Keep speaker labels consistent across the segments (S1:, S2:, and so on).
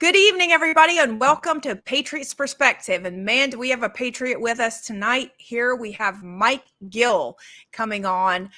S1: Good evening, everybody, and welcome to Patriots Perspective. And man, do we have a Patriot with us tonight. Here we have Mike Gill coming on.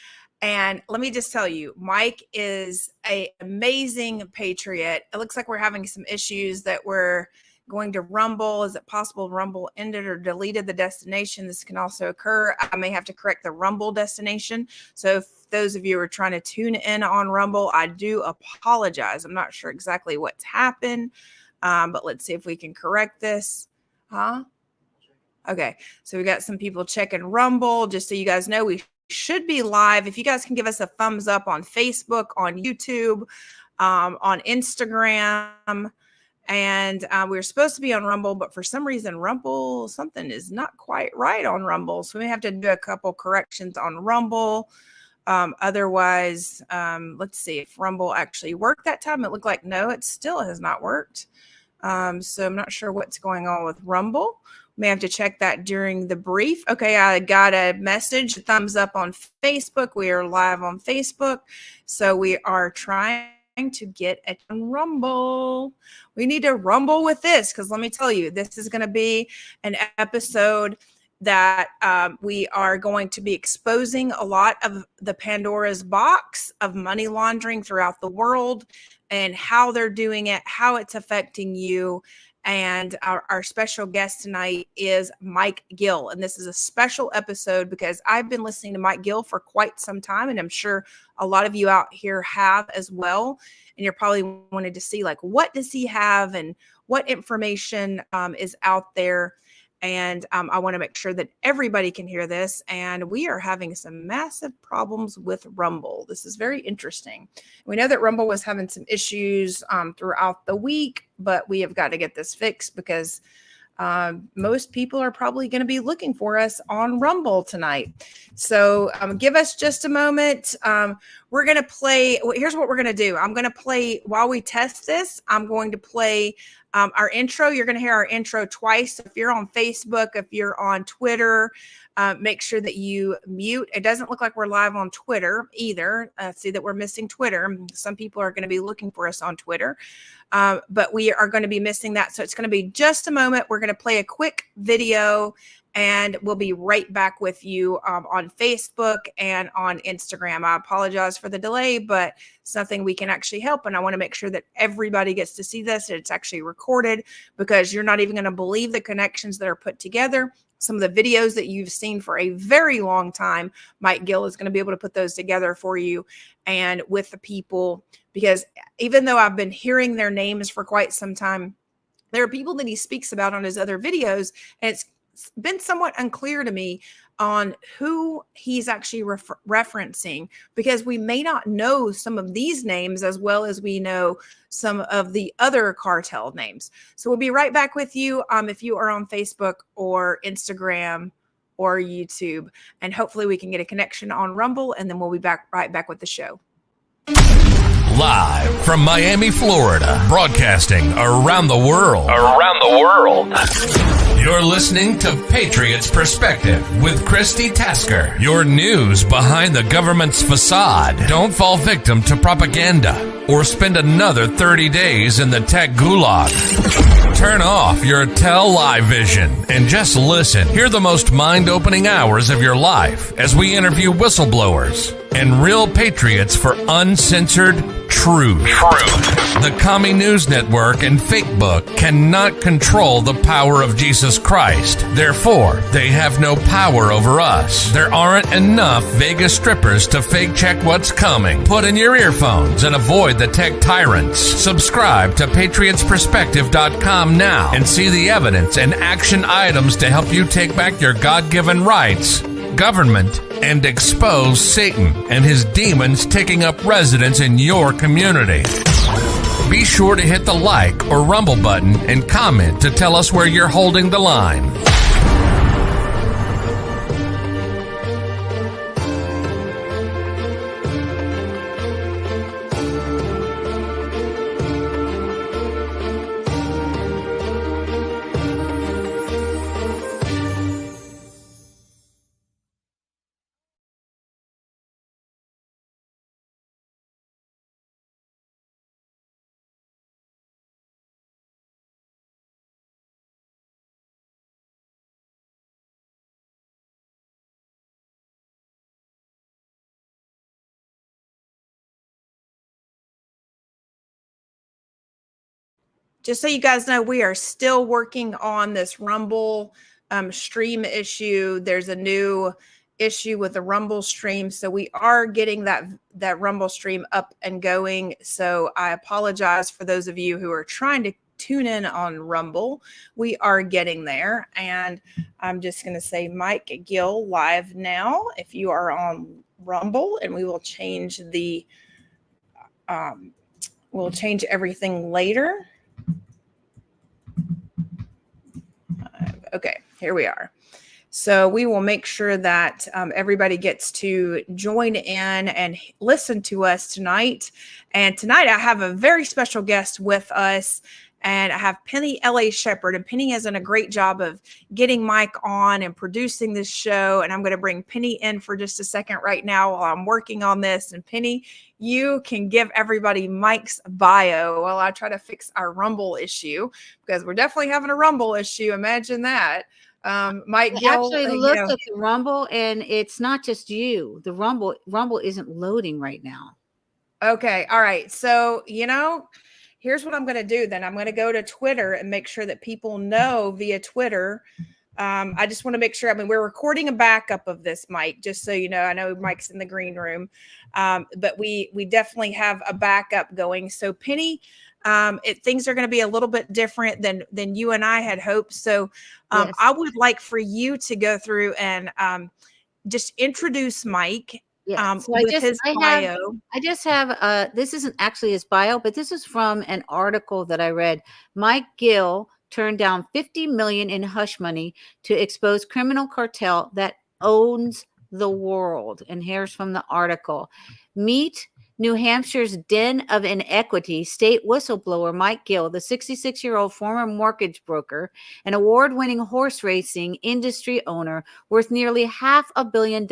S1: And let me just tell you, Mike is an amazing Patriot. It looks like we're having some issues that we're going to Rumble. Is it possible Rumble ended or deleted the destination? This can also occur. I may have to correct the Rumble destination. So if those of you are trying to tune in on Rumble, I do apologize. I'm not sure exactly what's happened, but let's see if we can correct this. Okay, so we got some people checking Rumble. Just so you guys know, we should be live. If you guys can give us a thumbs up on Facebook, on YouTube, on Instagram, and we were supposed to be on Rumble, but for some reason, Rumble, something is not quite right on Rumble. So we have to do a couple corrections on Rumble. Otherwise, let's see if Rumble actually worked that time. It looked like no, it still has not worked. So I'm not sure what's going on with Rumble. May have to check that during the brief. Okay, I got a message, a thumbs up on Facebook. We are live on Facebook. So we are trying to get a Rumble. We need to rumble with this because let me tell you, this is going to be an episode that we are going to be exposing a lot of the Pandora's box of money laundering throughout the world and how they're doing it, how it's affecting you. And our special guest tonight is Mike Gill. And this is a special episode because I've been listening to Mike Gill for quite some time. And I'm sure a lot of you out here have as well. And you're probably wanted to see like, what does he have and what information is out there. And I want to make sure that everybody can hear this. And we are having some massive problems with Rumble. This is very interesting. We know that Rumble was having some issues throughout the week, but we have got to get this fixed because most people are probably going to be looking for us on Rumble tonight. So give us just a moment. We're going to play. Here's what we're going to do. I'm going to play while we test this. I'm going to play our intro. You're going to hear our intro twice. If you're on Facebook, if you're on Twitter, make sure that you mute. It doesn't look like we're live on Twitter either. See that we're missing Twitter. Some people are going to be looking for us on Twitter, but we are going to be missing that. So it's going to be just a moment. We're going to play a quick video and we'll be right back with you on Facebook and on Instagram. I apologize for the delay, but it's nothing we can actually help. And I want to make sure that everybody gets to see this. It's actually recorded because you're not even going to believe the connections that are put together. Some of the videos that you've seen for a very long time, Mike Gill is going to be able to put those together for you and with the people, because even though I've been hearing their names for quite some time, there are people that he speaks about on his other videos, and it's been somewhat unclear to me on who he's actually referencing, because we may not know some of these names as well as we know some of the other cartel names. So we'll be right back with you if you are on Facebook or Instagram or YouTube, and hopefully we can get a connection on Rumble, and then we'll be right back with the show.
S2: Live from Miami, Florida, broadcasting around the world. You're listening to Patriots Perspective with Christi Tasker. Your news behind the government's facade. Don't fall victim to propaganda or spend another 30 days in the tech gulag. Turn off your tell-lie vision and just listen. Hear the most mind-opening hours of your life as we interview whistleblowers and real patriots for uncensored truth. The Commie News Network and Fake Book cannot control the power of Jesus Christ. Therefore, they have no power over us. There aren't enough Vegas strippers to fake check what's coming. Put in your earphones and avoid the tech tyrants. Subscribe to PatriotsPerspective.com now and see the evidence and action items to help you take back your God-given rights, government, and expose Satan and his demons taking up residence in your community. Be sure to hit the like or rumble button and comment to tell us where you're holding the line.
S1: just so you guys know, we are still working on this Rumble stream issue. There's a new issue with the Rumble stream, so we are getting that Rumble stream up and going. So I apologize for those of you who are trying to tune in on Rumble. We are getting there, and I'm just going to say Mike Gill live now if you are on Rumble, and we will change the we'll change everything later. Okay, here we are. So we will make sure that everybody gets to join in and listen to us tonight. And tonight I have a very special guest with us. And I have Penny L.A. Shepard. And Penny has done a great job of getting Mike on and producing this show. And I'm going to bring Penny in for just a second right now while I'm working on this. And Penny, you can give everybody Mike's bio while I try to fix our Rumble issue, because we're definitely having a Rumble issue. Imagine that. Mike Gill,
S3: actually looked at the Rumble, and it's not just you. The Rumble isn't loading right now.
S1: Okay. All right. So, here's what I'm going to do then. I'm going to go to Twitter and make sure that people know via Twitter. I just want to make sure, we're recording a backup of this, Mike, just so you know. I know Mike's in the green room, but we definitely have a backup going. So Penny, things are going to be a little bit different than you and I had hoped. So
S3: Yes.
S1: I would like for you to go through and just introduce Mike.
S3: Yeah. So
S1: his bio.
S3: I just have this isn't actually his bio, but this is from an article that I read. Mike Gill turned down $50 million in hush money to expose criminal cartel that owns the world. And here's from the article. Meet New Hampshire's den of inequity, state whistleblower Mike Gill, the 66-year-old former mortgage broker and award-winning horse racing industry owner worth nearly $500 million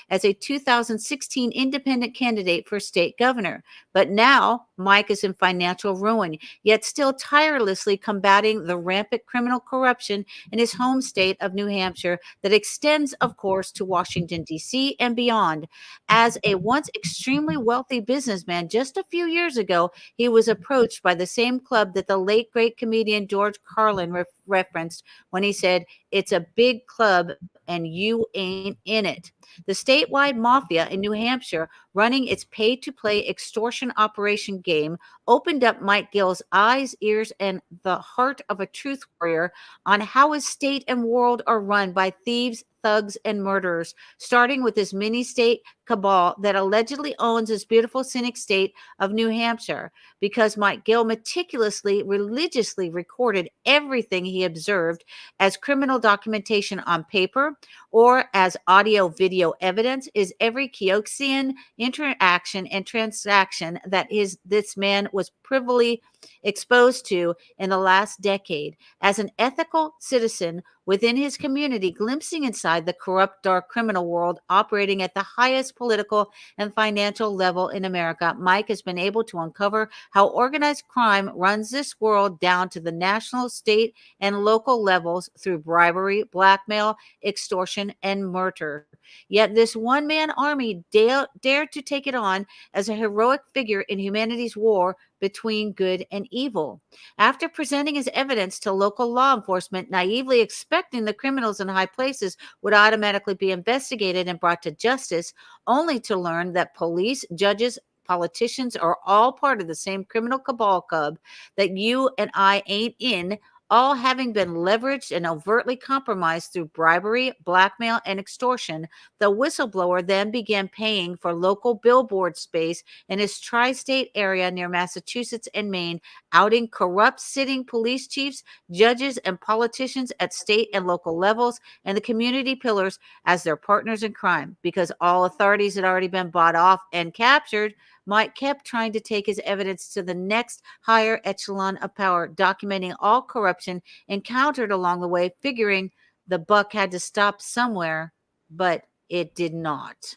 S3: as a 2016 independent candidate for state governor. But now Mike is in financial ruin, yet still tirelessly combating the rampant criminal corruption in his home state of New Hampshire that extends, of course, to Washington, D.C. and beyond. As a once extremely wealthy businessman, just a few years ago, he was approached by the same club that the late great comedian George Carlin referenced when he said, "It's a big club and you ain't in it." The statewide mafia in New Hampshire, running its pay-to-play extortion operation game, opened up Mike Gill's eyes, ears, and the heart of a truth warrior on how his state and world are run by thieves, thugs, and murderers, starting with this mini-state cabal that allegedly owns this beautiful scenic state of New Hampshire. Because Mike Gill meticulously, religiously recorded everything he observed as criminal documentation on paper or as audio-video evidence, is every Keoksian interaction and transaction that this man was privily exposed to in the last decade. As an ethical citizen within his community, glimpsing inside the corrupt, dark criminal world operating at the highest political and financial level in America, Mike has been able to uncover how organized crime runs this world down to the national, state, and local levels through bribery, blackmail, extortion, and murder. Yet this one-man army dared to take it on as a heroic figure in humanity's war between good and evil. After presenting his evidence to local law enforcement, naively expecting the criminals in high places would automatically be investigated and brought to justice, only to learn that police, judges, politicians are all part of the same criminal cabal club that you and I ain't in, all having been leveraged and overtly compromised through bribery, blackmail, and extortion. The whistleblower then began paying for local billboard space in his tri-state area near Massachusetts and Maine, outing corrupt sitting police chiefs, judges, and politicians at state and local levels and the community pillars as their partners in crime. Because all authorities had already been bought off and captured, Mike kept trying to take his evidence to the next higher echelon of power, documenting all corruption encountered along the way, figuring the buck had to stop somewhere, but it did not.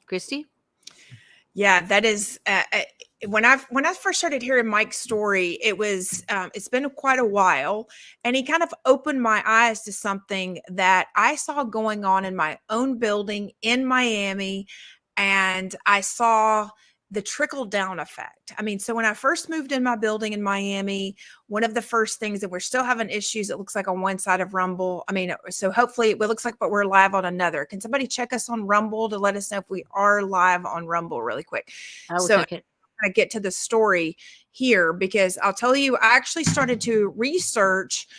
S3: Christi?
S1: Yeah, that is when I first started hearing Mike's story, it's been quite a while, and he kind of opened my eyes to something that I saw going on in my own building in Miami, and I saw the trickle down effect. I mean, so when I first moved in my building in Miami, one of the first things that we're still having issues, it looks like on one side of Rumble. I mean, so hopefully it looks like, but we're live on another. Can somebody check us on Rumble to let us know if we are live on Rumble really quick?
S3: I will check it.
S1: I get to the story here because I'll tell you, I actually started to research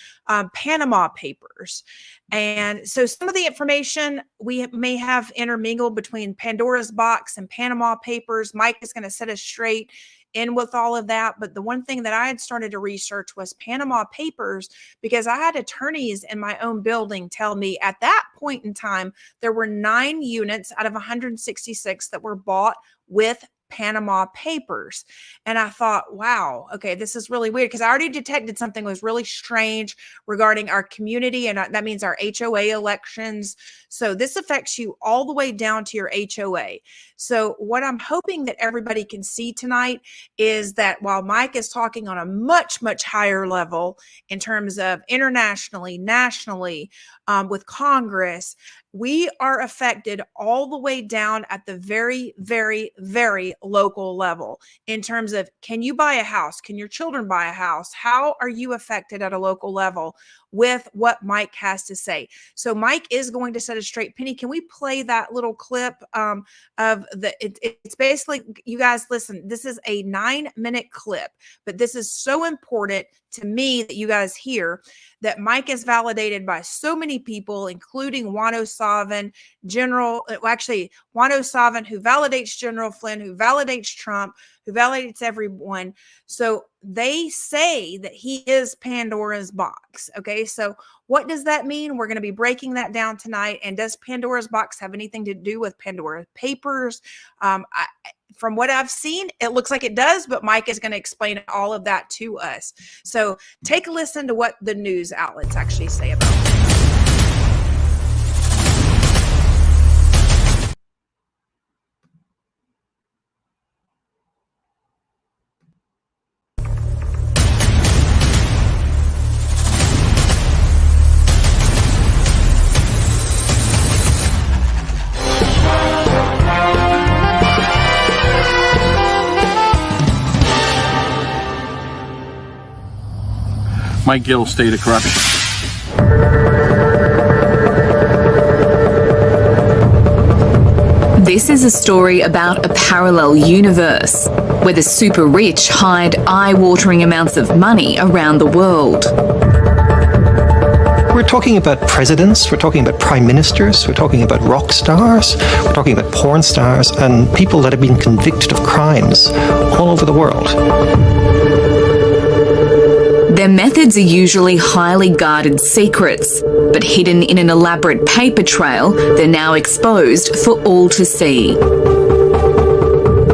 S1: Panama Papers. And so some of the information we may have intermingled between Pandora's box and Panama Papers. Mike is going to set us straight in with all of that. But the one thing that I had started to research was Panama Papers, because I had attorneys in my own building tell me at that point in time, there were 9 units out of 166 that were bought with Panama Papers. And I thought, wow, okay, this is really weird, because I already detected something was really strange regarding our community, and that means our HOA elections. So this affects you all the way down to your HOA. So what I'm hoping that everybody can see tonight is that while Mike is talking on a much, much higher level in terms of internationally, nationally, with Congress, we are affected all the way down at the very, very, very local level in terms of, can you buy a house? Can your children buy a house? How are you affected at a local level with what Mike has to say? So Mike is going to set us straight. Penny, can we play that little clip of it's basically, you guys listen, this is a 9-minute clip, but this is so important to me that you guys hear that Mike is validated by so many people, including Juan O'Sullivan, Juan O'Sullivan, who validates General Flynn, who validates Trump, who validates everyone. So they say that he is Pandora's box. Okay, so what does that mean? We're going to be breaking that down tonight. And does Pandora's box have anything to do with Pandora Papers? From what I've seen, it looks like it does, but Mike is going to explain all of that to us. So take a listen to what the news outlets actually say about it.
S4: Mike Gill, State of Corruption.
S5: This is a story about a parallel universe where the super rich hide eye-watering amounts of money around the world.
S6: We're talking about presidents, we're talking about prime ministers, we're talking about rock stars, we're talking about porn stars, and people that have been convicted of crimes all over the world.
S5: Their methods are usually highly guarded secrets, but hidden in an elaborate paper trail, they're now exposed for all to see.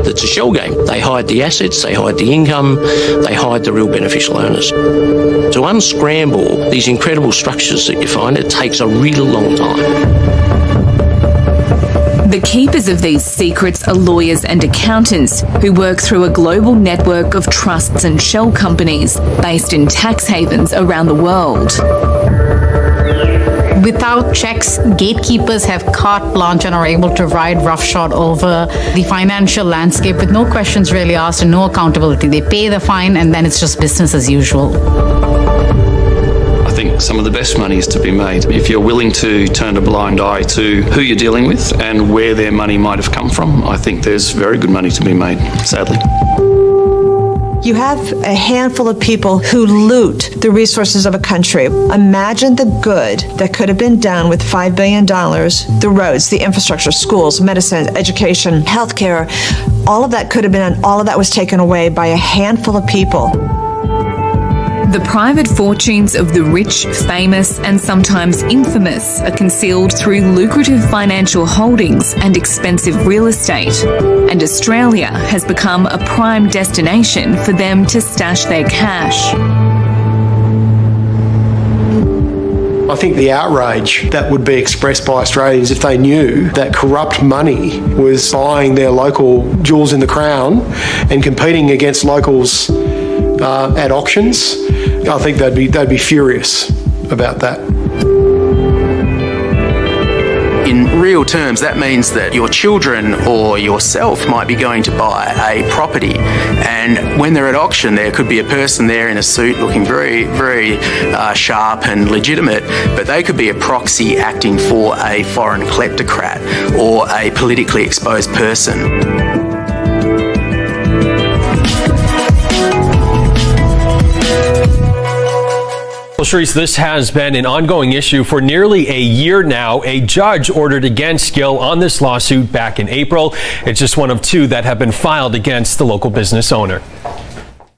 S7: It's a shell game. They hide the assets, they hide the income, they hide the real beneficial owners. To unscramble these incredible structures that you find, it takes a really long time.
S5: The keepers of these secrets are lawyers and accountants who work through a global network of trusts and shell companies based in tax havens around the world.
S8: Without checks, gatekeepers have carte blanche and are able to ride roughshod over the financial landscape with no questions really asked and no accountability. They pay the fine and then it's just business as usual.
S9: I think some of the best money is to be made if you're willing to turn a blind eye to who you're dealing with and where their money might have come from. I think there's very good money to be made, sadly.
S10: You have a handful of people who loot the resources of a country. Imagine the good that could have been done with $5 billion, the roads, the infrastructure, schools, medicine, education, healthcare. All of that could have been, and all of that was taken away by a handful of people.
S5: The private fortunes of the rich, famous, and sometimes infamous are concealed through lucrative financial holdings and expensive real estate, and Australia has become a prime destination for them to stash their cash.
S11: I think the outrage that would be expressed by Australians if they knew that corrupt money was buying their local jewels in the crown and competing against locals at auctions, I think they'd be furious about that.
S12: In real terms, that means that your children or yourself might be going to buy a property, and when they're at auction, there could be a person there in a suit looking very, very sharp and legitimate, but they could be a proxy acting for a foreign kleptocrat or a politically exposed person.
S13: Well, Sharice, this has been an ongoing issue for nearly a year now. A judge ordered against Gill on this lawsuit back in April. It's just one of two that have been filed against the local business owner.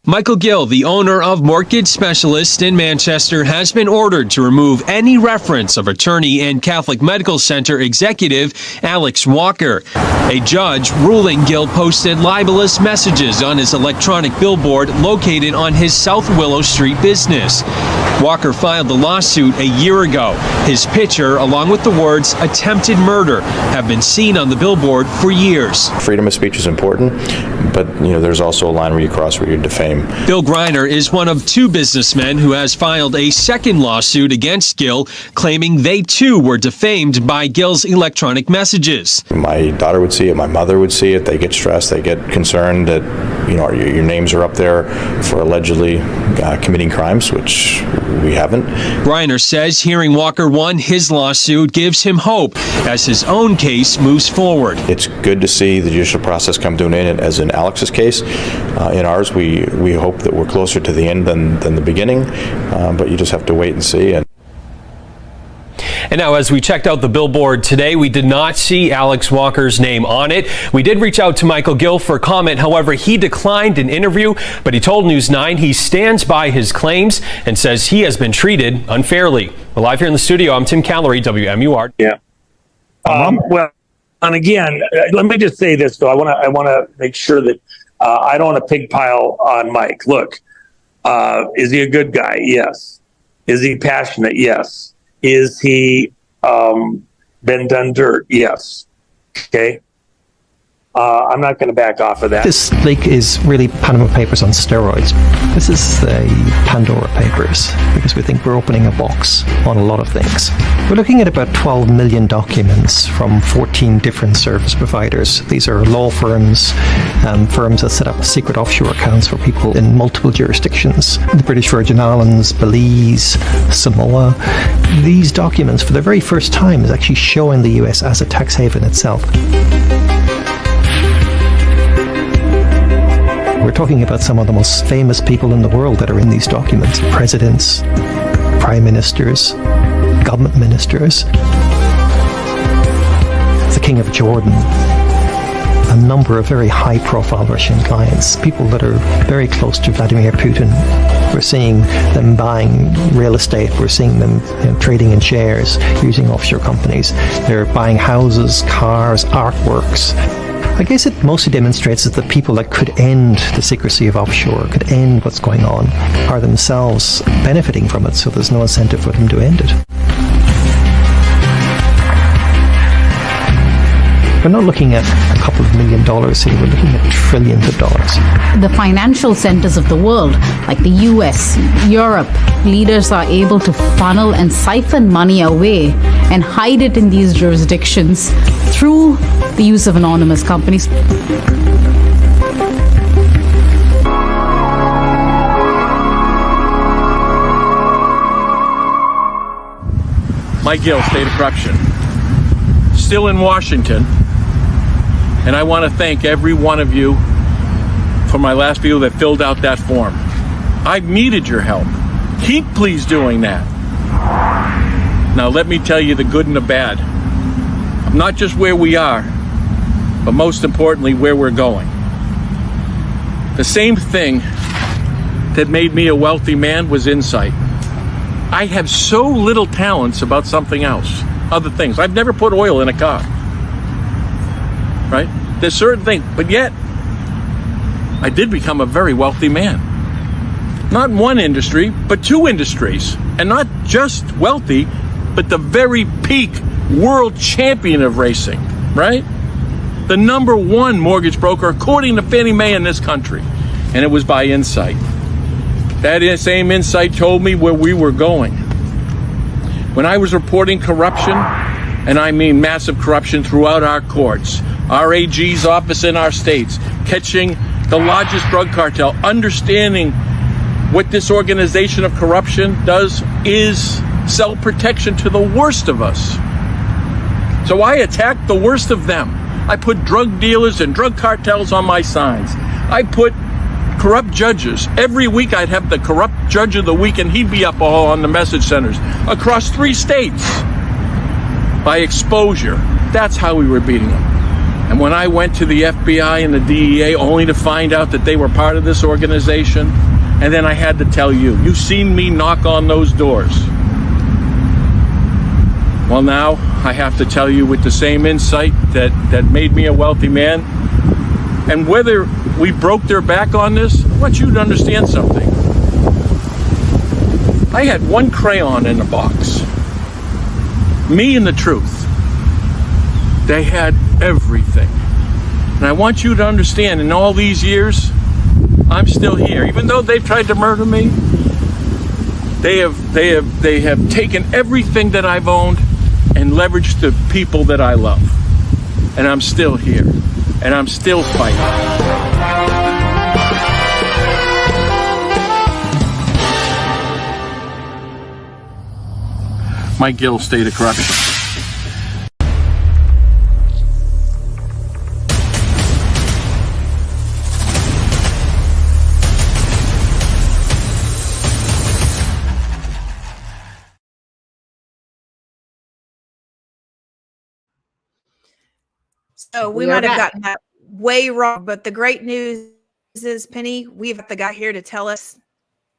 S13: Michael Gill, the owner of Mortgage Specialist in Manchester, has been ordered to remove any reference of attorney and Catholic Medical Center executive Alex Walker. A judge ruling Gill posted libelous messages on his electronic billboard located on his South Willow Street business. Walker filed the lawsuit a year ago. His picture, along with the words attempted murder, have been seen on the billboard for years.
S14: Freedom of speech is important, but there's also a line where you cross where you defame.
S13: Bill Greiner is one of two businessmen who has filed a second lawsuit against Gill, claiming they too were defamed by Gill's electronic messages.
S14: My daughter would see it, my mother would see it. They get stressed, they get concerned that your names are up there for allegedly committing crimes, which we haven't.
S13: Greiner says hearing Walker won his lawsuit gives him hope as his own case moves forward.
S14: It's good to see the judicial process come to an end. As in Alex's case, in ours, we hope that we're closer to the end than the beginning, but you just have to wait and see.
S13: And now, as we checked out the billboard today, we did not see Alex Walker's name on it. We did reach out to Michael Gill for comment. However, he declined an interview, but he told News 9 he stands by his claims and says he has been treated unfairly. We're live here in the studio. I'm Tim Callery, WMUR.
S15: Yeah. Well, and again, let me just say this, though. I want to make sure that I don't want to pig pile on Mike. Look, is he a good guy? Yes. Is he passionate? Yes. Is he been done dirt? Yes. Okay. I'm not going to back off of that.
S6: This leak is really Panama Papers on steroids. This is the Pandora Papers, because we think we're opening a box on a lot of things. We're looking at about 12 million documents from 14 different service providers. These are law firms, firms that set up secret offshore accounts for people in multiple jurisdictions. The British Virgin Islands, Belize, Samoa. These documents, for the very first time, is actually showing the US as a tax haven itself. We're talking about some of the most famous people in the world that are in these documents. Presidents, prime ministers, government ministers, the King of Jordan, a number of very high-profile Russian clients, people that are very close to Vladimir Putin. We're seeing them buying real estate. We're seeing them trading in shares using offshore companies. They're buying houses, cars, artworks. I guess it mostly demonstrates that the people that could end the secrecy of offshore, could end what's going on, are themselves benefiting from it, so there's no incentive for them to end it. We're not looking at a couple of $1 million here, we're looking at trillions of dollars.
S8: The financial centers of the world, like the US, Europe, leaders are able to funnel and siphon money away and hide it in these jurisdictions through the use of anonymous companies.
S4: Mike Gill, State of Corruption. Still in Washington. And I want to thank every one of you for my last video that filled out that form. I've needed your help. Keep please doing that. Now let me tell you the good and the bad. Not just where we are, but most importantly, where we're going. The same thing that made me a wealthy man was insight. I have so little talents about something else, other things. I've never put oil in a car, right? There's certain things, but yet I did become a very wealthy man. Not in one industry, but two industries. And not just wealthy, but the very peak world champion of racing, right? The #1 mortgage broker, according to Fannie Mae in this country. And it was by insight. That same insight told me where we were going. When I was reporting corruption and I mean massive corruption throughout our courts, our AG's office in our states, catching the largest drug cartel, understanding what this organization of corruption does is sell protection to the worst of us. So I attacked the worst of them. I put drug dealers and drug cartels on my signs. I put corrupt judges. Every week I'd have the corrupt judge of the week, and he'd be up all on the message centers across 3 states. By exposure, that's how we were beating them. And when I went to the FBI and the DEA only to find out that they were part of this organization, and then I had to tell you, you've seen me knock on those doors. Well, now I have to tell you with the same insight that made me a wealthy man. And whether we broke their back on this, I want you to understand something. I had one crayon in the box. Me and the truth. They had everything. And I want you to understand, in all these years, I'm still here. Even though they've tried to murder me, they have taken everything that I've owned and leveraged the people that I love. And I'm still here. And I'm still fighting. My Gill state of corruption.
S1: So we might have gotten that way wrong, but the great news is, Penny, we've got the guy here to tell us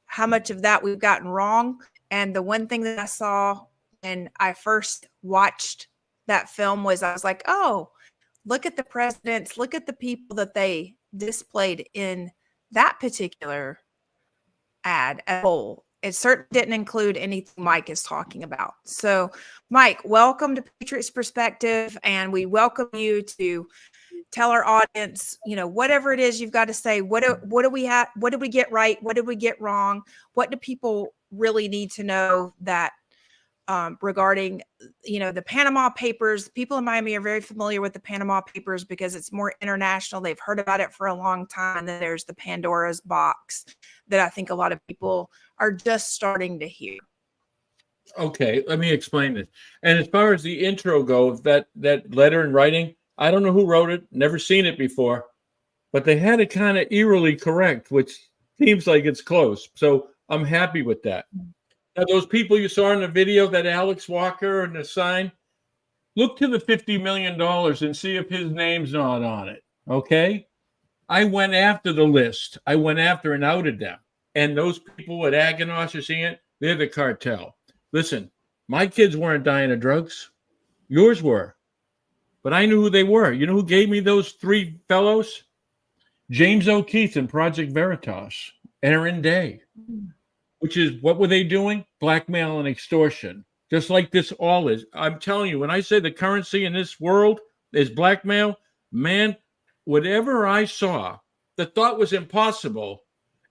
S1: how much of that we've gotten wrong. And the one thing that I saw when I first watched that film was I was like, oh, look at the presidents, look at the people that they displayed in that particular ad as a whole. It certainly didn't include anything Mike is talking about. So, Mike, welcome to Patriots Perspective, and we welcome you to tell our audience, whatever it is you've got to say. What do we have? What did we get right? What did we get wrong? What do people really need to know that regarding, the Panama Papers? People in Miami are very familiar with the Panama Papers because it's more international. They've heard about it for a long time. And then there's the Pandora's box that I think a lot of people are just starting to hear.
S4: Okay, let me explain this. And as far as the intro goes, that letter in writing, I don't know who wrote it, never seen it before, but they had it kind of eerily correct, which seems like it's close. So I'm happy with that. Now, those people you saw in the video, that Alex Walker and the sign, look to the $50 million and see if his name's not on it, okay? I went after the list. I went after and outed them. And those people at Aganos are seeing it, they're the cartel. Listen, my kids weren't dying of drugs. Yours were. But I knew who they were. You know who gave me those 3 fellows? James O'Keefe and Project Veritas, Aaron Day, which is, what were they doing? Blackmail and extortion, just like this all is. I'm telling you, when I say the currency in this world is blackmail, man, whatever I saw that thought was impossible,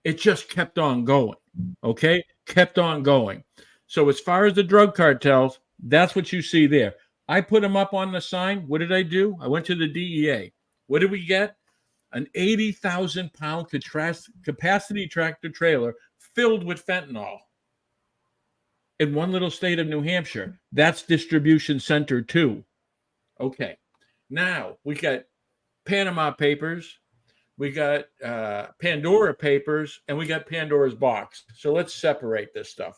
S4: it just kept on going, okay? Kept on going. So as far as the drug cartels, that's what you see there. I put them up on the sign. What did I do? I went to the DEA. What did we get? An 80,000-pound capacity tractor trailer filled with fentanyl in one little state of New Hampshire. That's distribution center 2. Okay. Now we got Panama Papers, we got Pandora Papers, and we got Pandora's box. So let's separate this stuff.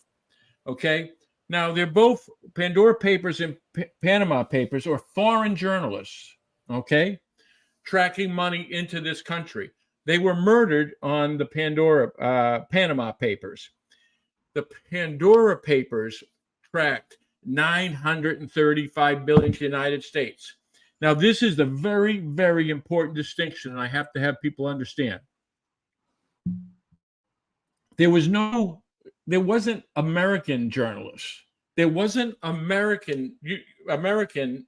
S4: Okay. Now they're both Pandora Papers and Panama Papers, or foreign journalists. Okay. Tracking money into this country. They were murdered on the Panama Papers. The Pandora Papers tracked $935 billion to the United States. Now, this is the very, very important distinction, and I have to have people understand. There wasn't American journalists. There wasn't American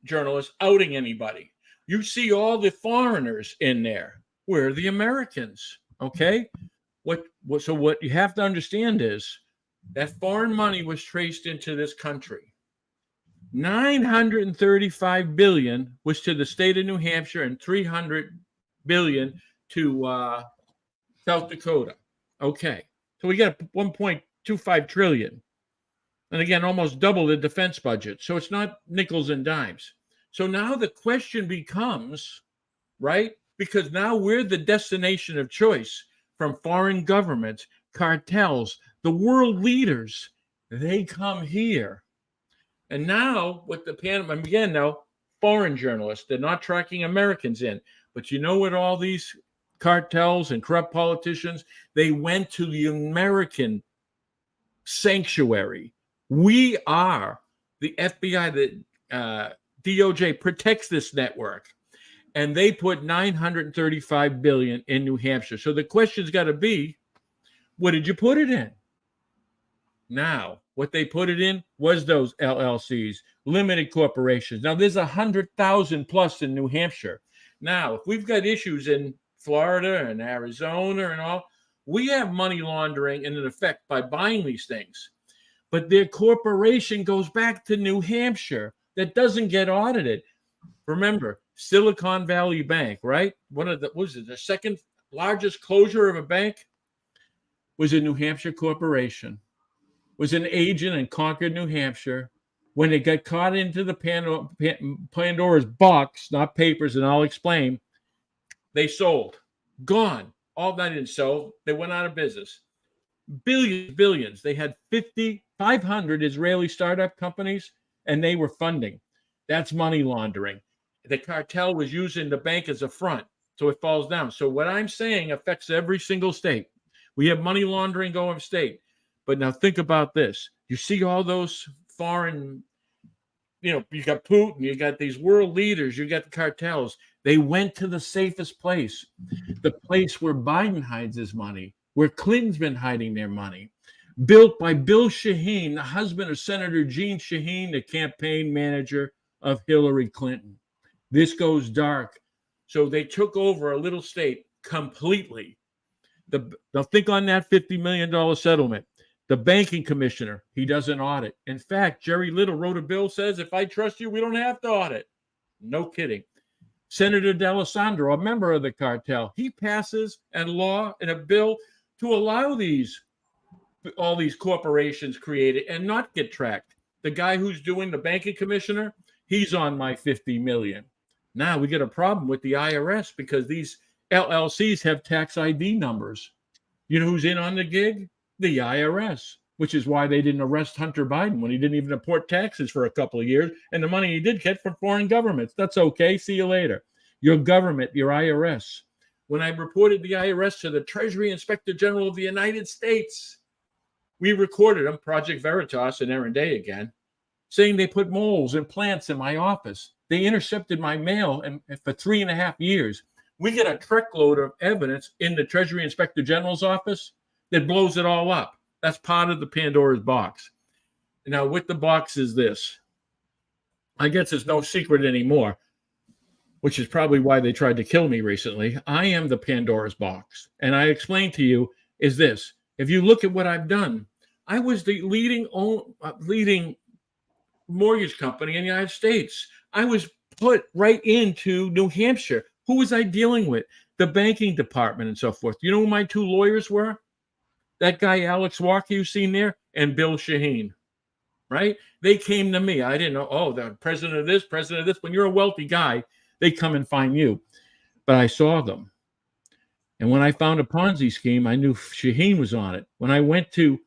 S4: journalists outing anybody. You see all the foreigners in there. We're the Americans, okay? So what you have to understand is that foreign money was traced into this country. $935 billion was to the state of New Hampshire and $300 billion to South Dakota. Okay, so we got $1.25 trillion. And again, almost double the defense budget. So it's not nickels and dimes. So now the question becomes, right? Because now we're the destination of choice from foreign governments, cartels, the world leaders. They come here. And now with the Panama, again, now foreign journalists, they're not tracking Americans in. But you know what, all these cartels and corrupt politicians, they went to the American sanctuary. We are the FBI, the DOJ protects this network. And they put $935 billion in New Hampshire. So the question's got to be, what did you put it in? Now, what they put it in was those LLCs, limited corporations. Now, there's 100,000 plus in New Hampshire. Now, if we've got issues in Florida and Arizona and all, we have money laundering in effect by buying these things. But their corporation goes back to New Hampshire. That doesn't get audited. Remember, Silicon Valley Bank, right? The second largest closure of a bank was a New Hampshire corporation. Was an agent in Concord, New Hampshire. When they got caught into the Pandora's box, not papers, and I'll explain, they sold. Gone. All that didn't sell. They went out of business. Billions. They had 500 Israeli startup companies, and they were funding. That's money laundering. The cartel was using the bank as a front, so it falls down. So what I'm saying affects every single state. We have money laundering going state. But now think about this. You see all those foreign, you got Putin, you got these world leaders, you got the cartels. They went to the safest place, the place where Biden hides his money, where Clinton's been hiding their money. Built by Bill Shaheen, the husband of Senator Jean Shaheen, the campaign manager of Hillary Clinton. This goes dark. So they took over a little state completely. Now think on that $50 million settlement. The banking commissioner, he doesn't audit. In fact, Jerry Little wrote a bill says, if I trust you, we don't have to audit. No kidding. Senator D'Alessandro, a member of the cartel, he passes a law and a bill to allow all these corporations created and not get tracked. The guy who's doing the banking commissioner, he's on my $50 million. Now we get a problem with the IRS because these LLCs have tax ID numbers. You know who's in on the gig? The IRS, which is why they didn't arrest Hunter Biden when he didn't even report taxes for a couple of years. And the money he did get from foreign governments. That's okay. See you later. Your government, your IRS. When I reported the IRS to the Treasury Inspector General of the United States, we recorded them, Project Veritas and Aaron Day again, saying they put moles and plants in my office. They intercepted my mail and for 3.5 years. We get a truckload of evidence in the Treasury Inspector General's office that blows it all up. That's part of the Pandora's box. Now, with the box is this. I guess it's no secret anymore, which is probably why they tried to kill me recently. I am the Pandora's box. And I explained to you is this. If you look at what I've done, I was the leading mortgage company in the United States. I was put right into New Hampshire. Who was I dealing with? The banking department and so forth. You know who my two lawyers were? That guy, Alex Walker, you've seen there, and Bill Shaheen, right? They came to me. I didn't know, the president of this, president of this. When you're a wealthy guy, they come and find you. But I saw them. And when I found a Ponzi scheme, I knew Shaheen was on it. When I went to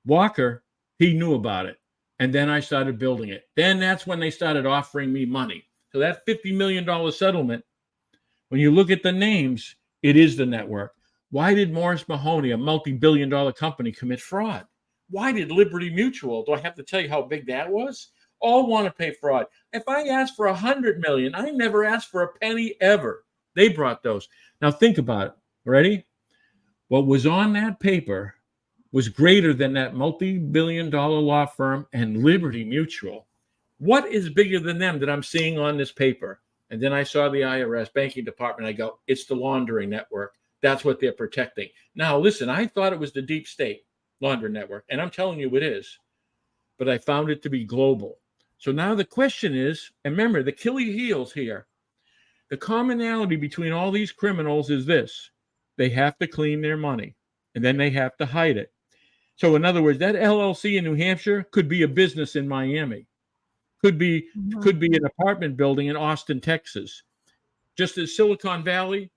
S4: Walker, he knew about it. And then I started building it. Then that's when they started offering me money. So that $50 million settlement, when you look at the names, it is the network. Why did Morris Mahoney, a multi-billion-dollar company, commit fraud? Why did Liberty Mutual? Do I have to tell you how big that was? All want to pay fraud. If I asked for $100 million, I never asked for a penny ever. They brought those. Now think about it. Ready? What was on that paper was greater than that multi-billion-dollar law firm and Liberty Mutual. What is bigger than them that I'm seeing on this paper? And then I saw the IRS banking department. I go, it's the laundering network. That's what they're protecting. Now, listen, I thought it was the deep state laundering network, and I'm telling you it is. but I found it to be global. So now the question is, and remember, the Achilles heels here, the commonality between all these criminals is this: they have to clean their money, and then they have to hide it. So in other words, that LLC in New Hampshire could be a business in Miami, could be an apartment building in Austin, Texas, just as Silicon Valley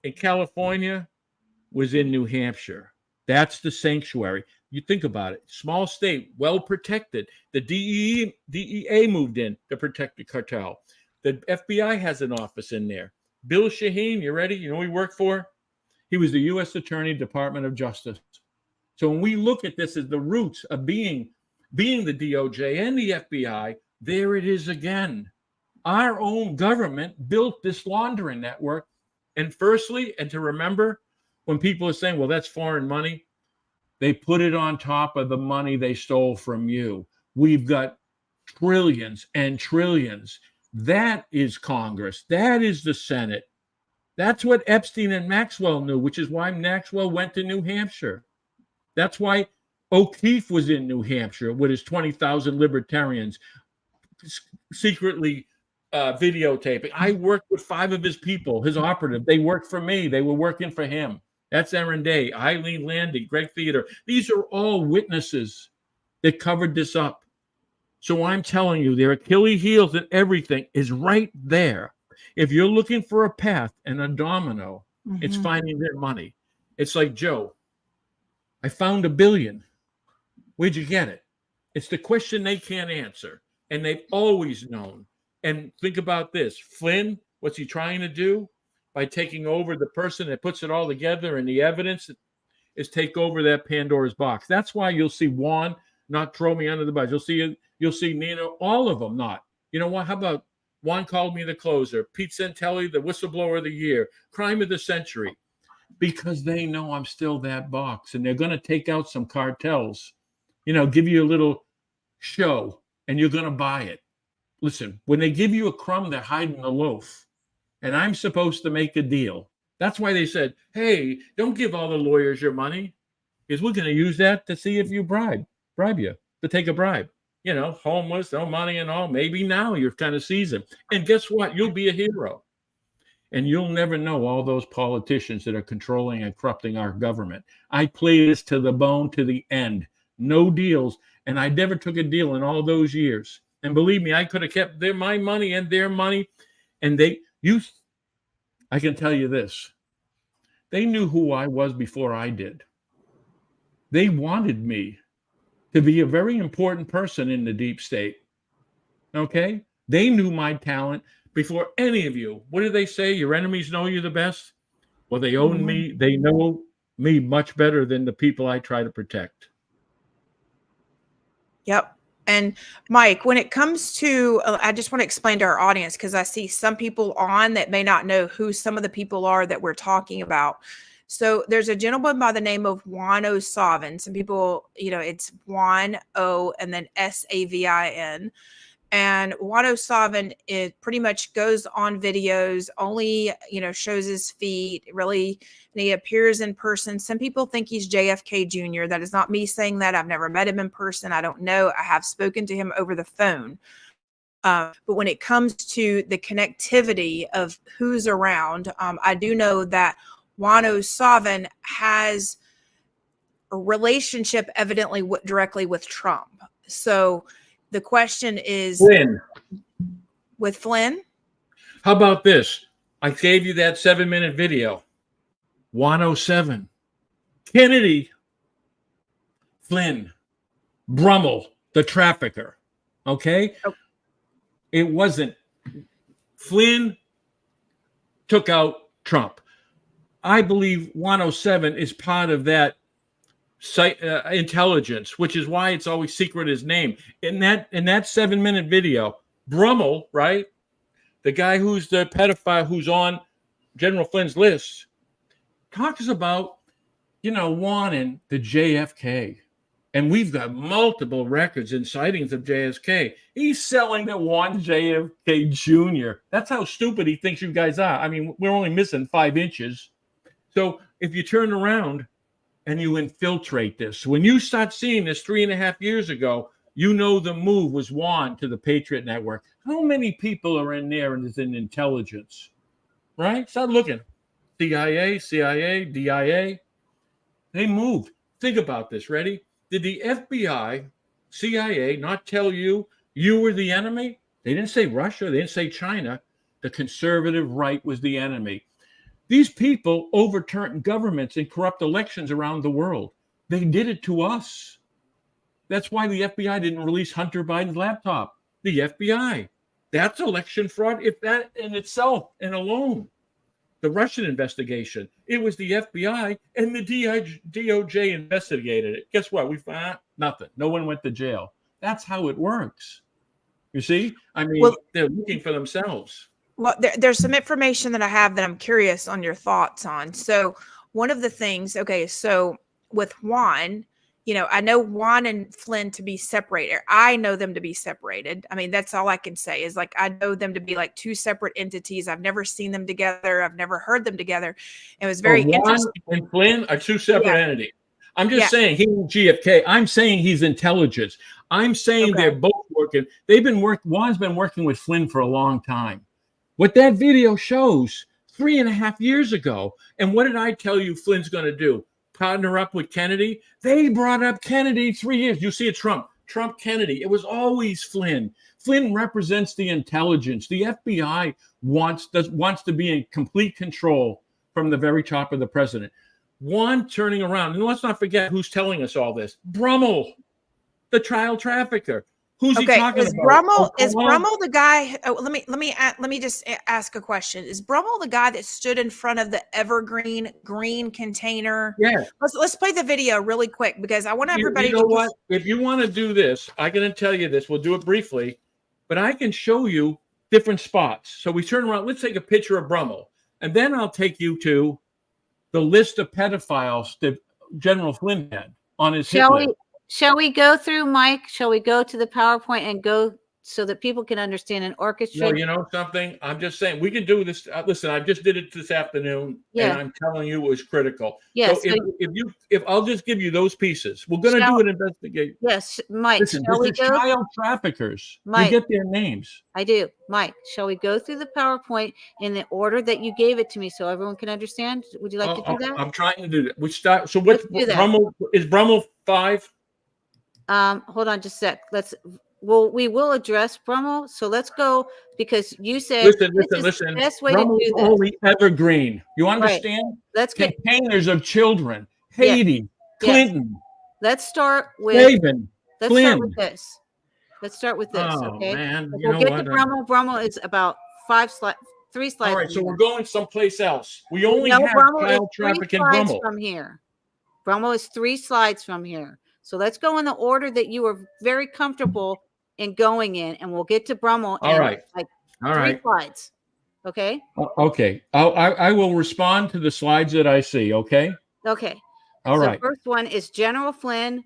S4: in California was in New Hampshire. That's the sanctuary. You think about it. Small state, well protected. The DEA moved in to protect the cartel. The FBI has an office in there. Bill Shaheen, you ready? You know who he worked for? He was the U.S. Attorney, Department of Justice. So when we look at this as the roots of being the DOJ and the FBI, there it is again. Our own government built this laundering network. And firstly, and to remember, when people are saying, well, that's foreign money, they put it on top of the money they stole from you. We've got trillions and trillions. That is Congress. That is the Senate. That's what Epstein and Maxwell knew, which is why Maxwell went to New Hampshire. That's why O'Keefe was in New Hampshire with his 20,000 libertarians secretly videotaping. I worked with 5 of his people, his operative. They worked for me. They were working for him. That's Aaron Day, Eileen Landy, Greg Theodore. These are all witnesses that covered this up. So I'm telling you, their Achilles heels and everything is right there. If you're looking for a path and a domino, it's finding their money. It's like, Joe, I found $1 billion. Where'd you get it? It's the question they can't answer. And they've always known. And think about this. Flynn, what's he trying to do? By taking over the person that puts it all together and the evidence is take over that Pandora's box. That's why you'll see Juan not throw me under the bus. You'll see Nina, all of them not. You know what? How about Juan called me the closer, Pete Santelli, the whistleblower of the year, crime of the century, because they know I'm still that box and they're going to take out some cartels, give you a little show and you're going to buy it. Listen, when they give you a crumb, they're hiding the loaf. And I'm supposed to make a deal. That's why they said, hey, don't give all the lawyers your money, because we're going to use that to see if you bribe you, to take a bribe. Homeless, no money and all. Maybe now you're kind of seasoned. And guess what? You'll be a hero. And you'll never know all those politicians that are controlling and corrupting our government. I play this to the bone, to the end. No deals. And I never took a deal in all those years. And believe me, I could have kept my money and their money. And I can tell you this. They knew who I was before I did. They wanted me to be a very important person in the deep state. Okay? They knew my talent before any of you. What do they say? Your enemies know you the best? Well, they own me. They know me much better than the people I try to protect.
S1: Yep. And Mike, when it comes to, I just want to explain to our audience, because I see some people on that may not know who some of the people are that we're talking about. So there's a gentleman by the name of Juan O. Savin. Some people, it's Juan O and then Savin. And Juan O. Savin, it pretty much goes on videos, only, shows his feet, really, and he appears in person. Some people think he's JFK Jr. That is not me saying that. I've never met him in person. I don't know. I have spoken to him over the phone. But when it comes to the connectivity of who's around, I do know that Juan O. Savin has a relationship evidently directly with Trump. So the question is,
S4: Flynn.
S1: With Flynn?
S4: How about this? I gave you that 7-minute video. 107. Kennedy. Flynn. Brummel, the trafficker. Okay? Oh. It wasn't. Flynn took out Trump. I believe 107 is part of that intelligence, which is why it's always secret his name. In that 7-minute video, Brummel, right, the guy who's the pedophile who's on General Flynn's list, talks about wanting the JFK, and we've got multiple records and sightings of JFK. He's selling the one JFK Jr. That's how stupid he thinks you guys are. I mean, we're only missing 5 inches. So if you turn around and you infiltrate this, when you start seeing this 3.5 years ago, You know, the move was won to the Patriot Network. How many people are in there and is in intelligence? Right? Start looking. CIA, DIA. They moved. Think about this. Ready? Did the FBI, CIA not tell you were the enemy? They didn't say Russia. They didn't say China. The conservative right was the enemy. These people overturned governments and corrupt elections around the world. They did it to us. That's why the FBI didn't release Hunter Biden's laptop. The FBI. That's election fraud. If that in itself and alone, the Russian investigation, it was the FBI and the DOJ investigated it. Guess what? We found nothing. No one went to jail. That's how it works. You see? I mean, they're looking for themselves.
S1: Well, there's some information that I have that I'm curious on your thoughts on. So one of the things, okay, so with Juan, you know, I know Juan and Flynn to be separated. I know them to be separated. I mean, that's all I can say is like, I know them to be like two separate entities. I've never seen them together. I've never heard them together. It was very interesting.
S4: Juan and Flynn are two separate entities. I'm just saying he and GFK. I'm saying he's intelligence. I'm saying they're both working. Juan's been working with Flynn for a long time. What that video shows 3.5 years ago. And what did I tell you Flynn's going to do? Partner up with Kennedy. They brought up Kennedy 3 years. You see it, Trump, Kennedy. It was always Flynn. Flynn represents the intelligence. The FBI wants to be in complete control from the very top of the president. Juan turning around, and let's not forget who's telling us all this. Brummel, the child trafficker. Who's he talking about?
S1: Is Brummel the guy? Oh, let me just ask a question. Is Brummel the guy that stood in front of the evergreen green container?
S4: Yeah.
S1: Let's play the video really quick because I want everybody.
S4: You know what? If you want to do this, I'm going to tell you this. We'll do it briefly, but I can show you different spots. So we turn around. Let's take a picture of Brummel, and then I'll take you to the list of pedophiles that General Flynn had on his hit list.
S3: Shall we go through, Mike? Shall we go to the PowerPoint and go so that people can understand and orchestrate?
S4: No, you know something? I'm just saying we can do this. Listen, I just did it this afternoon, and I'm telling you it was critical.
S3: Yes.
S4: So if I'll just give you those pieces, we're going to do an investigation.
S3: Yes, Mike.
S4: Listen,
S3: shall we
S4: go? Child traffickers.
S3: Mike,
S4: you get their names.
S3: I do, Mike. Shall we go through the PowerPoint in the order that you gave it to me so everyone can understand? Would you like to do that?
S4: I'm trying to do that. We start. So what? Brummel 5?
S3: Hold on just a sec. We will address Brummel. So let's go because you said
S4: listen.
S3: The best way
S4: Brummel's
S3: to do this.
S4: Only evergreen. You understand?
S3: Right. Let's get
S4: containers of children. Haiti, Clinton.
S3: Let's start with
S4: Raven.
S3: Let's
S4: Flynn.
S3: start with this. Let's start with this.
S4: Oh,
S3: okay.
S4: Man.
S3: We'll get to Brummel. Brummel is about 3 slides.
S4: All right, so we're going someplace else. We only have child trafficking Brummel
S3: from here. Brummel is 3 slides from here. So let's go in the order that you are very comfortable in going in, and we'll get to Brummel in like 3 slides. Okay?
S4: Okay. I will respond to the slides that I see, okay?
S3: Okay.
S4: All right.
S3: The first one is General Flynn.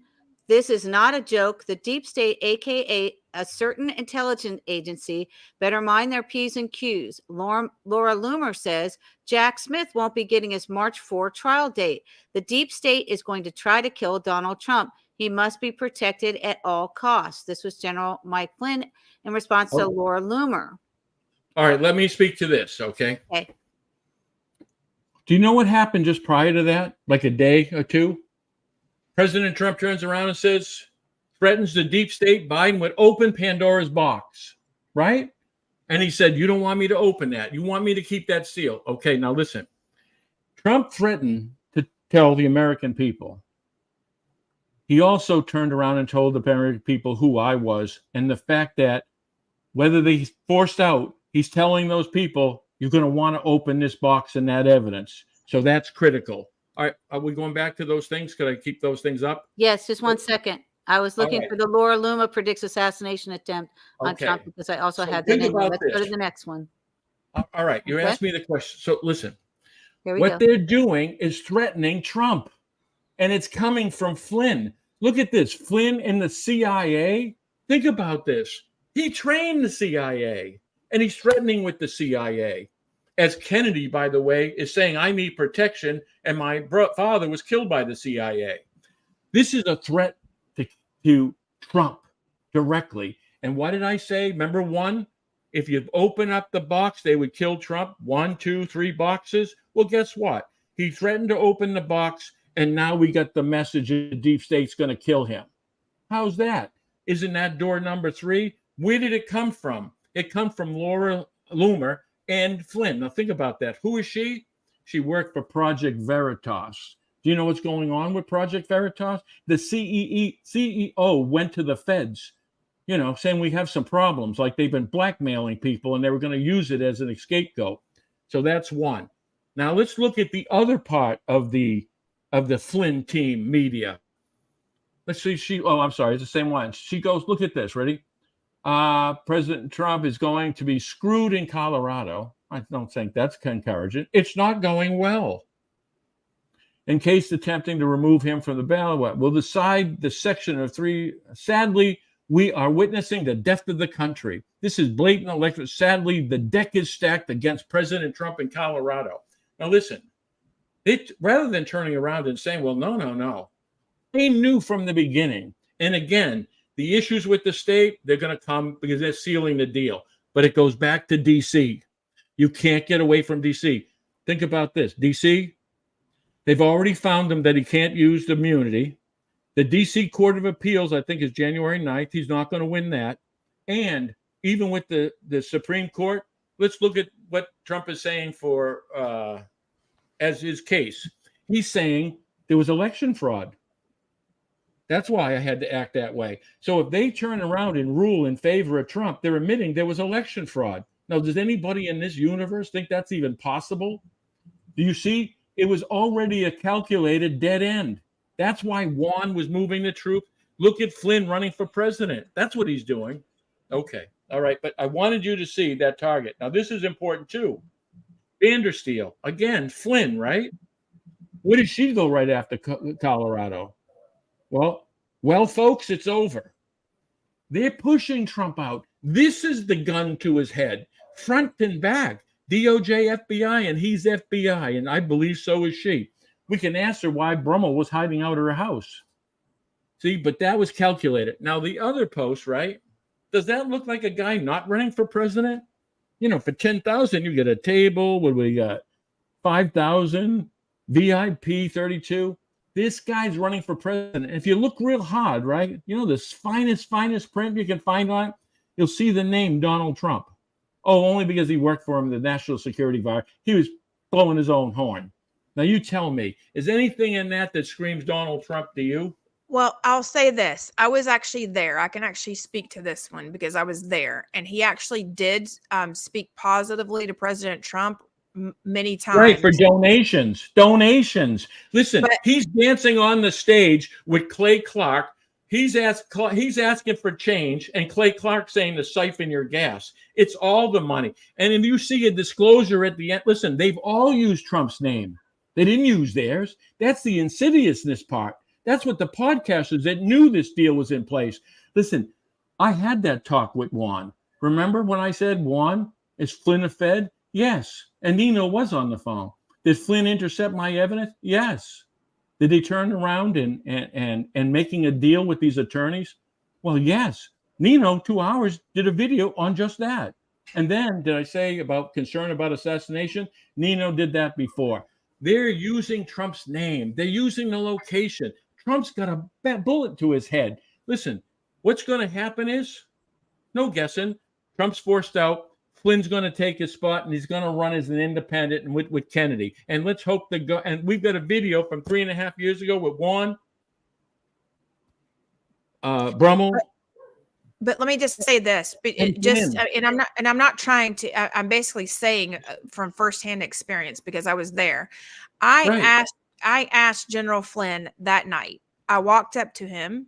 S3: This is not a joke. The deep state, a.k.a. a certain intelligence agency, better mind their P's and Q's. Laura Loomer says Jack Smith won't be getting his March 4 trial date. The deep state is going to try to kill Donald Trump. He must be protected at all costs. This was General Mike Flynn in response to Laura Loomer.
S4: All right, let me speak to this, okay?
S3: Okay.
S4: Do you know what happened just prior to that? Like a day or two? President Trump turns around and says, threatens the deep state. Biden would open Pandora's box, right? And he said, you don't want me to open that. You want me to keep that seal. Okay, now listen. Trump threatened to tell the American people. He also turned around and told the American people who I was, and the fact that whether they forced out, he's telling those people, you're going to want to open this box and that evidence. So that's critical. All right, are we going back to those things? Could I keep those things up?
S3: Yes, just 1 second. I was looking for the Laura Loomer predicts assassination attempt on Trump because I also had the name. Let's go to the next one.
S4: All right, you asked me the question. So listen,
S3: what
S4: they're doing is threatening Trump, and it's coming from Flynn. Look at this, Flynn in the CIA. Think about this. He trained the CIA, and he's threatening with the CIA. As Kennedy, by the way, is saying, I need protection, and my father was killed by the CIA. This is a threat to Trump. directly. And what did I say? Remember one? If you open up the box, they would kill Trump. 1, 2, 3 boxes. Well, guess what? He threatened to open the box, and now we got the message the deep state's going to kill him. How's that? Isn't that door number 3? Where did it come from? It come from Laura Loomer and Flynn. Now think about that. Who is she? She worked for Project Veritas. Do you know what's going on with Project Veritas? The CEO went to the feds, saying we have some problems, like they've been blackmailing people and they were going to use it as an scapegoat. So that's one. Now let's look at the other part of the Flynn team media. Let's see. I'm sorry. It's the same one. She goes, look at this. Ready? President Trump is going to be screwed in Colorado. I don't think that's encouraging. It's not going well. In case attempting to remove him from the ballot, we'll decide the section of 3. Sadly, we are witnessing the death of the country. This is blatant electoral. Sadly, the deck is stacked against President Trump in Colorado. Now, listen, rather than turning around and saying, well, no. They knew from the beginning. And again, the issues with the state, they're going to come because they're sealing the deal. But it goes back to D.C. You can't get away from D.C. Think about this. D.C., they've already found him that he can't use the immunity. The D.C. Court of Appeals, I think, is January 9th. He's not going to win that. And even with the Supreme Court, let's look at what Trump is saying for as his case. He's saying there was election fraud. That's why I had to act that way. So if they turn around and rule in favor of Trump, they're admitting there was election fraud. Now, does anybody in this universe think that's even possible? Do you see? It was already a calculated dead end. That's why Juan was moving the troops. Look at Flynn running for president. That's what he's doing. Okay. All right. But I wanted you to see that target. Now, this is important too. Vandersteel. Again, Flynn, right? Where did she go right after Colorado? Well, folks, it's over. They're pushing Trump out. This is the gun to his head, front and back. DOJ, FBI, and he's FBI, and I believe so is she. We can ask her why Brummel was hiding out of her house. See, but that was calculated. Now, the other post, right? Does that look like a guy not running for president? For 10,000, you get a table. What do we got? 5,000, VIP 32. This guy's running for president. If you look real hard, right? The finest print you can find on it, you'll see the name Donald Trump. Oh, only because he worked for him, the national security guard. He was blowing his own horn. Now, you tell me, is anything in that screams Donald Trump to you?
S1: Well, I'll say this. I was actually there. I can actually speak to this one because I was there. And he actually did speak positively to President Trump many times.
S4: Right, for donations. Listen, he's dancing on the stage with Clay Clark. He's asking for change, and Clay Clark saying to siphon your gas. It's all the money. And if you see a disclosure at the end, listen, they've all used Trump's name. They didn't use theirs. That's the insidiousness part. That's what the podcasters that knew this deal was in place. Listen, I had that talk with Juan. Remember when I said, Juan, is Flynn a Fed? Yes. And Nino was on the phone. Did Flynn intercept my evidence? Yes. Did they turn around and making a deal with these attorneys? Well, yes. Nino, 2 hours, did a video on just that. And then did I say about concern about assassination? Nino did that before. They're using Trump's name. They're using the location. Trump's got a bullet to his head. Listen, what's going to happen is, no guessing, Trump's forced out. Flynn's going to take his spot, and he's going to run as an independent and with Kennedy. And let's hope and we've got a video from 3.5 years ago with Juan Brummel.
S1: But let me just say this, I'm not trying to. I'm basically saying from firsthand experience because I was there. I asked General Flynn that night. I walked up to him,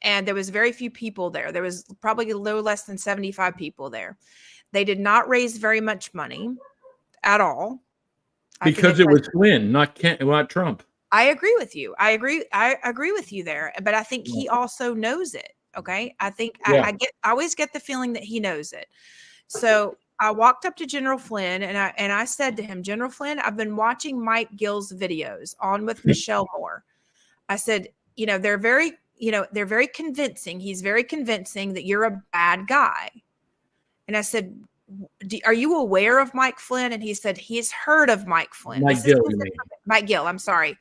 S1: and there was very few people there. There was probably a little less than 75 people there. They did not raise very much money at all.
S4: Because it was Flynn, not Trump.
S1: I agree with you. I agree with you there. But I think he also knows it. Okay. I think I always get the feeling that he knows it. So I walked up to General Flynn and I said to him, General Flynn, I've been watching Mike Gill's videos on with Michelle Moore. I said, they're very they're very convincing. He's very convincing that you're a bad guy. And I said, are you aware of Mike Flynn? And he said he's heard of Mike Flynn.
S4: Mike Gill, you mean?
S1: Mike Gill, I'm sorry.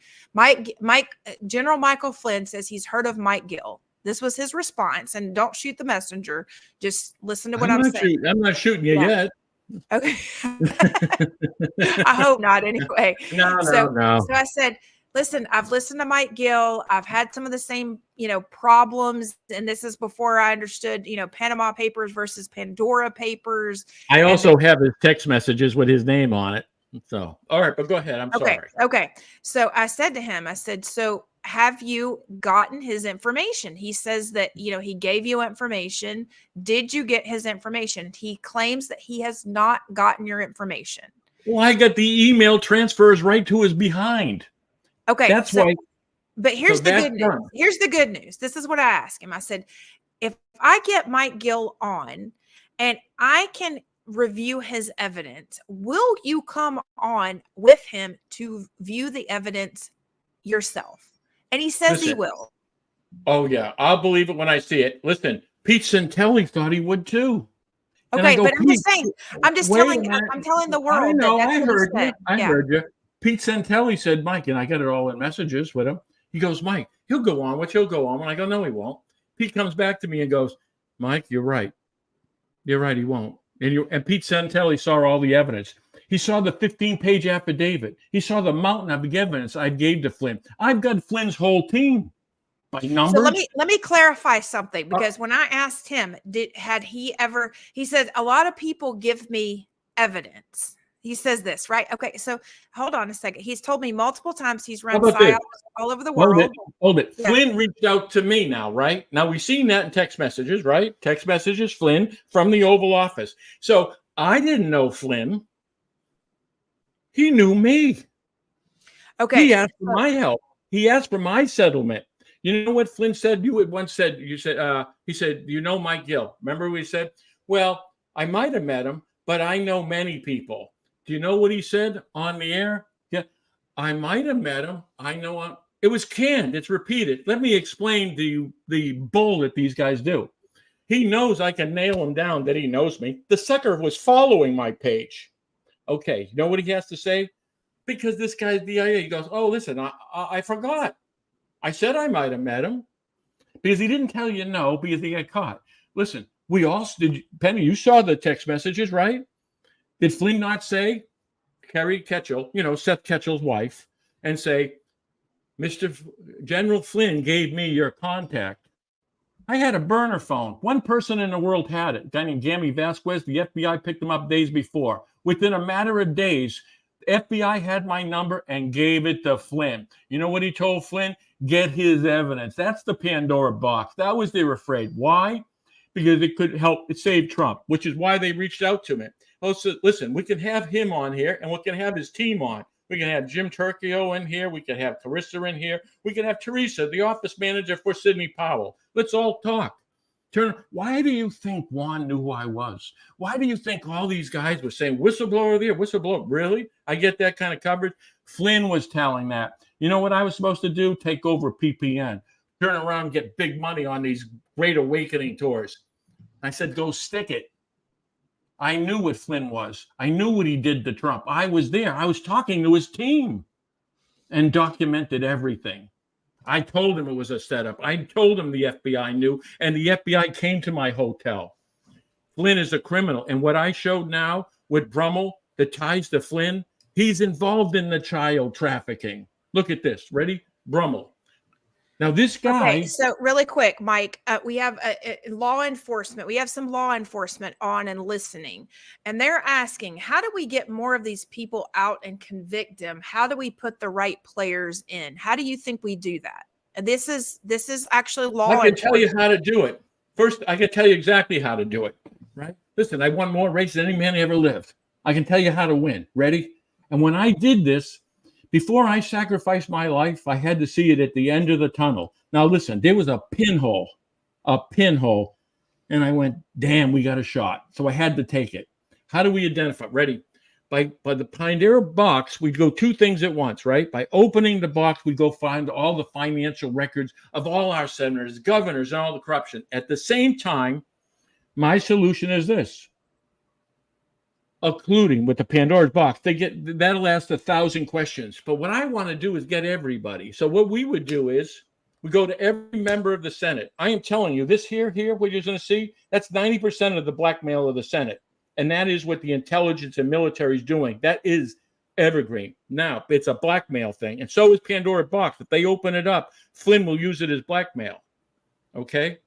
S1: General Michael Flynn says he's heard of Mike Gill. This was his response. And don't shoot the messenger. Just listen to what I'm saying.
S4: I'm not shooting you yet.
S1: Okay. I hope not anyway.
S4: No.
S1: So I said, listen, I've listened to Mike Gill. I've had some of the same, problems. And this is before I understood, Panama Papers versus Pandora Papers.
S4: I also have his text messages with his name on it. So, all right, but go ahead. I'm sorry.
S1: Okay. So I said to him, so have you gotten his information? He says that, he gave you information. Did you get his information? He claims that he has not gotten your information.
S4: Well, I got the email transfers right to his behind.
S1: Okay.
S4: That's why.
S1: But here's the good news. Here's the good news. This is what I asked him. I said, if I get Mike Gill on and I can review his evidence, will you come on with him to view the evidence yourself? And he says he will.
S4: Oh, yeah. I'll believe it when I see it. Listen, Pete Santelli thought he would too.
S1: Okay, but I'm just saying, I'm telling the world.
S4: I know,
S1: that
S4: I
S1: that's
S4: heard
S1: what he
S4: you.
S1: said.
S4: I heard you. Pete Santelli said, Mike, and I got it all in messages with him. He goes, Mike, he'll go on, he'll go on. And I go, no, he won't. Pete comes back to me and goes, Mike, you're right. You're right, he won't. And Pete Santelli saw all the evidence. He saw the 15-page affidavit. He saw the mountain of evidence I gave to Flynn. I've got Flynn's whole team by numbers.
S1: So let me clarify something, because when I asked him, he said, a lot of people give me evidence. He says this, right? Okay, so hold on a second. He's told me multiple times he's run psyops all over the world.
S4: Hold it.
S1: Yeah.
S4: Flynn reached out to me now, right? Now, we've seen that in text messages, right? Text messages, Flynn, from the Oval Office. So I didn't know Flynn. He knew me.
S1: Okay.
S4: He asked for my help. He asked for my settlement. You know what Flynn said? You had once said, he said, you know Mike Gill. Remember what he said? Well, I might have met him, but I know many people. Do you know what he said on the air? Yeah, I might have met him. I know him. It was canned. It's repeated. Let me explain the bull that these guys do. He knows I can nail him down that he knows me. The sucker was following my page. Okay, you know what he has to say? Because this guy's DIA. He goes, oh, listen, I forgot. I said I might have met him. Because he didn't tell you no, because he got caught. Listen, we all did. Penny, you saw the text messages, right? Did Flynn not say, Kerry Ketchel, Seth Ketchel's wife, and say, Mr. General Flynn gave me your contact? I had a burner phone. One person in the world had it, a guy named Gammy Vasquez. The FBI picked him up days before. Within a matter of days, the FBI had my number and gave it to Flynn. You know what he told Flynn? Get his evidence. That's the Pandora box. That was they were afraid. Why? Because it could help save Trump, which is why they reached out to me. So listen, we can have him on here, and we can have his team on. We can have Jim Turkio in here. We can have Carissa in here. We can have Teresa, the office manager for Sidney Powell. Let's all talk. Why do you think Juan knew who I was? Why do you think all these guys were saying whistleblower there, whistleblower? Really? I get that kind of coverage. Flynn was telling that. You know what I was supposed to do? Take over PPN. Turn around and get big money on these Great Awakening tours. I said, go stick it. I knew what Flynn was. I knew what he did to Trump. I was there. I was talking to his team and documented everything. I told him it was a setup. I told him the FBI knew, and the FBI came to my hotel. Flynn is a criminal. And what I showed now with Brummel, the ties to Flynn, he's involved in the child trafficking. Look at this. Ready? Brummel. Now, this guy.
S1: Okay, so really quick, Mike, we have law enforcement. We have some law enforcement on and listening, and they're asking, how do we get more of these people out and convict them? How do we put the right players in? How do you think we do that? And this is actually law enforcement.
S4: I can tell you how to do it. First, I can tell you exactly how to do it, right? Listen, I won more races than any man ever lived. I can tell you how to win. Ready? And when I did this, before I sacrificed my life, I had to see it at the end of the tunnel. Now, listen, there was a pinhole, and I went, damn, we got a shot. So I had to take it. How do we identify? Ready? by the Pandora box, we'd go two things at once, right? By opening the box, we go find all the financial records of all our senators, governors, and all the corruption. At the same time, my solution is this. Occluding with the Pandora's box, that'll ask 1,000 questions. But what I want to do is get everybody. So what we would do is we go to every member of the Senate. I am telling you, this here, what you're going to see, that's 90% of the blackmail of the Senate. And that is what the intelligence and military is doing. That is evergreen. Now, it's a blackmail thing. And so is Pandora's box. If they open it up, Flynn will use it as blackmail. Okay?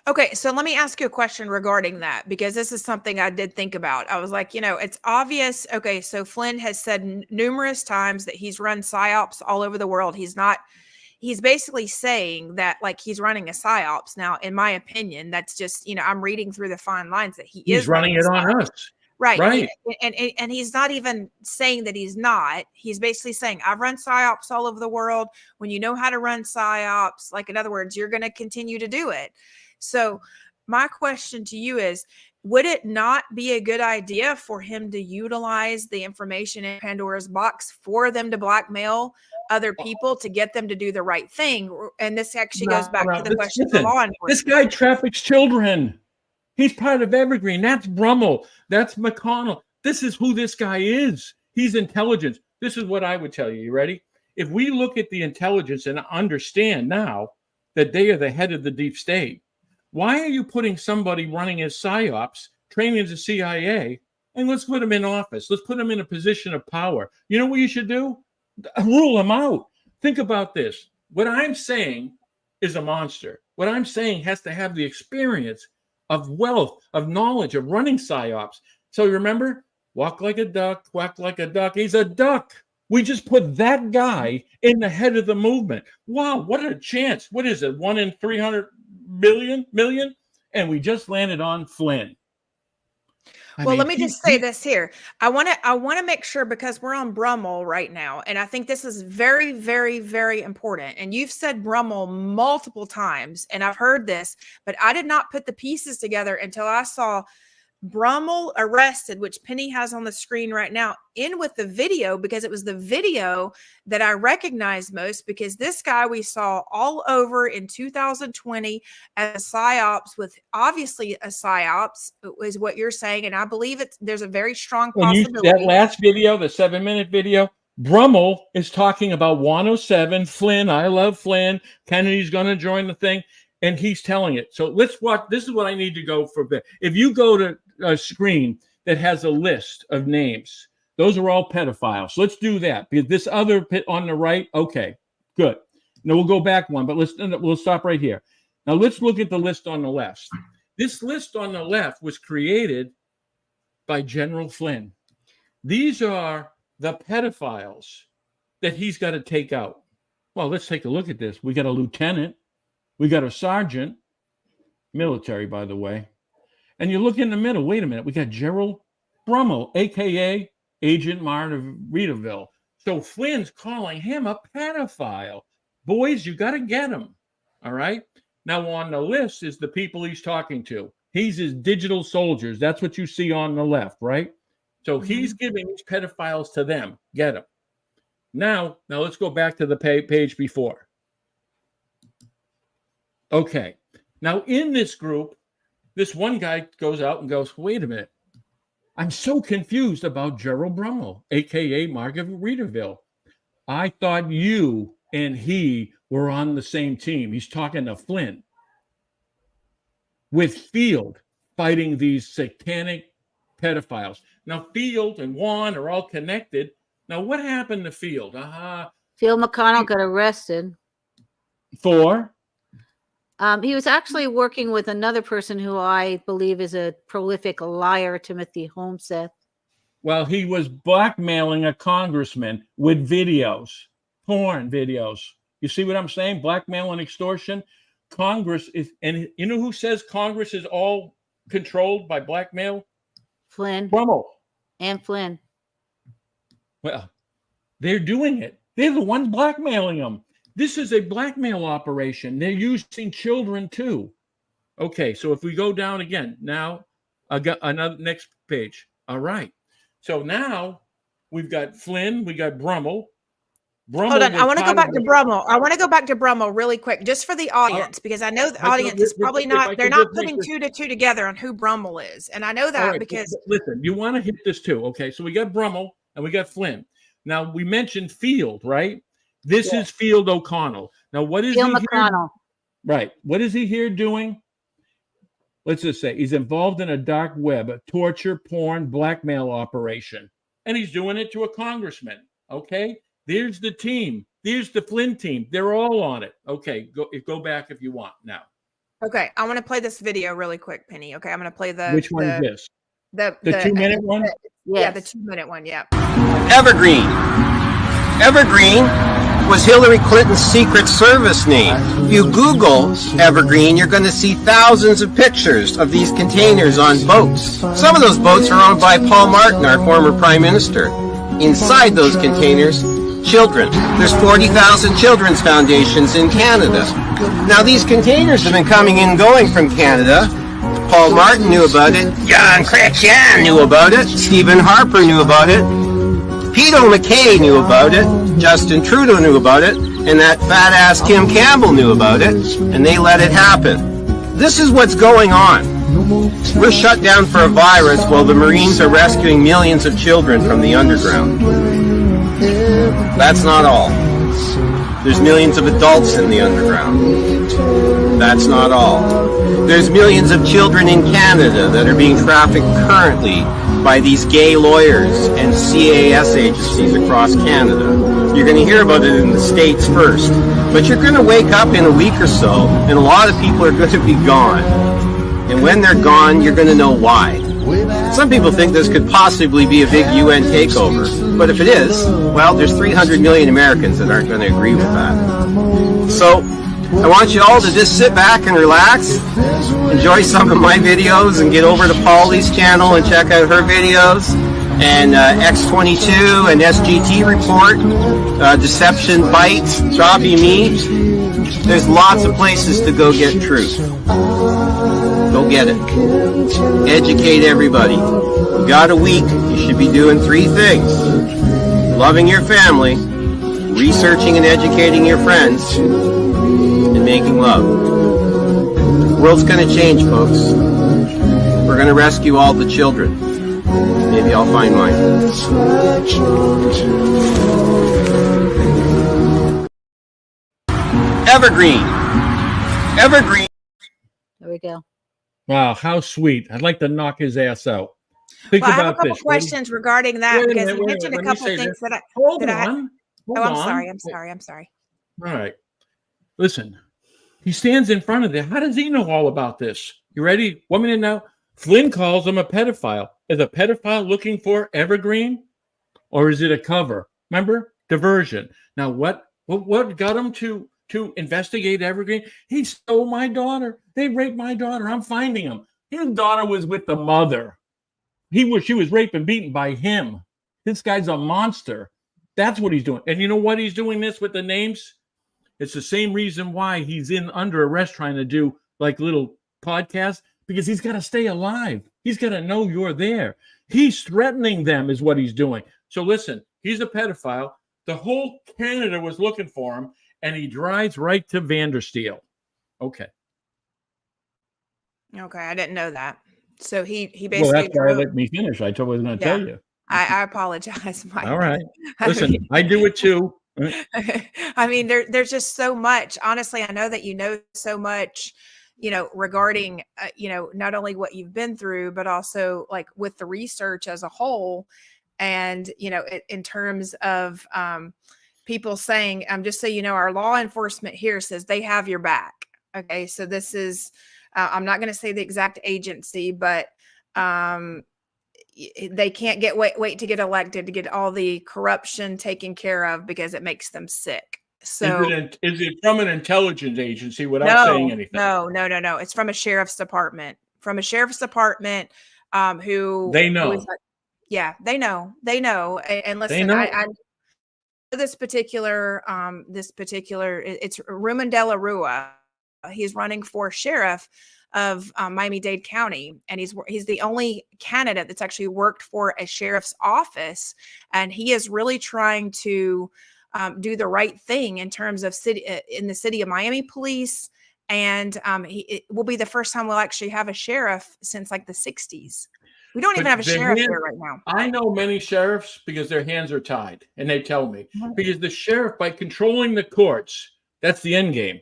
S1: Okay, so let me ask you a question regarding that, because this is something I did think about. I was like, it's obvious. Okay, so Flynn has said numerous times that he's run psyops all over the world. He's basically saying that like he's running a psyops. Now, in my opinion, that's just, I'm reading through the fine lines that he's
S4: running it on us.
S1: Right. And he's not even saying that he's not. He's basically saying, I've run psyops all over the world. When you know how to run psyops, like in other words, you're going to continue to do it. So my question to you is, would it not be a good idea for him to utilize the information in Pandora's box for them to blackmail other people to get them to do the right thing? And this actually goes back to the question of law enforcement.
S4: This guy traffics children. He's part of Evergreen. That's Brummel. That's McConnell. This is who this guy is. He's intelligence. This is what I would tell you. You ready? If we look at the intelligence and understand now that they are the head of the deep state, why are you putting somebody running as psyops, training as a CIA, and let's put him in office? Let's put him in a position of power. You know what you should do? Rule him out. Think about this. What I'm saying is a monster. What I'm saying has to have the experience of wealth, of knowledge, of running psyops. So remember, walk like a duck, quack like a duck. He's a duck. We just put that guy in the head of the movement. Wow, what a chance. What is it? 1 in 300 million? And we just landed on Flynn.
S1: Let me just say this here. I want to make sure, because we're on Brummel right now, and I think this is very, very, very important. And you've said Brummel multiple times, and I've heard this, but I did not put the pieces together until I saw Brummel arrested, which Penny has on the screen right now, in with the video, because it was the video that I recognized most, because this guy we saw all over in 2020 as psyops, with obviously a psyops is what you're saying. And I believe there's a very strong possibility.
S4: That last video, the 7-minute video, Brummel is talking about 107, Flynn, I love Flynn, Kennedy's going to join the thing. And he's telling it. So let's watch. This is what I need to go for. If you go to a screen that has a list of names, those are all pedophiles. Let's do that. Because this other pit on the right, okay, good. Now we'll go back one, but we'll stop right here. Now let's look at the list on the left. This list on the left was created by General Flynn. These are the pedophiles that he's got to take out. Well, let's take a look at this. We got a lieutenant. We got a sergeant, military, by the way. And you look in the middle. Wait a minute. We got Gerald Brummel, a.k.a. Agent Margaritaville. So Flynn's calling him a pedophile. Boys, you got to get him. All right? Now, on the list is the people he's talking to. He's his digital soldiers. That's what you see on the left, right? So he's giving these pedophiles to them. Get them. Now let's go back to the page before. Okay. Now, in this group, this one guy goes out and goes, wait a minute. I'm so confused about Gerald Brummel, a.k.a. Margaritaville. I thought you and he were on the same team. He's talking to Flynn. With Field fighting these satanic pedophiles. Now, Field and Juan are all connected. Now, what happened to Field?
S3: Phil McConnell got arrested.
S4: For?
S3: He was actually working with another person who I believe is a prolific liar, Timothy Homseth.
S4: Well, he was blackmailing a congressman with videos, porn videos. You see what I'm saying? Blackmail and extortion. Congress is, and you know who says Congress is all controlled by blackmail?
S3: Flynn.
S4: Brummel.
S3: And Flynn.
S4: Well, they're doing it. They're the ones blackmailing them. This is a blackmail operation. They're using children too. Okay, so if we go down again, now I got another next page. All right. So now we've got Flynn, we got Brummel.
S1: Hold on. I want to go back to Brummel. I want to go back to Brummel really quick, just for the audience, because I know the audience is probably not, they're not putting two to two together on who Brummel is. And I know that because.
S4: Listen, you want to hit this too. Okay. So we got Brummel and we got Flynn. Now we mentioned Field, right? This is Field O'Connell. Now, what is
S3: Bill
S4: he
S3: McConnell.
S4: here? Right. What is he here doing? Let's just say he's involved in a dark web, a torture, porn, blackmail operation. And he's doing it to a congressman. Okay. There's the team. There's the Flynn team. They're all on it. Okay, go back if you want now.
S1: Okay, I want to play this video really quick, Penny. Okay, I'm going to play the.
S4: Which one is this?
S1: The
S4: 2-minute one?
S1: Yeah, the 2-minute one. Yeah.
S16: Evergreen. Evergreen was Hillary Clinton's Secret Service name. If you Google Evergreen, you're going to see thousands of pictures of these containers on boats. Some of those boats are owned by Paul Martin, our former prime minister. Inside those containers, children. There's 40,000 children's foundations in Canada. Now, these containers have been coming and going from Canada. Paul Martin knew about it. John Chrétien knew about it. Stephen Harper knew about it. Peter MacKay knew about it. Justin Trudeau knew about it. And that fat-ass Kim Campbell knew about it. And they let it happen. This is what's going on. We're shut down for a virus while the Marines are rescuing millions of children from the underground. That's not all. There's millions of adults in the underground. That's not all. There's millions of children in Canada that are being trafficked currently by these gay lawyers and CAS agencies across Canada. You're going to hear about it in the States first, but you're going to wake up in a week or so, and a lot of people are going to be gone. And when they're gone, you're going to know why. Some people think this could possibly be a big UN takeover. But if it is, well, there's 300 million Americans that aren't going to agree with that. So I want you all to just sit back and relax, enjoy some of my videos, and get over to Paulie's channel and check out her videos. And X22 and SGT Report, Deception Bites, Choppy Meat. There's lots of places to go get truth. Go get it. Educate everybody. You got a week. You should be doing 3 things. Loving your family, researching and educating your friends, and making love. The world's going to change, folks. We're going to rescue all the children. Maybe I'll find mine. Evergreen. Evergreen.
S3: There we go.
S4: Wow, how sweet. I'd like to knock his ass out. Think
S1: well,
S4: about
S1: I have a couple
S4: this.
S1: questions regarding that because you mentioned a couple things that I.
S4: Hold
S1: that
S4: on.
S1: I'm sorry.
S4: All right. Listen, he stands in front of there. How does he know all about this? You ready? 1 minute now. Flynn calls him a pedophile. Is a pedophile looking for Evergreen? Or is it a cover? Remember? Diversion. Now, what got him to investigate Evergreen? He stole my daughter. They raped my daughter. I'm finding him. His daughter was with the mother. She was raped and beaten by him. This guy's a monster. That's what he's doing. And you know what he's doing this with the names? It's the same reason why he's under arrest trying to do like little podcasts, because he's got to stay alive. He's got to know you're there. He's threatening them is what he's doing. So listen, he's a pedophile. The whole Canada was looking for him, and he drives right to Vandersteel. Okay.
S1: Okay, I didn't know that. So he basically.
S4: Well, that's why I let me finish. I was going to tell you.
S1: I apologize, Mike.
S4: All right. Listen, I do it too.
S1: I mean, there's just so much. Honestly, I know that you know so much, regarding, not only what you've been through, but also like with the research as a whole. And, in terms of people saying, just so you know, our law enforcement here says they have your back. Okay. So this is, I'm not going to say the exact agency, but they can't wait to get elected to get all the corruption taken care of because it makes them sick. So
S4: is it from an intelligence agency without saying anything?
S1: No. It's from a sheriff's department. Who
S4: they know.
S1: They know. And listen, I this particular it's Ruben De La Rua. He's running for sheriff of Miami-Dade County, and he's the only candidate that's actually worked for a sheriff's office, and he is really trying to do the right thing in terms of in the city of Miami police. And it will be the first time we'll actually have a sheriff since like the 60s. We don't even have a sheriff here right now.
S4: I know many sheriffs because their hands are tied, and they tell me. Because the sheriff, by controlling the courts, that's the end game.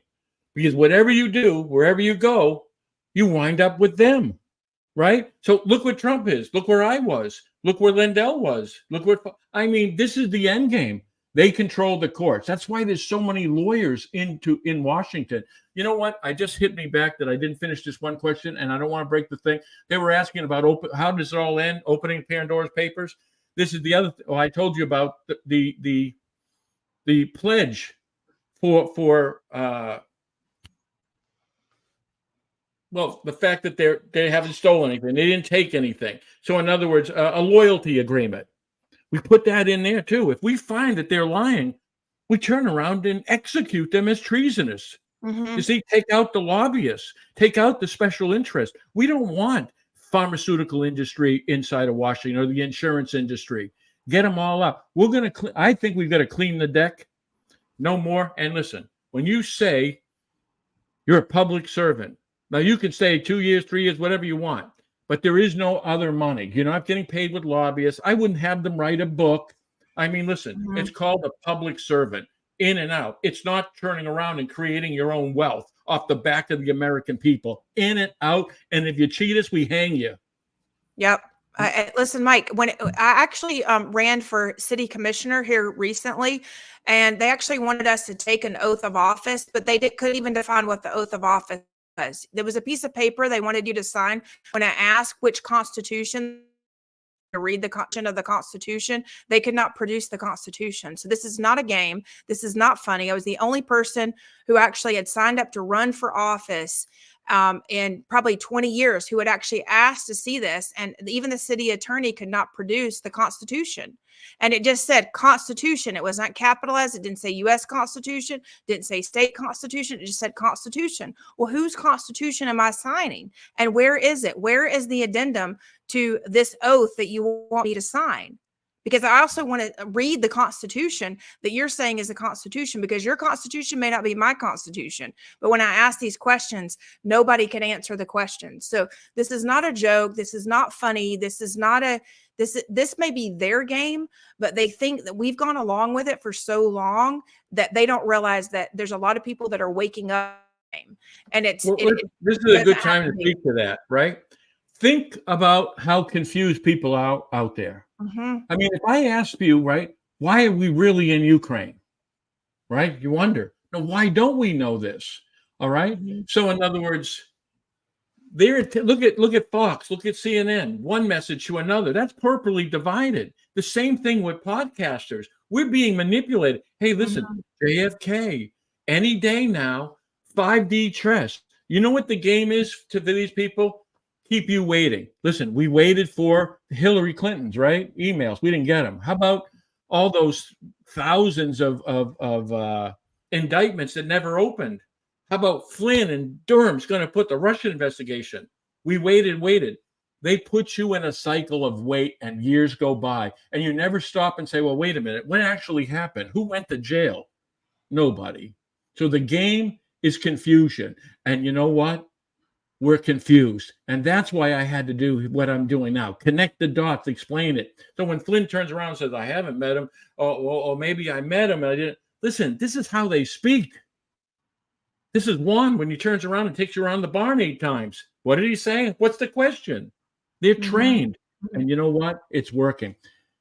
S4: Because whatever you do, wherever you go, you wind up with them, right? So look what Trump is. Look where I was. Look where Lindell was. Look what I mean. This is the end game. They control the courts. That's why there's so many lawyers in Washington. You know what? I just hit me back that I didn't finish this one question, and I don't want to break the thing. They were asking about how does it all end? Opening Pandora's papers. This is the other. I told you about the pledge for well, the fact that they haven't stolen anything, they didn't take anything. So in other words, a loyalty agreement. We put that in there too. If we find that they're lying, we turn around and execute them as treasonous. You see, take out the lobbyists, take out the special interest. We don't want pharmaceutical industry inside of Washington or the insurance industry. Get them all out. I think we've got to clean the deck. No more. And listen, when you say you're a public servant, now you can say 2 years, 3 years, whatever you want. But there is no other money. You're not getting paid with lobbyists. I wouldn't have them write a book. I mean, listen, it's called a public servant, in and out. It's not turning around and creating your own wealth off the back of the American people. In and out. And if you cheat us, we hang you.
S1: Yep. Listen, Mike, when I actually ran for city commissioner here recently, and they actually wanted us to take an oath of office, but they couldn't even define what the oath of office was. There was a piece of paper they wanted you to sign. When I asked which constitution to read the content of the Constitution, they could not produce the Constitution. So this is not a game. This is not funny. I was the only person who actually had signed up to run for office in probably 20 years who had actually asked to see this. And even the city attorney could not produce the Constitution. And it just said Constitution. It was not capitalized. It didn't say U.S. Constitution, didn't say state Constitution. It just said Constitution. Well, whose Constitution am I signing? And where is it? Where is the addendum to this oath that you want me to sign? Because I also want to read the Constitution that you're saying is the Constitution, because your Constitution may not be my Constitution. But when I ask these questions, nobody can answer the questions. So this is not a joke. This is not funny. This is not this may be their game, but they think that we've gone along with it for so long that they don't realize that there's a lot of people that are waking up. And this
S4: is a good time to speak to that, right? Think about how confused people are out there. I mean, if I ask you, right, why are we really in Ukraine? Right? You wonder, now, why don't we know this? All right. So in other words, look at Fox, look at CNN, one message to another. That's purposely divided. The same thing with podcasters. We're being manipulated. Hey, listen, JFK, any day now, 5D chess. You know what the game is to these people? Keep you waiting. Listen, we waited for Hillary Clinton's, right? Emails. We didn't get them. How about all those thousands of indictments that never opened? How about Flynn and Durham's going to put the Russian investigation? We waited. They put you in a cycle of wait, and years go by, and you never stop and say, well, wait a minute. What actually happened? Who went to jail? Nobody. So the game is confusion. And you know what? We're confused. And that's why I had to do what I'm doing now. Connect the dots, explain it. So when Flynn turns around and says, I haven't met him, or maybe I met him and I didn't. Listen, this is how they speak. This is Juan when he turns around and takes you around the barn 8 times. What did he say? What's the question? They're trained. And you know what? It's working.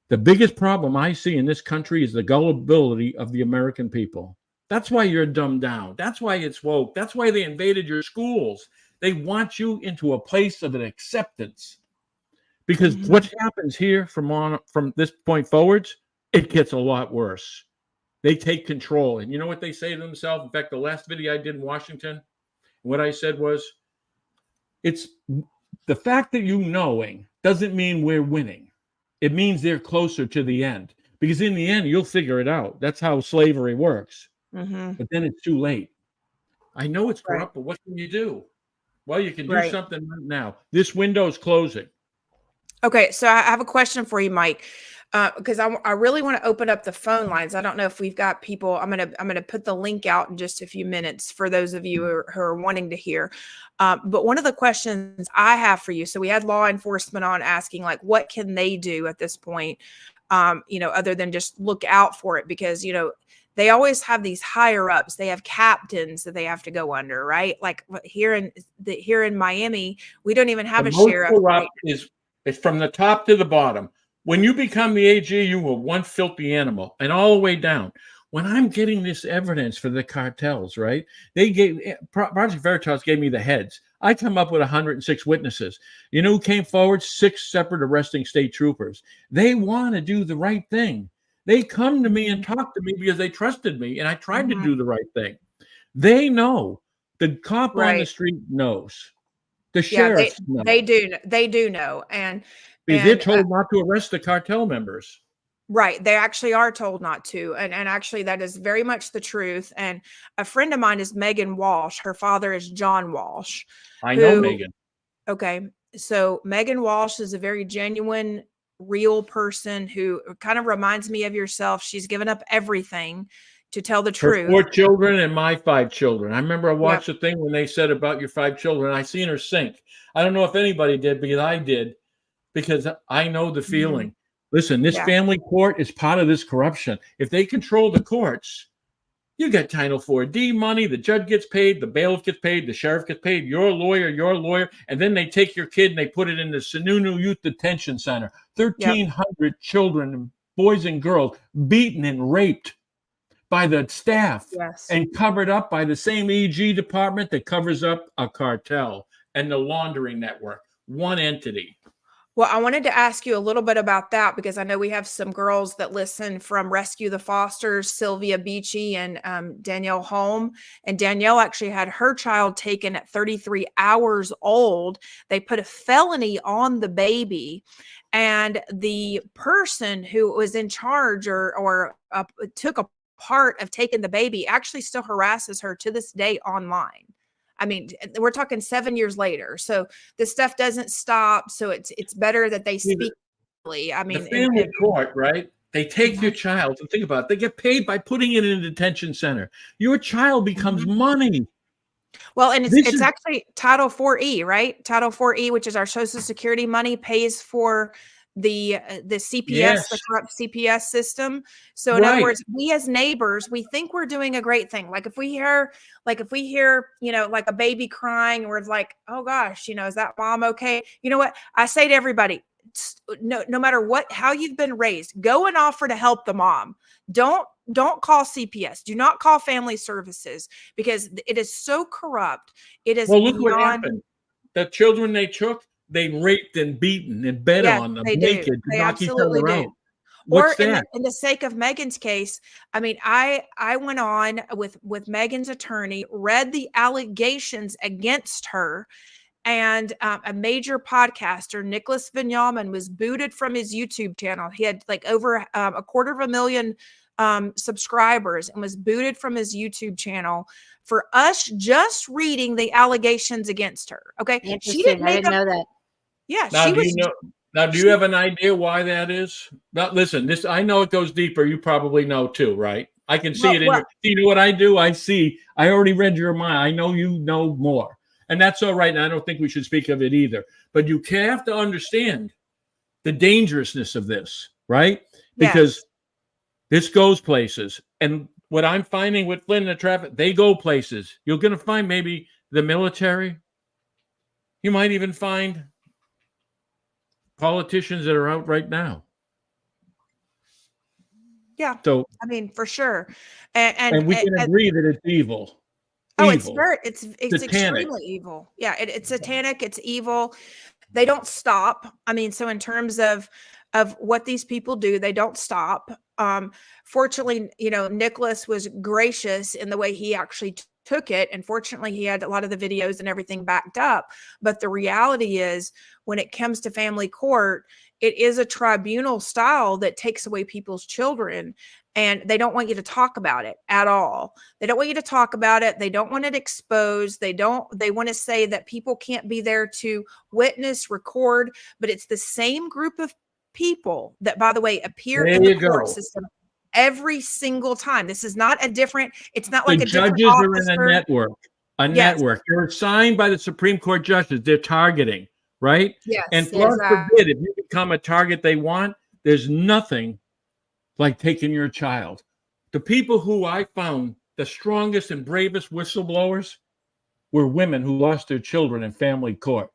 S4: The biggest problem I see in this country is the gullibility of the American people. That's why you're dumbed down. That's why it's woke. That's why they invaded your schools. They want you into a place of an acceptance, because what happens here from this point forwards, it gets a lot worse. They take control. And you know what they say to themselves? In fact, the last video I did in Washington, what I said was, it's the fact that you knowing doesn't mean we're winning. It means they're closer to the end, because in the end, you'll figure it out. That's how slavery works. But then it's too late. I know it's corrupt, but what can you do? Well, you can do
S1: Right.
S4: something right now. This window is closing.
S1: Okay, so I have a question for you, Mike, because I really want to open up the phone lines. I don't know if we've got people. I'm gonna put the link out in just a few minutes for those of you who are wanting to hear. But one of the questions I have for you, so we had law enforcement on asking, like, what can they do at this point, other than just look out for it, because they always have these higher ups. They have captains that they have to go under, right? Like here in Miami, we don't even have
S4: The
S1: a
S4: most
S1: sheriff.
S4: corrupt is from the top to the bottom. When you become the AG, you were one filthy animal, and all the way down. When I'm getting this evidence for the cartels, right? Project Veritas gave me the heads. I come up with 106 witnesses. You know who came forward? 6 separate arresting state troopers. They want to do the right thing. They come to me and talk to me because they trusted me, and I tried to do the right thing. They know. The cop on the street knows. The sheriff knows.
S1: They do know, and
S4: they're told not to arrest the cartel members.
S1: Right, they actually are told not to, and actually that is very much the truth. And a friend of mine is Megan Walsh. Her father is John Walsh.
S4: I know Megan.
S1: Okay, so Megan Walsh is a very genuine, real person who kind of reminds me of yourself. She's given up everything to tell the truth.
S4: Her 4 children and my 5 children. I remember I watched the thing when they said about your 5 children. I seen her sink. I don't know if anybody did, because I did, because I know the feeling. Listen, this family court is part of this corruption. If they control the courts, you get Title 4D money, the judge gets paid, the bailiff gets paid, the sheriff gets paid, your lawyer, and then they take your kid and they put it in the Sununu Youth Detention Center. 1,300 children, boys and girls, beaten and raped by the staff and covered up by the same EG department that covers up a cartel and the laundering network. One entity.
S1: Well, I wanted to ask you a little bit about that, because I know we have some girls that listen from Rescue the Fosters, Sylvia Beachy and Danielle Holm. And Danielle actually had her child taken at 33 hours old. They put a felony on the baby, and the person who was in charge or took a part of taking the baby actually still harasses her to this day online. I mean, we're talking 7 years later. So this stuff doesn't stop. So it's better that they speak. I mean,
S4: the family court, right? They take your child, and think about it. They get paid by putting it in a detention center. Your child becomes money.
S1: Well, and it's actually Title 4E, right? Title 4E, which is our Social Security money, pays for the CPS, the corrupt CPS system. So in other words, we as neighbors, we think we're doing a great thing. Like if we hear, like a baby crying, we're like, oh gosh, is that mom okay? You know what? I say to everybody, no matter how you've been raised, go and offer to help the mom. Don't call CPS. Do not call family services, because it is so corrupt. It is.
S4: Well, look what happened. The children they took, they raped and beaten and bet on them naked to knock each other out. What's that?
S1: In the sake of Megan's case, I mean, I went on with Megan's attorney, read the allegations against her, and a major podcaster, Nicholas Vignaman, was booted from his YouTube channel. He had like over 250,000 subscribers and was booted from his YouTube channel for us just reading the allegations against her. Okay,
S3: she didn't know that.
S1: Yeah,
S4: now, do you have an idea why that is? Now, listen, I know it goes deeper. You probably know too, right? I can see it in your. You know what I do? I already read your mind. I know you know more, and that's all right. And I don't think we should speak of it either. But you have to understand the dangerousness of this, right? Because this goes places, and what I'm finding with Flynn and the traffic, they go places. You're going to find maybe the military. You might even find politicians that are out right now.
S1: Yeah.
S4: So
S1: I mean, for sure.
S4: And we can agree that it's evil.
S1: Oh,
S4: evil.
S1: It's extremely evil. Yeah, it's satanic. It's evil. They don't stop. I mean, so in terms of what these people do, they don't stop. Fortunately, Nicholas was gracious in the way he actually took it. And fortunately, he had a lot of the videos and everything backed up. But the reality is, when it comes to family court, it is a tribunal style that takes away people's children. and they don't want you to talk about it at all. They don't want you to talk about it. They don't want it exposed. They want to say that people can't be there to witness, record, but it's the same group of people that, by the way, appear in the court system every single time. This is not a different, it's not like
S4: the
S1: a different
S4: judges
S1: officer.
S4: are in a network. Network. They're assigned by the Supreme Court judges. They're targeting, right?
S1: Yes.
S4: And God forbid, if you become a target they want, there's nothing like taking your child. The people who I found the strongest and bravest whistleblowers were women who lost their children in family court.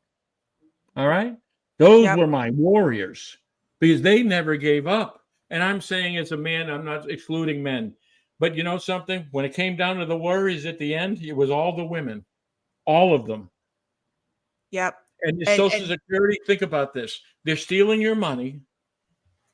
S4: All right? Those were my warriors because they never gave up. And I'm saying as a man, I'm not excluding men. But you know something? When it came down to the worries at the end, it was all the women, all of them.
S1: Yep.
S4: And the Social Security, think about this. They're stealing your money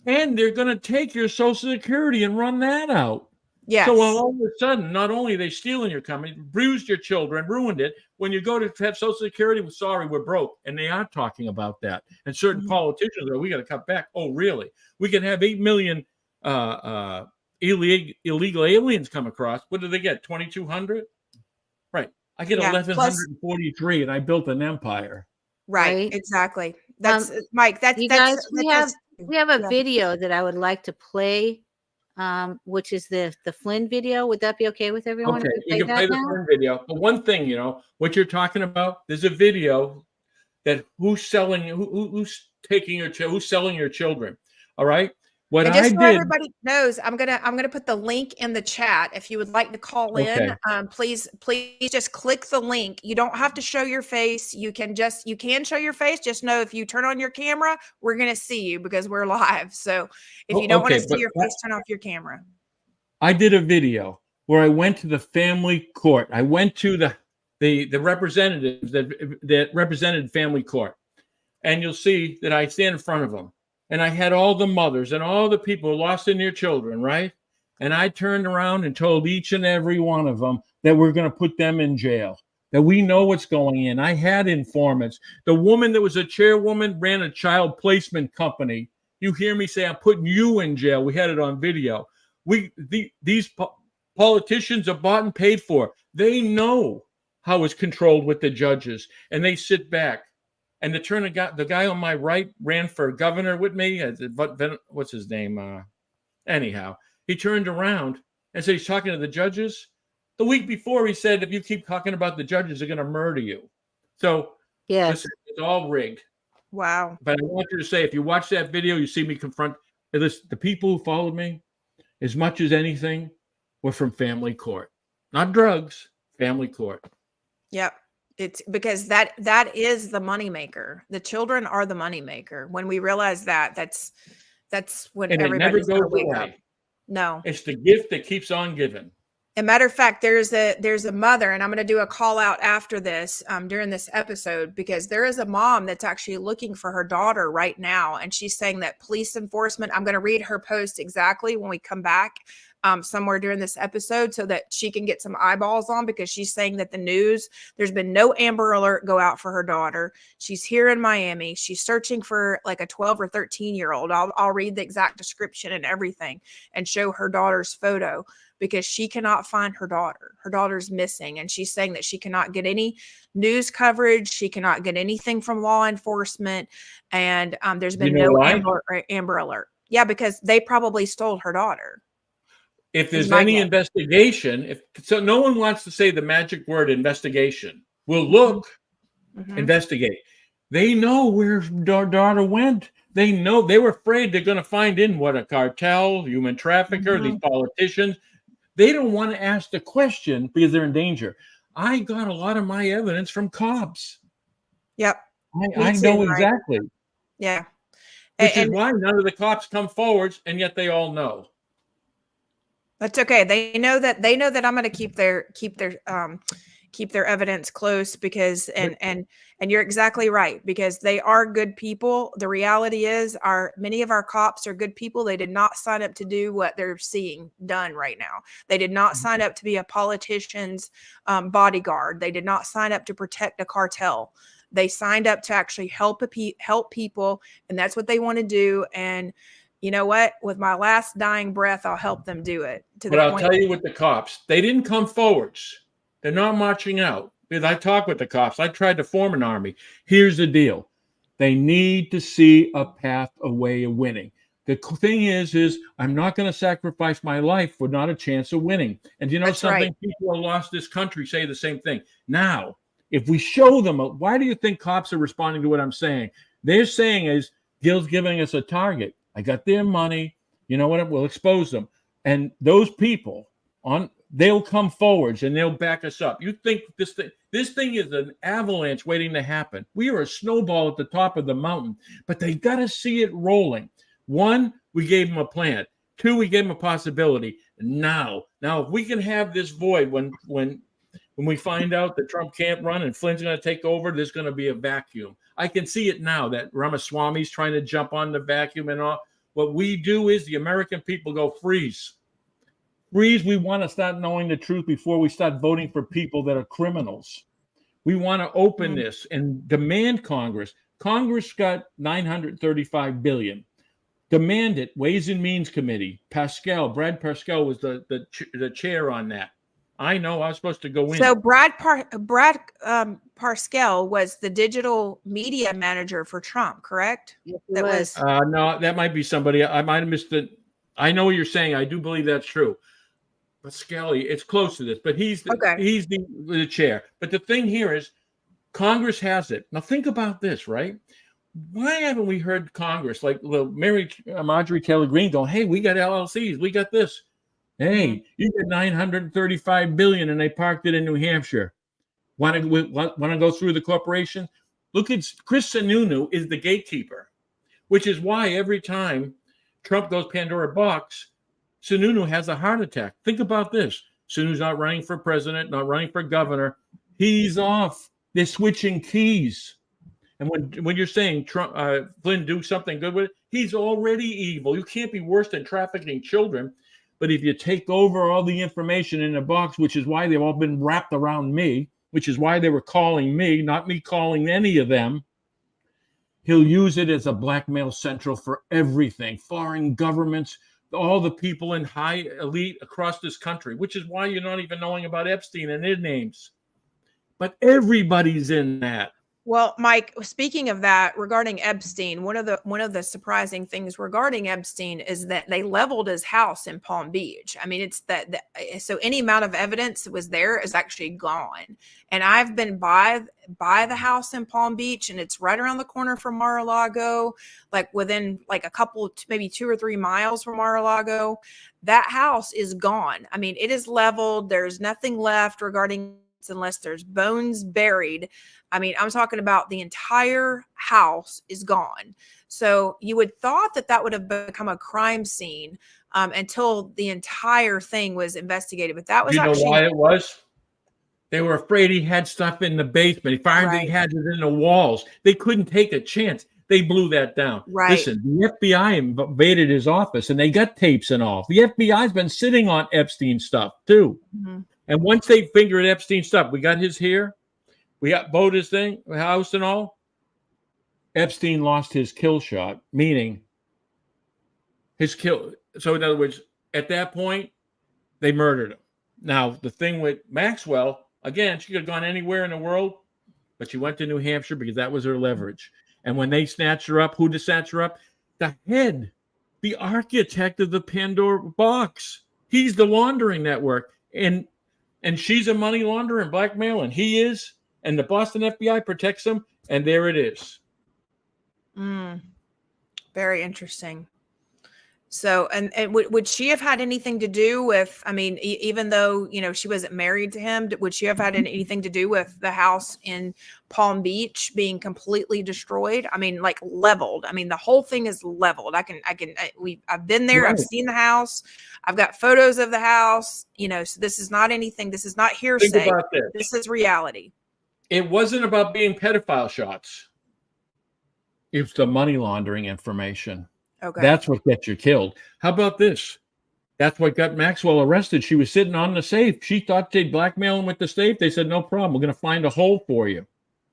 S4: and they're going to take your Social Security and run that out.
S1: Yes.
S4: So all of a sudden, not only are they stealing your company, bruised your children, ruined it. When you go to have Social Security, we're sorry, we're broke. And they are talking about that. And certain politicians are, we got to cut back. Oh, really? We can have 8 million illegal aliens come across. What do they get? 2,200? Right. I get 1,143 and I built an empire.
S1: Right. Exactly. That's Mike. That's
S3: you
S1: that's,
S3: guys. We have a video that I would like to play, which is the Flynn video. Would that be okay with everyone?
S4: Okay, you can play the Flynn video. But one thing, you know, what you're talking about, there's a video that who's selling your children. All right. What
S1: and just
S4: I
S1: so
S4: did,
S1: everybody knows, I'm gonna put the link in the chat. If you would like to call in, please just click the link. You don't have to show your face. You can show your face. Just know if you turn on your camera, we're gonna see you because we're live. So if you don't want to see your face, turn off your camera.
S4: I did a video where I went to the family court. I went to the representatives that represented family court, and you'll see that I stand in front of them. And I had all the mothers and all the people who lost their children, right? And I turned around and told each and every one of them that we're going to put them in jail, that we know what's going in. I had informants. The woman that was a chairwoman ran a child placement company. You hear me say, I'm putting you in jail. We had it on video. These politicians are bought and paid for. They know how it's controlled with the judges, and they sit back. And the guy on my right ran for governor with me. What's his name? Anyhow, he turned around and said he's talking to the judges. The week before, he said, if you keep talking about the judges, they're going to murder you. So listen, it's all rigged.
S1: Wow.
S4: But I want you to say, if you watch that video, you see me confront the people who followed me, as much as anything, were from family court. Not drugs, family court.
S1: Yep. It's because that is the moneymaker. The children are the moneymaker. When we realize that's when everybody's going to wake up. No,
S4: it's the gift that keeps on giving.
S1: As a matter of fact, there's a mother, and I'm going to do a call out after this during this episode, because there is a mom that's actually looking for her daughter right now, and she's saying that police enforcement. I'm going to read her post exactly when we come back. Somewhere during this episode so that she can get some eyeballs on, because she's saying that the news, there's been no Amber Alert go out for her daughter. She's here in Miami. She's searching for like a 12 or 13-year-old. I'll read the exact description and everything and show her daughter's photo, because she cannot find her daughter. Her daughter's missing. And she's saying that she cannot get any news coverage. She cannot get anything from law enforcement. And there's been no Amber Alert. Yeah, because they probably stole her daughter.
S4: If there's any investigation, so no one wants to say the magic word investigation. We'll look, investigate. They know where their daughter went. They know, they were afraid they're going to find a cartel, human trafficker, these politicians. They don't want to ask the question because they're in danger. I got a lot of my evidence from cops.
S1: Yep.
S4: I know exactly.
S1: Yeah.
S4: Which is why none of the cops come forwards, and yet they all know.
S1: That's okay. They know that I'm going to keep their evidence close, because and you're exactly right, because they are good people. The reality is many of our cops are good people. They did not sign up to do what they're seeing done right now. They did not sign up to be a politician's bodyguard. They did not sign up to protect a cartel. They signed up to actually help people, and that's what they want to do. And you know what? With my last dying breath, I'll help them do it.
S4: But I'll tell you with the cops, they didn't come forwards. They're not marching out. Because I talked with the cops. I tried to form an army. Here's the deal. They need to see a path, a way of winning. The thing is I'm not going to sacrifice my life for not a chance of winning. And you know
S1: That's
S4: something?
S1: right.
S4: People who lost this country say the same thing. Now, if we show them, why do you think cops are responding to what I'm saying? They're saying is Gill's giving us a target. I got their money. You know what? We'll expose them. And those people they'll come forwards and they'll back us up. You think this thing is an avalanche waiting to happen. We are a snowball at the top of the mountain, but they got to see it rolling. 1, we gave them a plan. 2, we gave them a possibility. Now, if we can have this void when we find out that Trump can't run and Flynn's going to take over, there's going to be a vacuum. I can see it now that Ramaswamy's trying to jump on the vacuum and all. What we do is the American people go freeze. Freeze, we want to start knowing the truth before we start voting for people that are criminals. We want to open this and demand Congress. Congress got $935 billion. Demand it. Ways and Means Committee. Brad Pascal was the chair on that. I know I was supposed to go in.
S1: So Brad Pascal was the digital media manager for Trump, correct?
S3: Yes,
S1: that was.
S4: No, that might be somebody. I might have missed it. I know what you're saying. I do believe that's true. But Skelly, it's close to this. But he's the chair. But the thing here is, Congress has it. Now think about this, right? Why haven't we heard Congress like Marjorie Taylor Greene going, "Hey, we got LLCs, we got this. Hey, you got $935 billion, and they parked it in New Hampshire. Want to go through the corporation? Look at Chris Sununu is the gatekeeper, which is why every time Trump goes Pandora box, Sununu has a heart attack. Think about this. Sununu's not running for president, not running for governor. He's off. They're switching keys. And when you're saying Trump, Flynn do something good with it, he's already evil. You can't be worse than trafficking children. But if you take over all the information in the box, which is why they've all been wrapped around me, which is why they were calling me, not me calling any of them, he'll use it as a blackmail central for everything. Foreign governments, all the people in high elite across this country, which is why you're not even knowing about Epstein and their names. But everybody's in that.
S1: Well, Mike, speaking of that, regarding Epstein, one of the surprising things regarding Epstein is that they leveled his house in Palm Beach. I mean, it's so any amount of evidence that was there is actually gone. And I've been by the house in Palm Beach, and it's right around the corner from Mar-a-Lago, like within like a couple, maybe 2 or 3 miles from Mar-a-Lago. That house is gone. I mean, it is leveled. There's nothing left regarding unless there's bones buried. I mean, I'm talking about the entire house is gone. So you would thought that would have become a crime scene until the entire thing was investigated. But that was
S4: actually, you know why it was? They were afraid he had stuff in the basement. He found that he had it in the walls. They couldn't take a chance. They blew that down.
S1: Right.
S4: Listen, the FBI invaded his office and they got tapes and all. The FBI's been sitting on Epstein stuff too. Mm-hmm. And once they fingered Epstein stuff, we got his here, we got Boda's thing, house and all. Epstein lost his kill shot, meaning his kill. So in other words, at that point, they murdered him. Now, the thing with Maxwell, again, she could have gone anywhere in the world, but she went to New Hampshire because that was her leverage. And when they snatched her up, who to snatch her up? The head, the architect of the Pandora box. He's the laundering network. And she's a money launderer and blackmail, and he is, and the Boston FBI protects him, and there it is.
S1: Very interesting. So, and would she have had anything to do with, I mean, even though, you know, she wasn't married to him, would she have had anything to do with the house in Palm Beach being completely destroyed? I mean, like leveled. I mean, the whole thing is leveled. I've been there. Right. I've seen the house. I've got photos of the house, you know, so this is not anything. This is not hearsay.
S4: Think about this.
S1: This is reality.
S4: It wasn't about being pedophile shots. It's the money laundering information.
S1: Okay.
S4: That's what gets you killed. How about this? That's what got Maxwell arrested. She was sitting on the safe. She thought they'd blackmail him with the safe. They said, no problem. We're going to find a hole for you.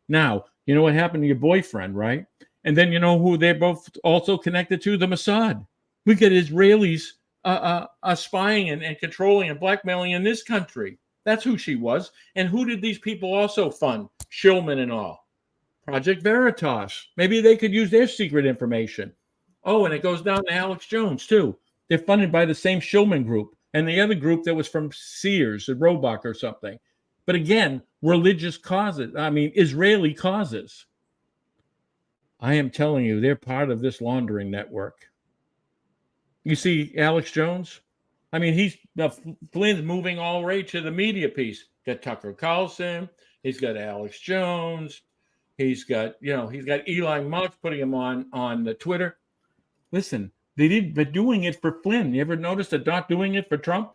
S4: Now, you know what happened to your boyfriend, right? And then you know who they're both also connected to? The Mossad. We get Israelis spying and controlling and blackmailing in this country. That's who she was. And who did these people also fund? Shillman and all. Project Veritas. Maybe they could use their secret information. Oh, and it goes down to Alex Jones, too. They're funded by the same Shillman group and the other group that was from Sears or Roebuck or something. But again, religious causes. I mean, Israeli causes. I am telling you, they're part of this laundering network. You see Alex Jones? I mean, Flynn's moving all right to the media piece. Got Tucker Carlson. He's got Alex Jones. He's got Elon Musk putting him on the Twitter. Listen, they're doing it for Flynn. You ever notice they're not doing it for Trump?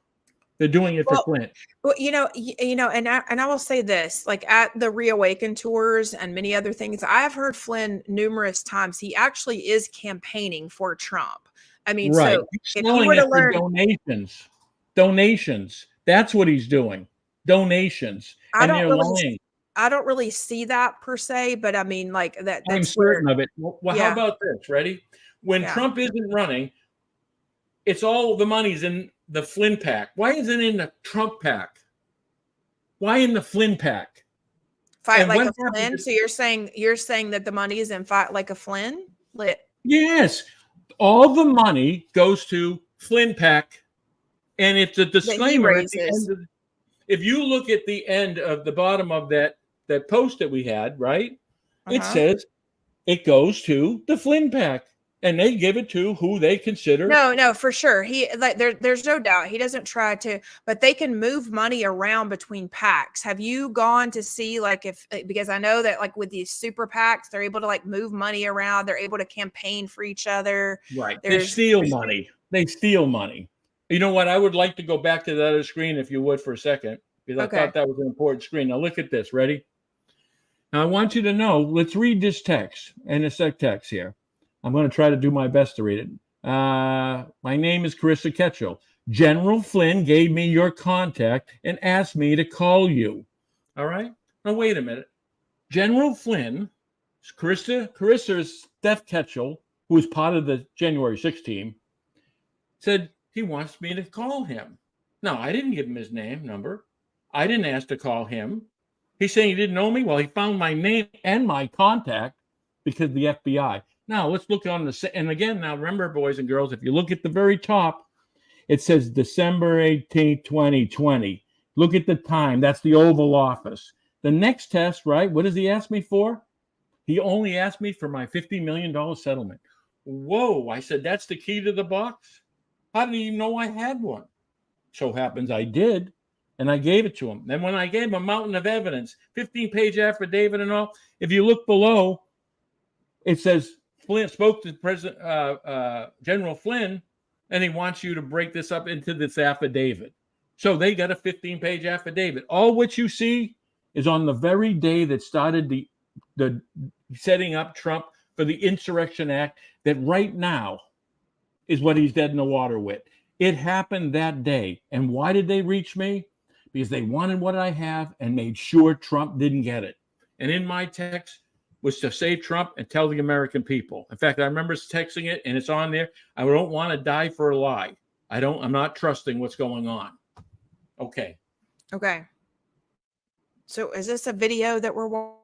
S4: They're doing it for Flynn.
S1: Well, and I will say this, like at the Reawaken tours and many other things, I've heard Flynn numerous times. He actually is campaigning for Trump. I mean,
S4: right.
S1: So
S4: he's selling it for donations. That's what he's doing. Donations.
S1: I don't really see that per se, but I mean, like that.
S4: I'm certain of it. Well, How about this? Ready? When Trump isn't running, it's all the money's in the Flynn PAC. Why isn't it in the Trump PAC? Why in the Flynn PAC?
S1: Fight Like a Flynn. So you're saying that the money is in Fight Like a Flynn?
S4: Yes. All the money goes to Flynn PAC, and it's a disclaimer at the end if you look at the end of the bottom of that post that we had, right? It says it goes to the Flynn PAC, and they give it to who they consider.
S1: No, for sure. There's no doubt he doesn't try to, but they can move money around between PACs. Have you gone to see because I know that like with these super PACs, they're able to like move money around. They're able to campaign for each other.
S4: Right. They steal money. You know what? I would like to go back to the other screen if you would for a second, because I thought that was an important screen. Now look at this. Ready? Now I want you to know, let's read this text and it's a text here. I'm going to try to do my best to read it. My name is Christi Tasker. General Flynn gave me your contact and asked me to call you. All right? Now, wait a minute. General Flynn, Christi's Steph Ketchel, who was part of the January 6th team, said he wants me to call him. No, I didn't give him his number. I didn't ask to call him. He's saying he didn't know me. Well, he found my name and my contact because of the FBI. Now, let's look on and again, now remember, boys and girls, if you look at the very top, it says December 18, 2020. Look at the time. That's the Oval Office. The next test, right? What does he ask me for? He only asked me for my $50 million settlement. Whoa, I said, that's the key to the box? How did he know I had one? So happens I did, and I gave it to him. Then when I gave him a mountain of evidence, 15-page affidavit and all, if you look below, it says, Flynn spoke to President General Flynn, and he wants you to break this up into this affidavit. So they got a 15-page affidavit. All what you see is on the very day that started the setting up Trump for the Insurrection Act, that right now is what he's dead in the water with. It happened that day. And why did they reach me? Because they wanted what I have and made sure Trump didn't get it. And in my text was to save Trump and tell the American people. In fact, I remember texting it, and it's on there. I don't want to die for a lie. I'm not trusting what's going on. Okay.
S1: So is this a video that we're watching?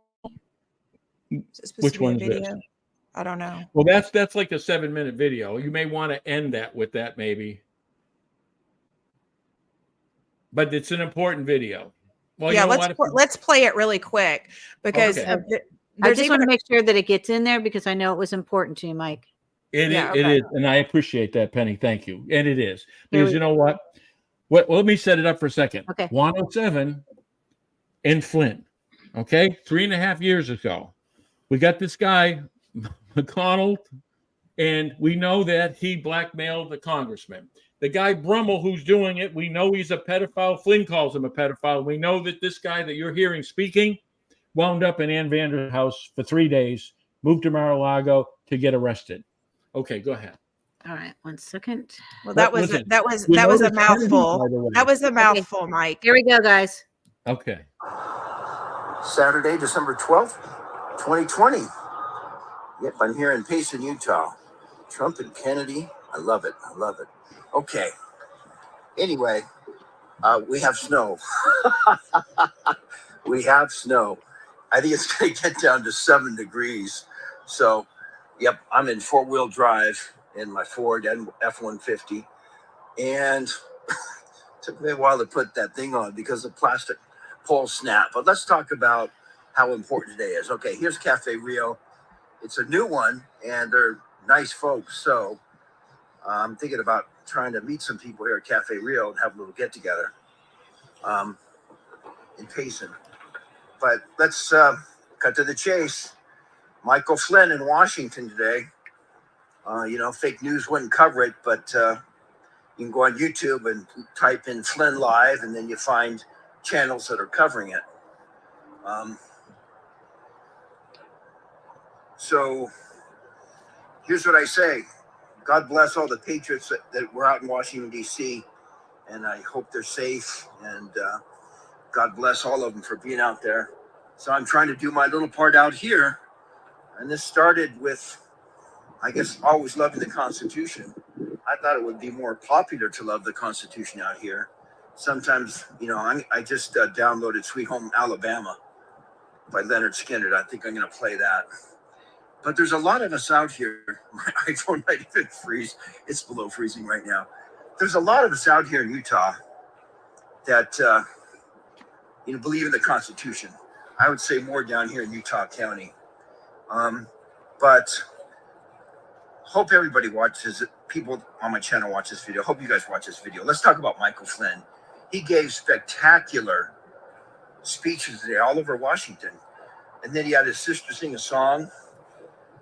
S4: Which one is this?
S1: I don't know.
S4: Well, that's like a 7-minute video. You may want to end that with that, maybe. But it's an important video. Well,
S1: yeah, let's play it really quick because
S3: I just want to make sure that it gets in there because I know it was important to you, Mike.
S4: It is, and I appreciate that, Penny. Thank you. And it is. Because you know what? Let me set it up for a second.
S3: Okay.
S4: 107 in Flint. Okay? 3.5 years ago. We got this guy, McConnell, and we know that he blackmailed the congressman. The guy Brummel who's doing it, we know he's a pedophile. Flynn calls him a pedophile. We know that this guy that you're hearing speaking wound up in Ann Vander's house for 3 days, moved to Mar-a-Lago to get arrested. Okay, go ahead.
S3: All right, 1 second.
S1: Well, that was a mouthful. That was a mouthful, Mike.
S3: Here we go, guys.
S4: Okay.
S17: Saturday, December 12th, 2020. Yep, I'm here in Payson, Utah. Trump and Kennedy
S18: I love it. I love it. Okay. Anyway, we have snow. We have snow. I think it's going to get down to 7 degrees. So, yep, I'm in 4-wheel drive in my Ford F-150. And it took me a while to put that thing on because the plastic pole snapped. But let's talk about how important today is. Okay, here's Cafe Rio. It's a new one, and they're nice folks. So I'm thinking about trying to meet some people here at Cafe Rio and have a little get-together in Payson. But let's cut to the chase. Michael Flynn in Washington today. Fake news wouldn't cover it, but you can go on YouTube and type in Flynn Live, and then you find channels that are covering it. So here's what I say. God bless all the Patriots that were out in Washington, D.C., and I hope they're safe, and God bless all of them for being out there. So I'm trying to do my little part out here, and this started with, I guess, always loving the Constitution. I thought it would be more popular to love the Constitution out here. Sometimes, I just downloaded Sweet Home Alabama by Leonard Skinner. I think I'm going to play that. But there's a lot of us out here. My iPhone might even freeze. It's below freezing right now. There's a lot of us out here in Utah that, believe in the Constitution. I would say more down here in Utah County. But hope everybody watches it. People on my channel watch this video. Hope you guys watch this video. Let's talk about Michael Flynn. He gave spectacular speeches today all over Washington. And then he had his sister sing a song,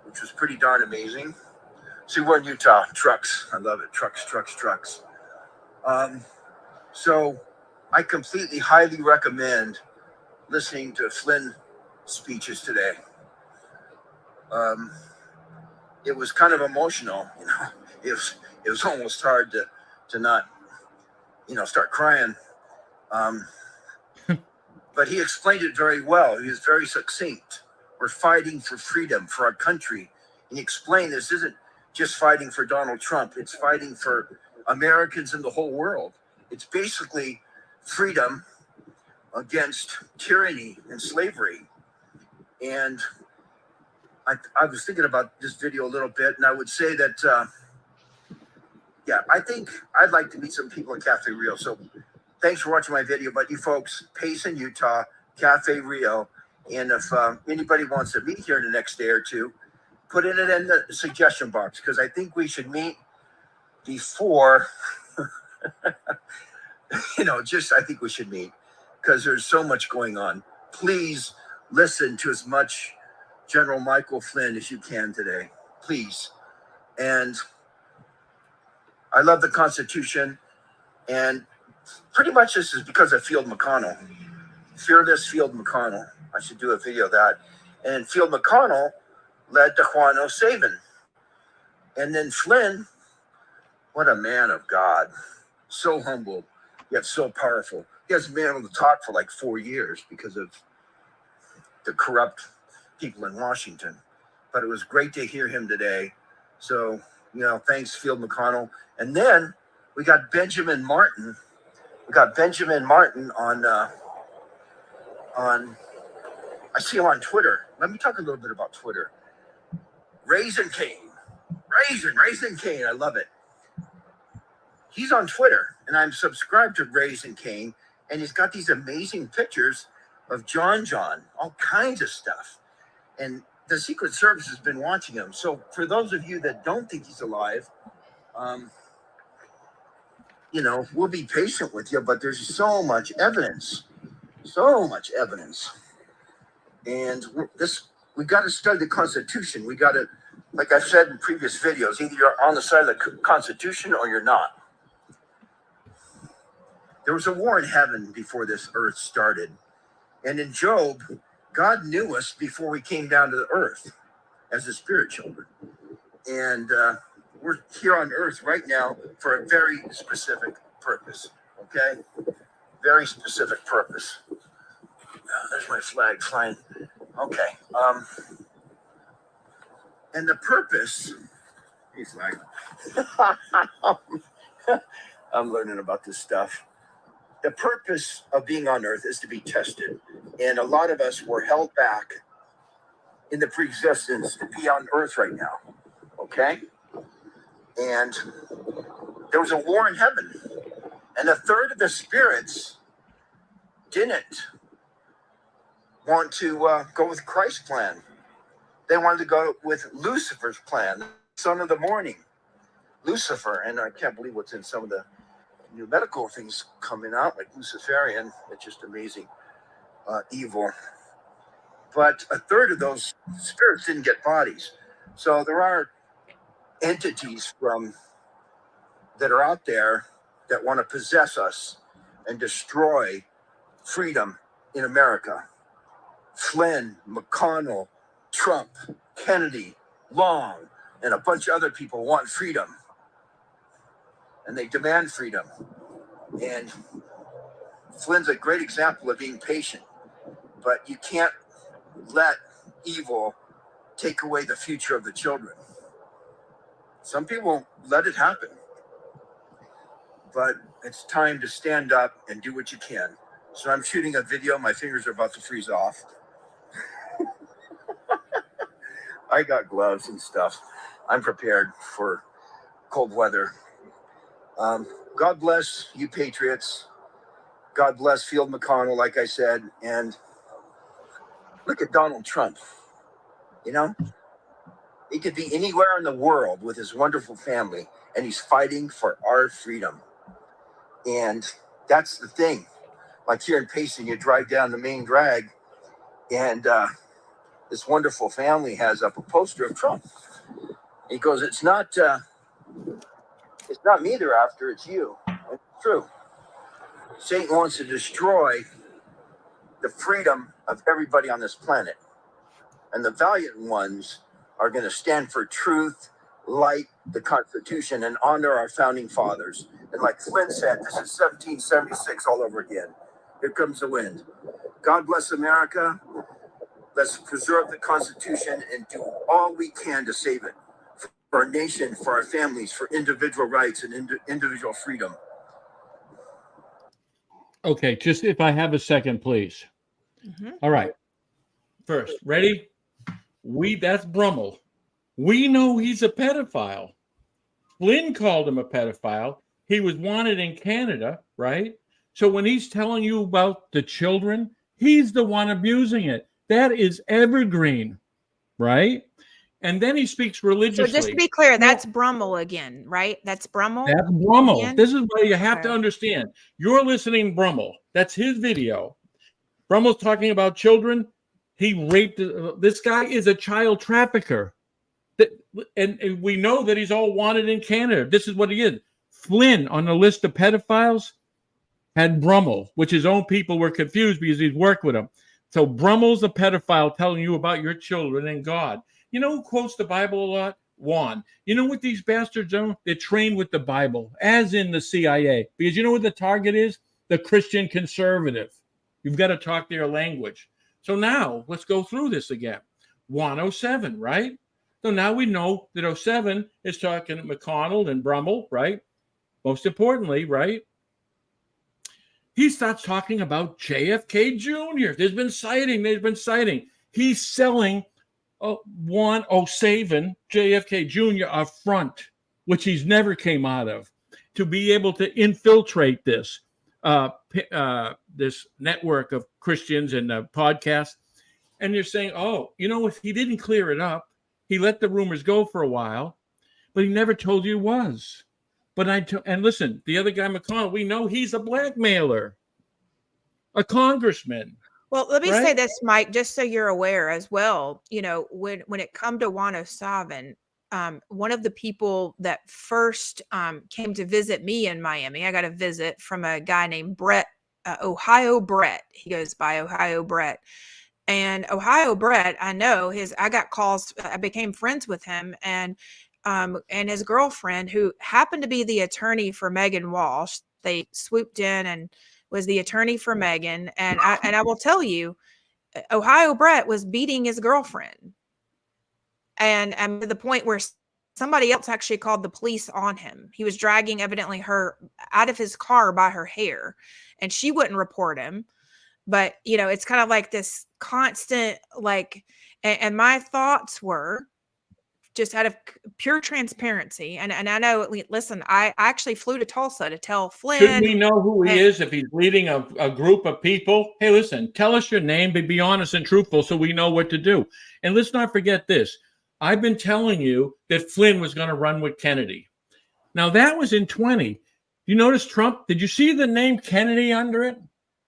S18: which was pretty darn amazing. See, we're in Utah. Trucks. I love it. Trucks, trucks, trucks. So I completely, highly recommend listening to Flynn speeches today. It was kind of emotional, It was almost hard to not, start crying. But he explained it very well. He was very succinct. We're fighting for freedom, for our country. And he explained this isn't just fighting for Donald Trump. It's fighting for Americans in the whole world. It's basically freedom against tyranny and slavery. And I was thinking about this video a little bit, and I would say that, I think I'd like to meet some people at Cafe Rio. So thanks for watching my video. But you folks, Payson, Utah, Cafe Rio. And if anybody wants to meet here in the next day or two, put it in the suggestion box, because I think we should meet before, I think we should meet because there's so much going on. Please listen to as much General Michael Flynn as you can today, please. And I love the Constitution, and pretty much this is because of Field McConnell. Fearless Field McConnell. I should do a video of that. And Field McConnell led to Juan O'Savin. And then Flynn, what a man of God. So humble, yet so powerful. He hasn't been able to talk for like 4 years because of the corrupt people in Washington. But it was great to hear him today. So, thanks, Field McConnell. And then we got Benjamin Martin. We got Benjamin Martin on I see him on Twitter. Let me talk a little bit about Twitter. Raisin Cane. Raisin Cane. I love it. He's on Twitter, and I'm subscribed to Raisin Cane, and he's got these amazing pictures of John, all kinds of stuff. And the Secret Service has been watching him. So for those of you that don't think he's alive, we'll be patient with you, but there's so much evidence. And we got to study the Constitution. We got to, like I've said in previous videos, either you're on the side of the Constitution or you're not. There was a war in heaven before this earth started. And in Job, God knew us before we came down to the earth as his spirit children. And we're here on earth right now for a very specific purpose, okay? Very specific purpose. There's my flag flying. Okay. And the purpose He's like, I'm learning about this stuff. The purpose of being on earth is to be tested. And a lot of us were held back in the pre-existence to be on earth right now. Okay? And there was a war in heaven. And a third of the spirits didn't want to go with Christ's plan. They wanted to go with Lucifer's plan, the son of the morning, Lucifer. And I can't believe what's in some of the new medical things coming out, like Luciferian. It's just amazing, evil. But a third of those spirits didn't get bodies. So there are entities that are out there that want to possess us and destroy freedom in America. Flynn, McConnell, Trump, Kennedy, Long, and a bunch of other people want freedom. And they demand freedom. And Flynn's a great example of being patient. But you can't let evil take away the future of the children. Some people let it happen. But it's time to stand up and do what you can. So I'm shooting a video. My fingers are about to freeze off. I got gloves and stuff. I'm prepared for cold weather. God bless you, Patriots. God bless Field McConnell, like I said. And look at Donald Trump. You know, he could be anywhere in the world with his wonderful family, and he's fighting for our freedom. And that's the thing. Like here in Payson, you drive down the main drag, and this wonderful family has up a poster of Trump. He goes, it's not me they're after, it's you. It's true. Satan wants to destroy the freedom of everybody on this planet. And the valiant ones are going to stand for truth, light, the Constitution, and honor our founding fathers. And like Flynn said, this is 1776 all over again. Here comes the wind. God bless America. Let's preserve the Constitution and do all we can to save it. For our nation, for our families, for individual rights and individual freedom.
S4: Okay, just if I have a second, please. All right. First, ready? That's Brummel. We know he's a pedophile. Flynn called him a pedophile. He was wanted in Canada, right? So when he's telling you about the children, he's the one abusing it. That is evergreen, right? And then he speaks religiously.
S1: So just to be clear, that's Brummel again, right? That's Brummel?
S4: That's Brummel.
S1: Again?
S4: This is what you have to understand. You're listening Brummel. That's his video. Brummel's talking about children. He raped. This guy is a child trafficker. And we know that he's all wanted in Canada. This is what he is. Flynn, on the list of pedophiles, had Brummel, which his own people were confused because he's worked with him. So Brummel's a pedophile telling you about your children and God. You know who quotes the Bible a lot? Juan. You know what these bastards do? They're trained with the Bible, as in the CIA. Because you know what the target is? The Christian conservative. You've got to talk their language. So now, let's go through this again. 107, right? So now we know that 07 is talking to McConnell and Brummel, right? Most importantly, right? He starts talking about JFK Jr. There's been citing. He's selling 107 JFK Jr. a front, which he's never came out of, to be able to infiltrate this this network of Christians and podcasts. And you're saying, oh, you know, if he didn't clear it up, he let the rumors go for a while, but he never told you it was. But and listen, the other guy, McConnell, we know he's a blackmailer, a congressman.
S1: Well, let me say this, Mike, just so you're aware as well. You know, when it come to 107, one of the people that first came to visit me in Miami, I got a visit from a guy named Brett, Ohio Brett. He goes by Ohio Brett. And Ohio Brett, I got calls. I became friends with him and his girlfriend, who happened to be the attorney for Megan Walsh. They swooped in and was the attorney for Megan. And I will tell you, Ohio Brett was beating his girlfriend. And to the point where somebody else actually called the police on him. He was dragging evidently her out of his car by her hair, and she wouldn't report him. But, you know, it's kind of like this constant, like, and my thoughts were just out of pure transparency. And I know, listen, I actually flew to Tulsa to tell Flynn.
S4: Shouldn't we know who he is if he's leading a group of people? Hey, listen, tell us your name, but be honest and truthful so we know what to do. And let's not forget this. I've been telling you that Flynn was going to run with Kennedy. Now, that was in 20. You notice Trump? Did you see the name Kennedy under it?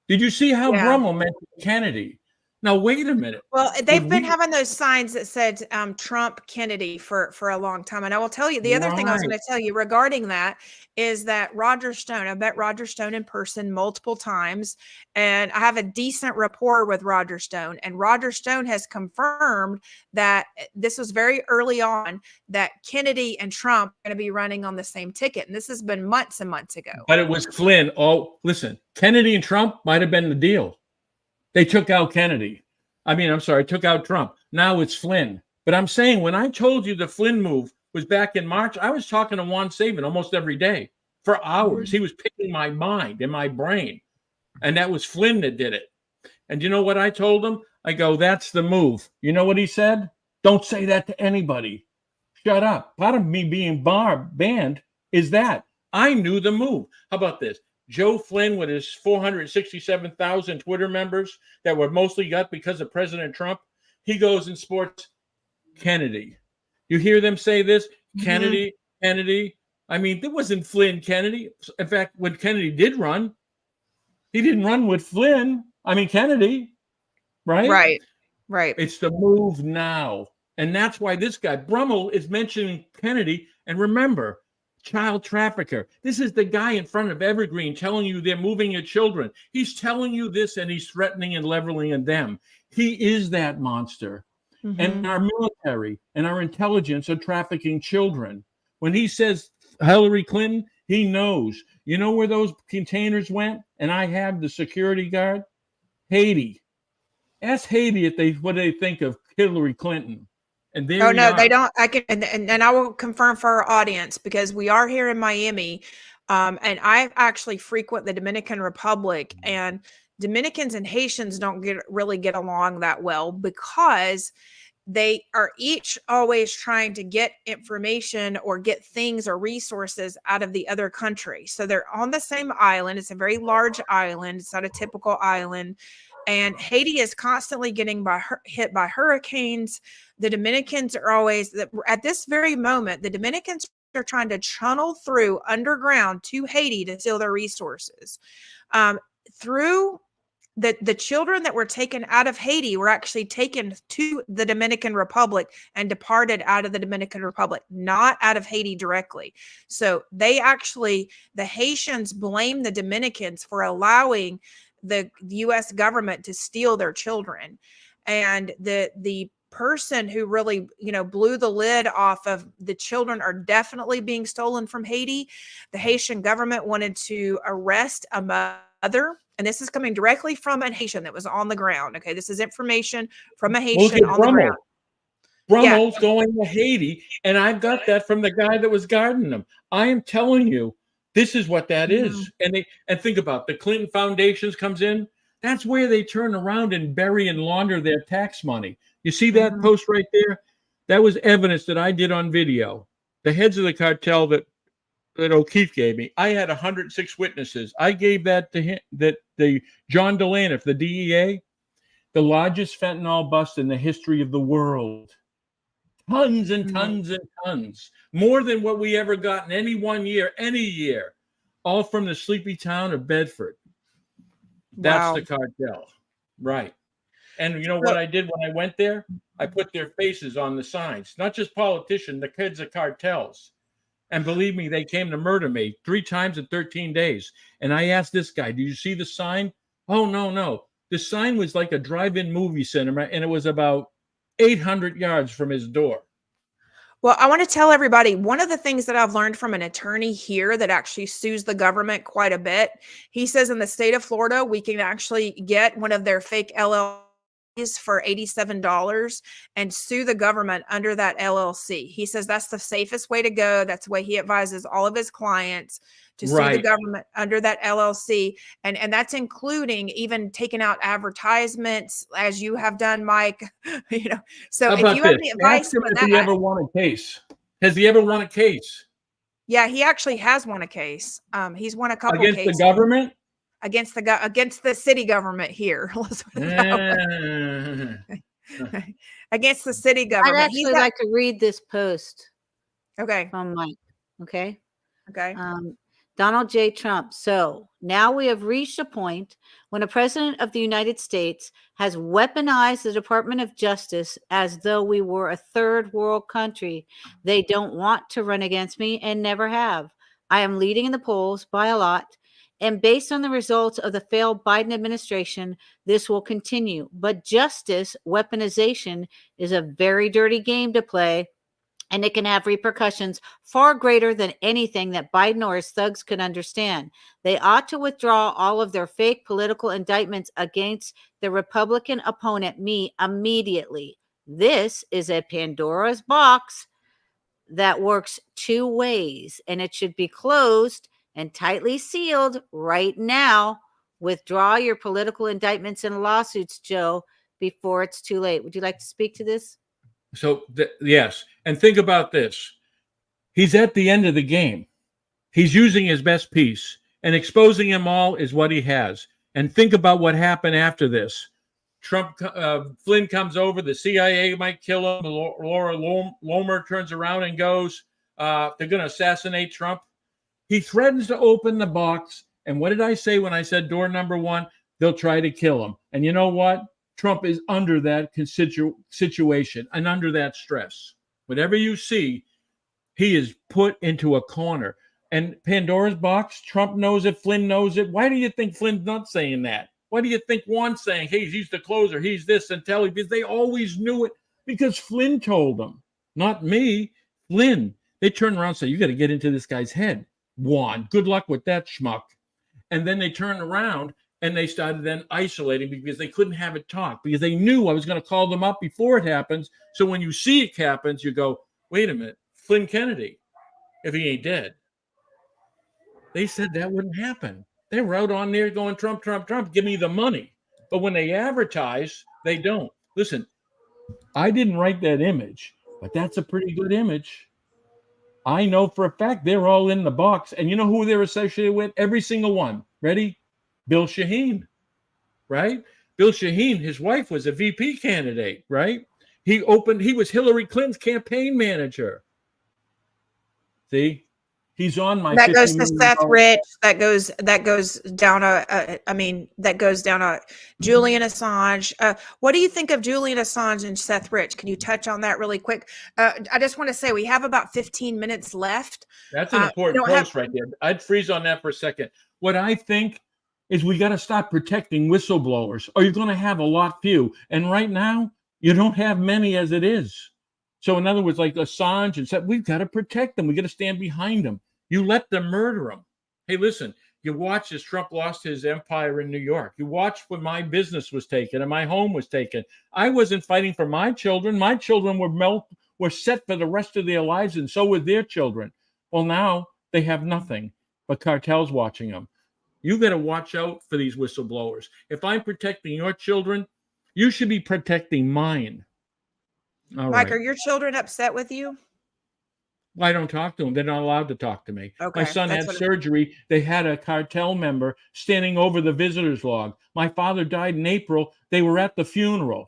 S4: Did you see how Brummel mentioned Kennedy? Now, wait a minute.
S1: Well, they've been having those signs that said Trump Kennedy for a long time. And I will tell you, the other thing I was going to tell you regarding that is that Roger Stone, I met Roger Stone in person multiple times, and I have a decent rapport with Roger Stone. And Roger Stone has confirmed that this was very early on that Kennedy and Trump are going to be running on the same ticket. And this has been months and months ago.
S4: But it was Flynn. Oh, listen, Kennedy and Trump might have been the deal. They took out Kennedy. Took out Trump. Now it's Flynn. But I'm saying when I told you the Flynn move was back in March, I was talking to Juan Saban almost every day for hours. He was picking my mind and my brain. And that was Flynn that did it. And you know what I told him? I go, that's the move. You know what he said? Don't say that to anybody. Shut up. Part of me being banned is that I knew the move. How about this? Joe Flynn with his 467,000 Twitter members that were mostly got because of President Trump, he goes and sports Kennedy. You hear them say this? Kennedy, Kennedy. I mean, there wasn't Flynn Kennedy. In fact, when Kennedy did run, he didn't run with Kennedy, right?
S1: Right.
S4: It's the move now. And that's why this guy, Brummel, is mentioning Kennedy. And remember, child trafficker. This is the guy in front of Evergreen telling you they're moving your children. He's telling you this and he's threatening and leveling at them. He is that monster. And our military and our intelligence are trafficking children. When he says Hillary Clinton, he knows. You know where those containers went? And I have the security guard? Haiti. Ask Haiti what they think of Hillary Clinton. And
S1: they don't. I can, and I will confirm for our audience because we are here in Miami, and I actually frequent the Dominican Republic, and Dominicans and Haitians don't really get along that well because they are each always trying to get information or get things or resources out of the other country. So they're on the same island. It's a very large island. It's not a typical island. And Haiti is constantly getting hit by hurricanes. The Dominicans are always, at this very moment, the Dominicans are trying to channel through underground to Haiti to steal their resources. Through the children that were taken out of Haiti were actually taken to the Dominican Republic and departed out of the Dominican Republic, not out of Haiti directly. So the Haitians blame the Dominicans for allowing the U.S. government to steal their children. And the person who really, blew the lid off of the children are definitely being stolen from Haiti. The Haitian government wanted to arrest a mother, and this is coming directly from a Haitian that was on the ground. Okay, this is information from a Haitian on the ground.
S4: Brummel's going to Haiti, and I've got that from the guy that was guarding them. I am telling you, this is what that is. And think about the Clinton Foundations comes in. That's where they turn around and bury and launder their tax money. You see that post right there? That was evidence that I did on video. The heads of the cartel that O'Keefe gave me. I had 106 witnesses. I gave that to him, the John Delanoff, the DEA, the largest fentanyl bust in the history of the world. Tons and tons and tons. More than what we ever got in any one year, any year. All from the sleepy town of Bedford. That's the cartel. Right. And you know what I did when I went there? I put their faces on the signs. Not just politicians, the kids of cartels. And believe me, they came to murder me 3 times in 13 days. And I asked this guy, "Did you see the sign?" "Oh, no. The sign was like a drive-in movie cinema, and it was about 800 yards from his door."
S1: Well, I want to tell everybody, one of the things that I've learned from an attorney here that actually sues the government quite a bit, he says in the state of Florida, we can actually get one of their fake LLCs for $87 and sue the government under that LLC. He says that's the safest way to go. That's the way he advises all of his clients, to sue the government under that LLC. And that's including even taking out advertisements, as you have done, Mike. So
S4: How
S1: if
S4: about
S1: you have
S4: this?
S1: any advice
S4: Ask him
S1: on
S4: if
S1: that,
S4: he ever won a case. Has he ever won a case?
S1: yeah, he actually has won a case. He's won a couple
S4: Against
S1: cases.
S4: the government?
S1: Against the city government here. Let's put it that way. Against the city government.
S3: I'd actually like to read this post.
S1: Okay.
S3: From Mike. Okay.
S1: Okay.
S3: Donald J. Trump. So now we have reached a point when a president of the United States has weaponized the Department of Justice as though we were a third world country. They don't want to run against me and never have. I am leading in the polls by a lot. And based on the results of the failed Biden administration, this will continue. But justice weaponization is a very dirty game to play, and it can have repercussions far greater than anything that Biden or his thugs could understand. They ought to withdraw all of their fake political indictments against the Republican opponent, me, immediately. This is a Pandora's box that works two ways, and it should be closed and tightly sealed right now. Withdraw your political indictments and lawsuits, Joe, before it's too late. Would you like to speak to this?
S4: So, yes. And think about this. He's at the end of the game. He's using his best piece, and exposing them all is what he has. And think about what happened after this. Flynn comes over, the CIA might kill him. Laura Lomer turns around and goes, they're going to assassinate Trump. He threatens to open the box. And what did I say when I said door number one? They'll try to kill him. And you know what? Trump is under that situation and under that stress. Whatever you see, he is put into a corner. And Pandora's box, Trump knows it, Flynn knows it. Why do you think Flynn's not saying that? Why do you think Juan's saying, hey, he's the closer, he's this and Telly? Because they always knew it, because Flynn told them, not me, Flynn. They turn around and say, you got to get into this guy's head. Juan, good luck with that schmuck. And then they turned around and they started then isolating because they couldn't have it talk, because they knew I was going to call them up before it happens. So when you see it happens, you go, wait a minute, Flynn Kennedy, if he ain't dead. They said that wouldn't happen. They were out on there going, Trump, Trump, Trump, give me the money. But when they advertise, they don't. Listen, I didn't write that image, but that's a pretty good image. I know for a fact they're all in the box. And you know who they're associated with? Every single one. Ready? Bill Shaheen, right? Bill Shaheen, his wife was a VP candidate, right? He was Hillary Clinton's campaign manager. See? He's on my.
S1: That goes to Seth Rich. That goes down that goes down a Julian Assange. What do you think of Julian Assange and Seth Rich? Can you touch on that really quick? I just want to say we have about 15 minutes left.
S4: That's an important post right there. I'd freeze on that for a second. What I think is we got to stop protecting whistleblowers, or you're going to have a lot few. And right now, you don't have many as it is. So in other words, like Assange and Seth, we've got to protect them. We got to stand behind them. You let them murder them. Hey, listen, you watch as Trump lost his empire in New York. You watched when my business was taken and my home was taken. I wasn't fighting for my children. My children were set for the rest of their lives, and so were their children. Well, now they have nothing but cartels watching them. You got to watch out for these whistleblowers. If I'm protecting your children, you should be protecting mine. All
S1: Mike,
S4: right.
S1: are your children upset with you?
S4: Well, I don't talk to them. They're not allowed to talk to me.
S1: Okay,
S4: my son had surgery. They had a cartel member standing over the visitor's log. My father died in April. They were at the funeral.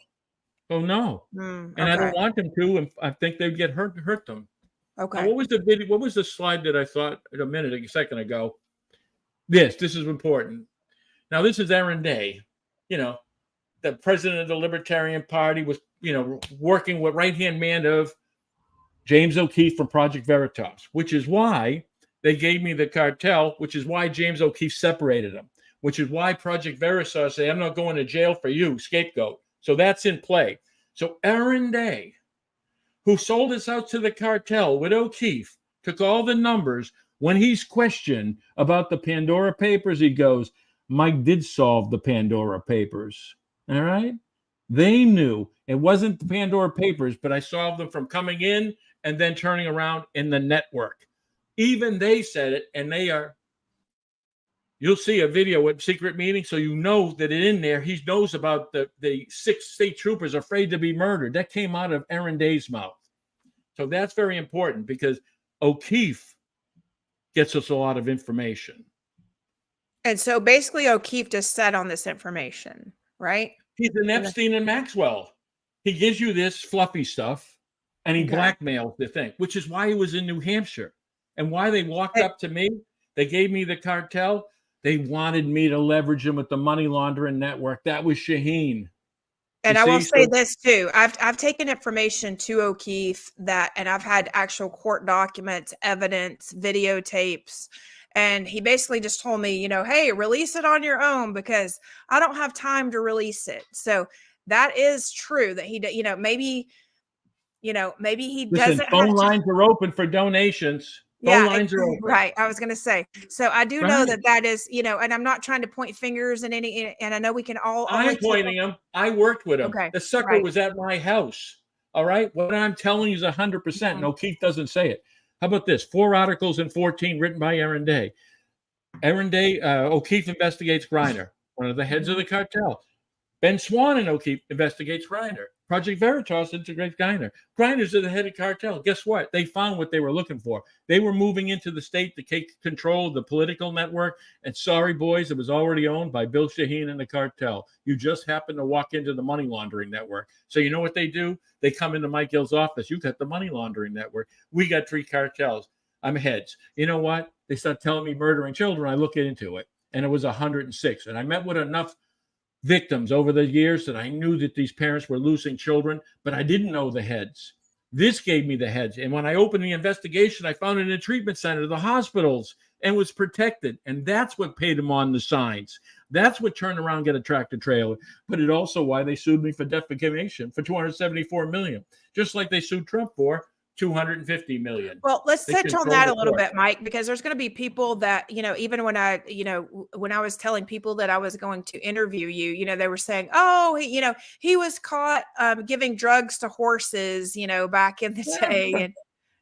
S4: Oh, no. And I don't want them to. And I think they'd get hurt them.
S1: Okay.
S4: Now, what was the video? What was the slide that I thought a second ago? This is important. Now, this is Aaron Day. You know, the president of the Libertarian Party was, working with right-hand man of James O'Keefe from Project Veritas, which is why they gave me the cartel, which is why James O'Keefe separated them, which is why Project Veritas say, I'm not going to jail for you, scapegoat. So that's in play. So Aaron Day, who sold us out to the cartel with O'Keefe, took all the numbers. When he's questioned about the Pandora Papers, he goes, Mike did solve the Pandora Papers. All right? They knew. It wasn't the Pandora Papers, but I saw them from coming in and then turning around in the network. Even they said it, and they are. You'll see a video at secret meeting, so you know that in there he knows about the 6 state troopers afraid to be murdered. That came out of Aaron Day's mouth. So that's very important because O'Keefe gets us a lot of information.
S1: And so basically O'Keefe just sat on this information, right?
S4: He's an Epstein and Maxwell. He gives you this fluffy stuff and he blackmails the thing, which is why he was in New Hampshire and why they walked up to me. They gave me the cartel. They wanted me to leverage him with the money laundering network. That was Shaheen.
S1: And I will say this too. I've taken information to O'Keefe and I've had actual court documents, evidence, videotapes. And he basically just told me, hey, release it on your own because I don't have time to release it. So that is true that he, maybe he doesn't.
S4: Phone lines are open for donations. Phone lines are open.
S1: Right. I was going to say. So I do know that is, and I'm not trying to point fingers and I know we can all.
S4: I'm pointing him. I worked with him.
S1: Okay.
S4: The sucker was at my house. All right. What I'm telling you is 100%. And O'Keefe doesn't say it. How about this? 4 articles in 14 written by Aaron Day. O'Keefe investigates Griner, one of the heads of the cartel. Ben Swan and O'Keefe investigates Griner. Project Veritas integrates Griner. Griner's the head of cartel. Guess what? They found what they were looking for. They were moving into the state to take control of the political network. And sorry, boys, it was already owned by Bill Shaheen and the cartel. You just happened to walk into the money laundering network. So you know what they do? They come into Mike Gill's office. You got the money laundering network. We got 3 cartels. I'm heads. You know what? They start telling me murdering children. I look into it. And it was 106. And I met with enough victims over the years that I knew that these parents were losing children, but I didn't know the heads. This gave me the heads. And when I opened the investigation, I found it in a treatment center, the hospitals, and was protected. And that's what paid them on the signs. That's what turned around and get a tractor trailer. But it also why they sued me for defamation for $274 million, just like they sued Trump for $250 million.
S1: Well, let's touch on that a little bit, Mike, because there's going to be people that, even when I was telling people that I was going to interview you, they were saying, oh, he was caught giving drugs to horses, back in the day. And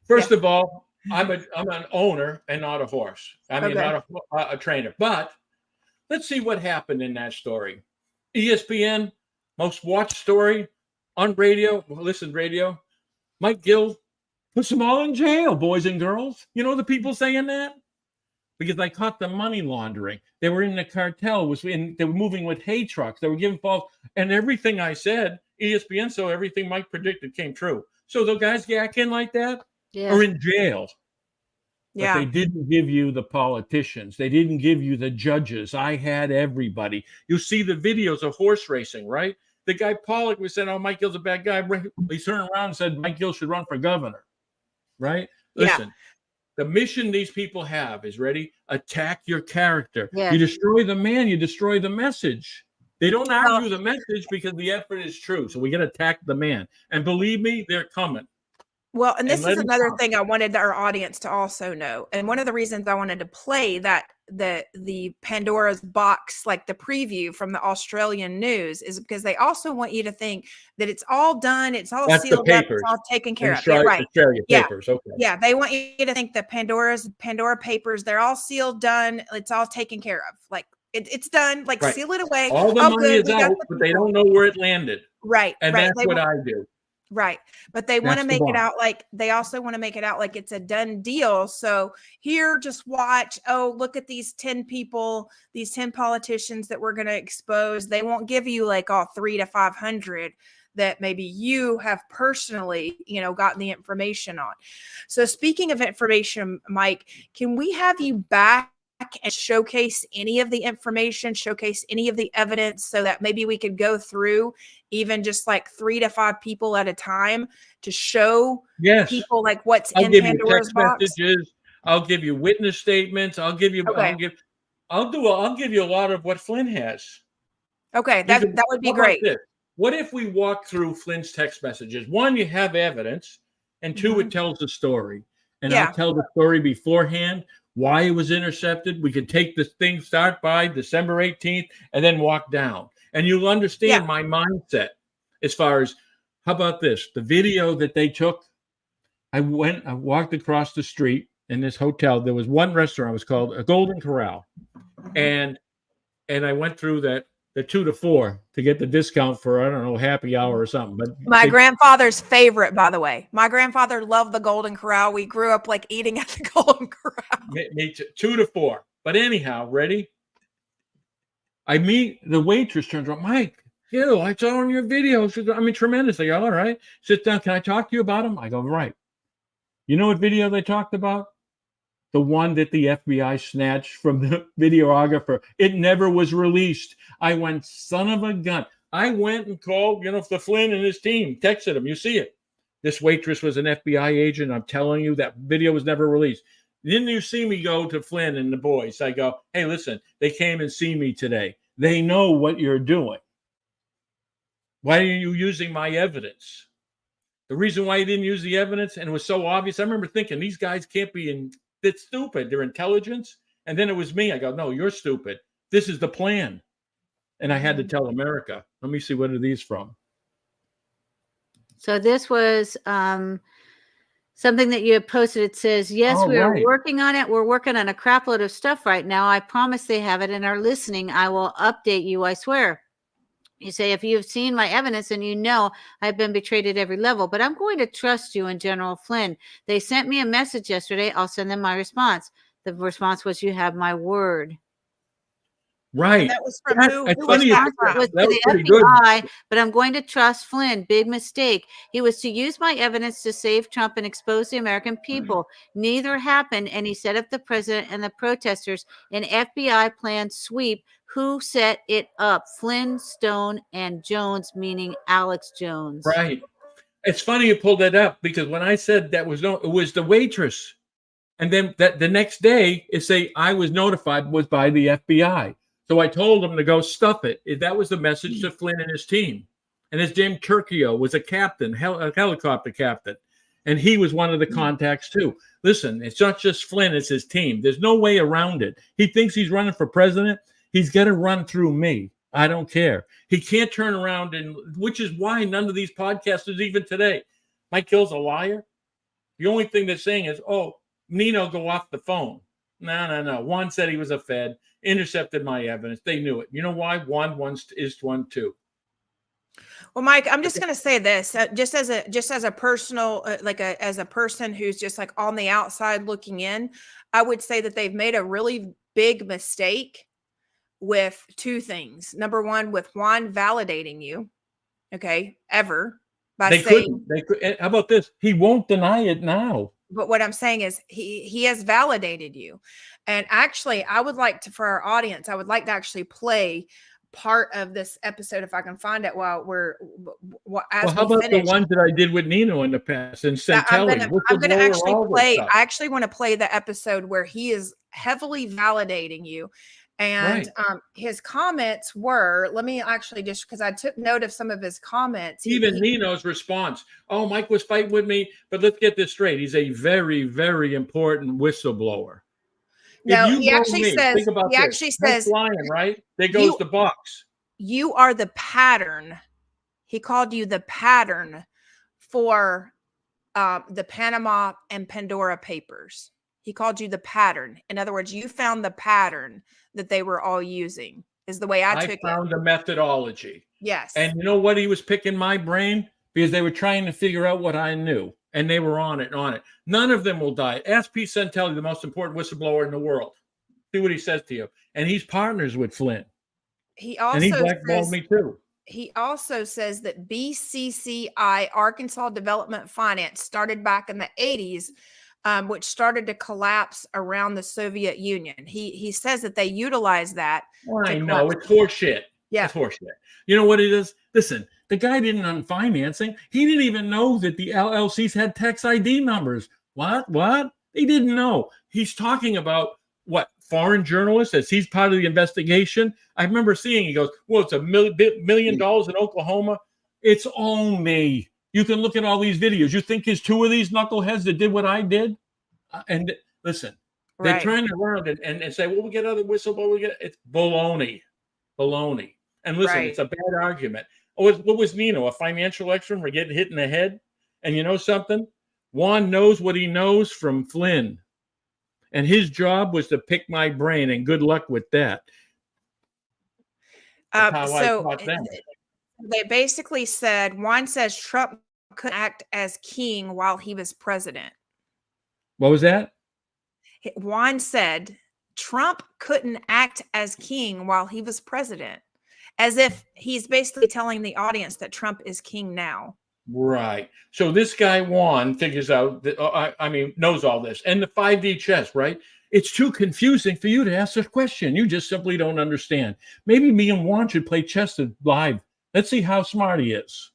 S4: First of all, I'm an owner and not a horse. I mean, not a trainer. But let's see what happened in that story. ESPN, most watched story on radio. Listen, radio. Mike Gill puts them all in jail, boys and girls. You know the people saying that? Because I caught the money laundering. They were in the cartel. They were moving with hay trucks. They were giving false. And everything I said, ESPN, so everything Mike predicted came true. So the guys yakking like that are in jail. But they didn't give you the politicians. They didn't give you the judges. I had everybody. You see the videos of horse racing, right? The guy Pollock was saying, oh, Mike Gill's a bad guy. He turned around and said, Mike Gill should run for governor. Right? Listen, the mission these people have is ready. Attack your character. Yeah. You destroy the man, you destroy the message. They don't argue the message because the effort is true. So we got to attack the man. And believe me, they're coming.
S1: Well, and this is another thing I wanted our audience to also know. And one of the reasons I wanted to play that the Pandora's box, like the preview from the Australian news, is because they also want you to think that it's all done, it's all sealed up, it's all taken care of. Right.
S4: Papers. Okay.
S1: Yeah, they want you to think the Pandora papers, they're all sealed, done, it's all taken care of. Like it's done, like seal it away.
S4: All the money is out, but they don't know where it landed.
S1: Right.
S4: And that's what I do.
S1: Right. But they want to make it out like they also want to make it out like it's a done deal. So here, just watch. Oh, look at these 10 people, these 10 politicians that we're going to expose. They won't give you like all 300 to 500 that maybe you have personally, gotten the information on. So speaking of information, Mike, can we have you back and showcase any of the information, showcase any of the evidence so that maybe we could go through even just like 3 to 5 people at a time to show people like what's in Pandora's box?
S4: Messages. I'll give you witness statements. I'll give you, I'll give you a lot of what Flynn has.
S1: Okay. That would be great.
S4: What if we walk through Flynn's text messages? 1, you have evidence, and 2, it tells the story. And I'll tell the story beforehand, why it was intercepted. We could take this thing, start by December 18th, and then walk down. And you'll understand my mindset. as far as, how about this? The video that they took, I walked across the street in this hotel. There was one restaurant, it was called a Golden Corral. And I went through the 2 to 4 to get the discount for, I don't know, happy hour or something. But
S1: my grandfather's favorite, by the way. My grandfather loved the Golden Corral. We grew up like eating at the Golden Corral.
S4: Me too, 2 to 4. But anyhow, ready? I meet the waitress, turns around, Mike, Gill, I saw on your video. She goes, I mean, tremendous. I go, all right, sit down. Can I talk to you about them? I go, right. You know what video they talked about? The one that the FBI snatched from the videographer. It never was released. I went, son of a gun. I went and called, the Flynn and his team, texted him. You see it. This waitress was an FBI agent. I'm telling you, that video was never released. Didn't you see me go to Flynn and the boys? I go, hey, listen, they came and see me today. They know what you're doing. Why are you using my evidence? The reason why you didn't use the evidence, and it was so obvious, I remember thinking, these guys can't be that's stupid. They're intelligence. And then it was me. I go, no, you're stupid. This is the plan. And I had to tell America. Let me see, what are these from?
S3: So this was something that you had posted. It says, yes, we are working on it. We're working on a crap load of stuff right now. I promise they have it and are listening. I will update you, I swear. You say, if you have seen my evidence and you know I've been betrayed at every level, but I'm going to trust you and General Flynn. They sent me a message yesterday. I'll send them my response. The response was, you have my word.
S4: Right.
S1: And that was from who?
S3: Who was that? It was to the FBI, but I'm going to trust Flynn. Big mistake. He was to use my evidence to save Trump and expose the American people. Neither happened, and he set up the president and the protesters. An FBI planned sweep. Who set it up? Flynn, Stone, and Jones, meaning Alex Jones.
S4: Right. It's funny you pulled that up, because when I said it was the waitress. And then the next day, I was notified was by the FBI. So I told them to go stuff it. That was the message to Flynn and his team. And his Jim Turkio was a captain, a helicopter captain. And he was one of the contacts too. Listen, it's not just Flynn, it's his team. There's no way around it. He thinks he's running for president. He's going to run through me. I don't care. He can't turn around, which is why none of these podcasters, even today, Mike Gill's a liar. The only thing they're saying is, oh, Nino, go off the phone. No. One said he was a Fed, intercepted my evidence. They knew it. You know why? One is one, two.
S1: Well, Mike, I'm just going to say this, just as a personal, as a person who's just like on the outside looking in, I would say that they've made a really big mistake with two things. Number one, with Juan validating you, ever by saying.
S4: They could. How about this? He won't deny it now.
S1: But what I'm saying is he has validated you. And actually, I would like to, for our audience, I would like to actually play part of this episode if I can find it while we're as
S4: how about the ones that I did with Nino in the past and Centelli?
S1: I'm going to actually play. I actually want to play the episode where he is heavily validating you. And his comments were, let me actually just, because I took note of some of his comments.
S4: Even Nino's response, oh, Mike was fighting with me, but let's get this straight. He's a very, very important whistleblower.
S1: No, he actually says,
S4: Mike's lying, right? There goes the box.
S1: You are the pattern. He called you the pattern for the Panama and Pandora papers. He called you the pattern. In other words, you found the pattern that they were all using, is the way I took it.
S4: I found the methodology.
S1: Yes.
S4: And you know what? He was picking my brain because they were trying to figure out what I knew. And they were on it. None of them will die. Ask Pete Centelli, the most important whistleblower in the world. See what he says to you. And he's partners with Flynn.
S1: He blackballed me too. He also says that BCCI, Arkansas Development Finance, started back in the 80s, which started to collapse around the Soviet Union. He says that they utilize that.
S4: I know. It's horseshit.
S1: Yeah.
S4: It's horseshit. You know what it is? Listen, the guy didn't on financing. He didn't even know that the LLCs had tax ID numbers. What? He didn't know. He's talking about what? Foreign journalists, as he's part of the investigation. I remember seeing, he goes, well, it's $1 million in Oklahoma. It's all me. You can look at all these videos. You think there's two of these knuckleheads that did what I did? And listen, they're trying to run and say, well, we get other whistleblowers. It's baloney. And listen, it's a bad argument. what was Nino, a financial expert for getting hit in the head? And you know something? Juan knows what he knows from Flynn. And his job was to pick my brain, and good luck with that. That's how I taught them.
S1: They basically said, Juan says Trump could act as king while he was president.
S4: What was that?
S1: Juan said Trump couldn't act as king while he was president, as if he's basically telling the audience that Trump is king now.
S4: Right. So this guy Juan figures out that, knows all this. And the 5D chess, right? It's too confusing for you to ask this question. You just simply don't understand. Maybe me and Juan should play chess live. Let's see how smart he is.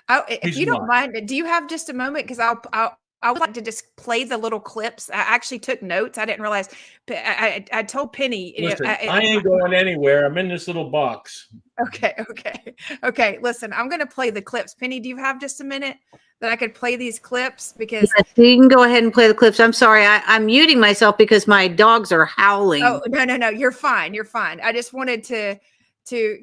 S1: If you don't mind, do you have just a moment? Because I would like to just play the little clips. I actually took notes. I didn't realize. I told Penny.
S4: Listen, I ain't going anywhere. I'm in this little box.
S1: Okay. Listen, I'm going to play the clips. Penny, do you have just a minute that I could play these clips? Because
S3: yes, you can go ahead and play the clips. I'm sorry. I'm muting myself because my dogs are howling.
S1: Oh, no. You're fine. I just wanted to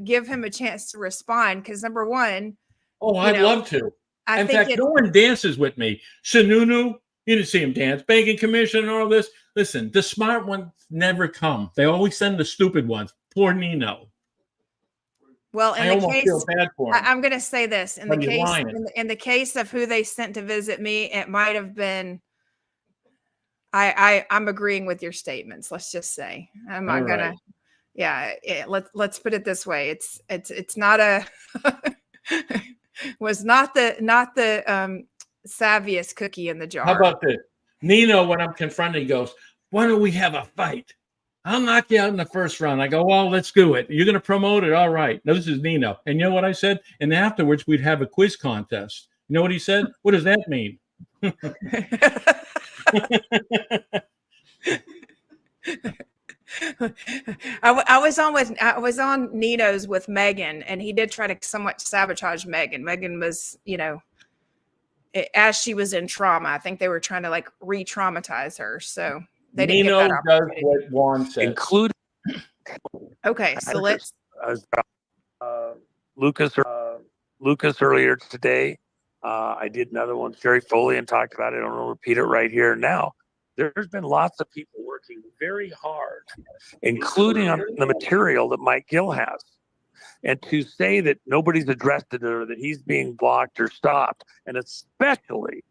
S1: give him a chance to respond because number one.
S4: Oh, I'd love to. In fact, no one dances with me. Sununu, you didn't see him dance. Banking Commission and all this. Listen, the smart ones never come. They always send the stupid ones. Poor Nino.
S1: Well, in
S4: I
S1: the
S4: almost
S1: case,
S4: feel bad for him.
S1: I'm going to say this: in the case of who they sent to visit me, it might have been. I'm agreeing with your statements. Let's just say I'm not gonna. Yeah, let's put it this way: it's not a. Was not the savviest cookie in the jar.
S4: How about this? Nino, when I'm confronted, he goes, "Why don't we have a fight? I'll knock you out in the first round." I go, "Well, let's do it. You're going to promote it? All right." No, this is Nino. And you know what I said? And afterwards, we'd have a quiz contest. You know what he said? What does that mean?
S1: I was on Nino's with Megan, and he did try to somewhat sabotage Megan. Megan was, as she was in trauma, I think they were trying to like re-traumatize her. So they didn't
S4: Nino
S1: get that
S4: does what Juan says.
S15: Including.
S1: Okay, so let's.
S15: Lucas earlier today. I did another one, Jerry Foley, and talked about it. I don't want to repeat it right here now. There's been lots of people working very hard, including on the material that Mike Gill has. And to say that nobody's addressed it or that he's being blocked or stopped, and especially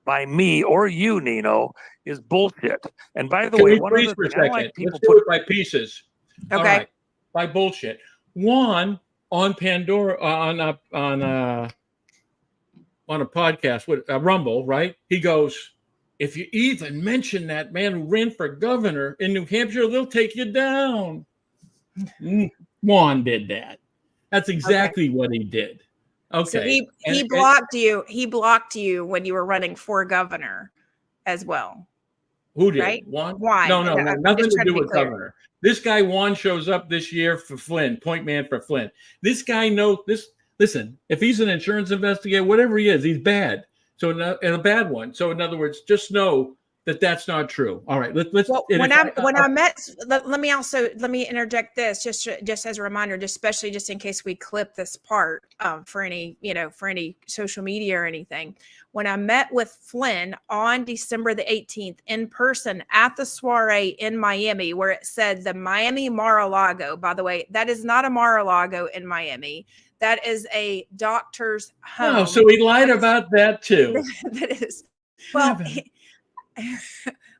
S15: by me or you, Nino, is bullshit. And by the way, one of the things I like people
S4: Let's do it by pieces.
S1: Okay.
S4: All right. By bullshit. Juan on Pandora on a podcast with Rumble, right? He goes, "If you even mention that man who ran for governor in New Hampshire, they'll take you down." Juan did that. That's exactly what he did. Okay.
S1: So he blocked you. He blocked you when you were running for governor as well.
S4: Who did?
S1: Right?
S4: Juan?
S1: Why?
S4: No, nothing to do with governor. This guy Juan shows up this year for Flynn, point man for Flynn. This guy knows this. Listen, if he's an insurance investigator, whatever he is, he's bad. So and a bad one. So in other words, just know that that's not true. All right, let's.
S1: Well, let me interject this just as a reminder, especially just in case we clip this part for any social media or anything. When I met with Flynn on December the 18th in person at the soiree in Miami, where it said the Miami Mar-a-Lago. By the way, that is not a Mar-a-Lago in Miami. That is a doctor's home.
S4: Oh, so he lied about that too.
S1: That is. Well,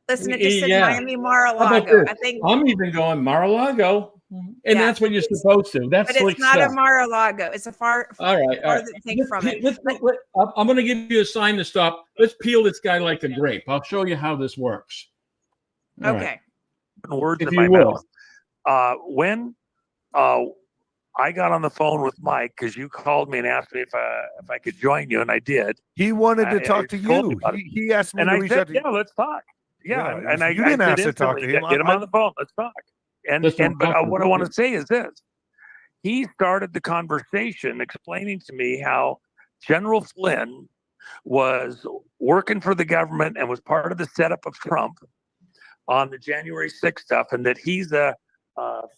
S1: listen, it just said Miami Mar-a-Lago. I think
S4: I'm even going Mar-a-Lago, and that's what you're supposed to. That's
S1: but it's not stuff. A Mar-a-Lago. It's a far thing from it.
S4: I'm going to give you a sign to stop. Let's peel this guy like a grape. I'll show you how this works.
S1: All okay.
S15: Right. Words in my mouth. When I got on the phone with Mike because you called me and asked me if I could join you, and I did.
S19: He wanted to talk to you. He asked me
S15: and
S19: to
S15: I
S19: reach
S15: said,
S19: out to you.
S15: "Yeah, let's talk." Yeah, and
S19: you didn't ask to talk to him.
S15: Get him on the phone. Let's talk. But what I want to say is this: he started the conversation explaining to me how General Flynn was working for the government and was part of the setup of Trump on the January 6th stuff, and that he's a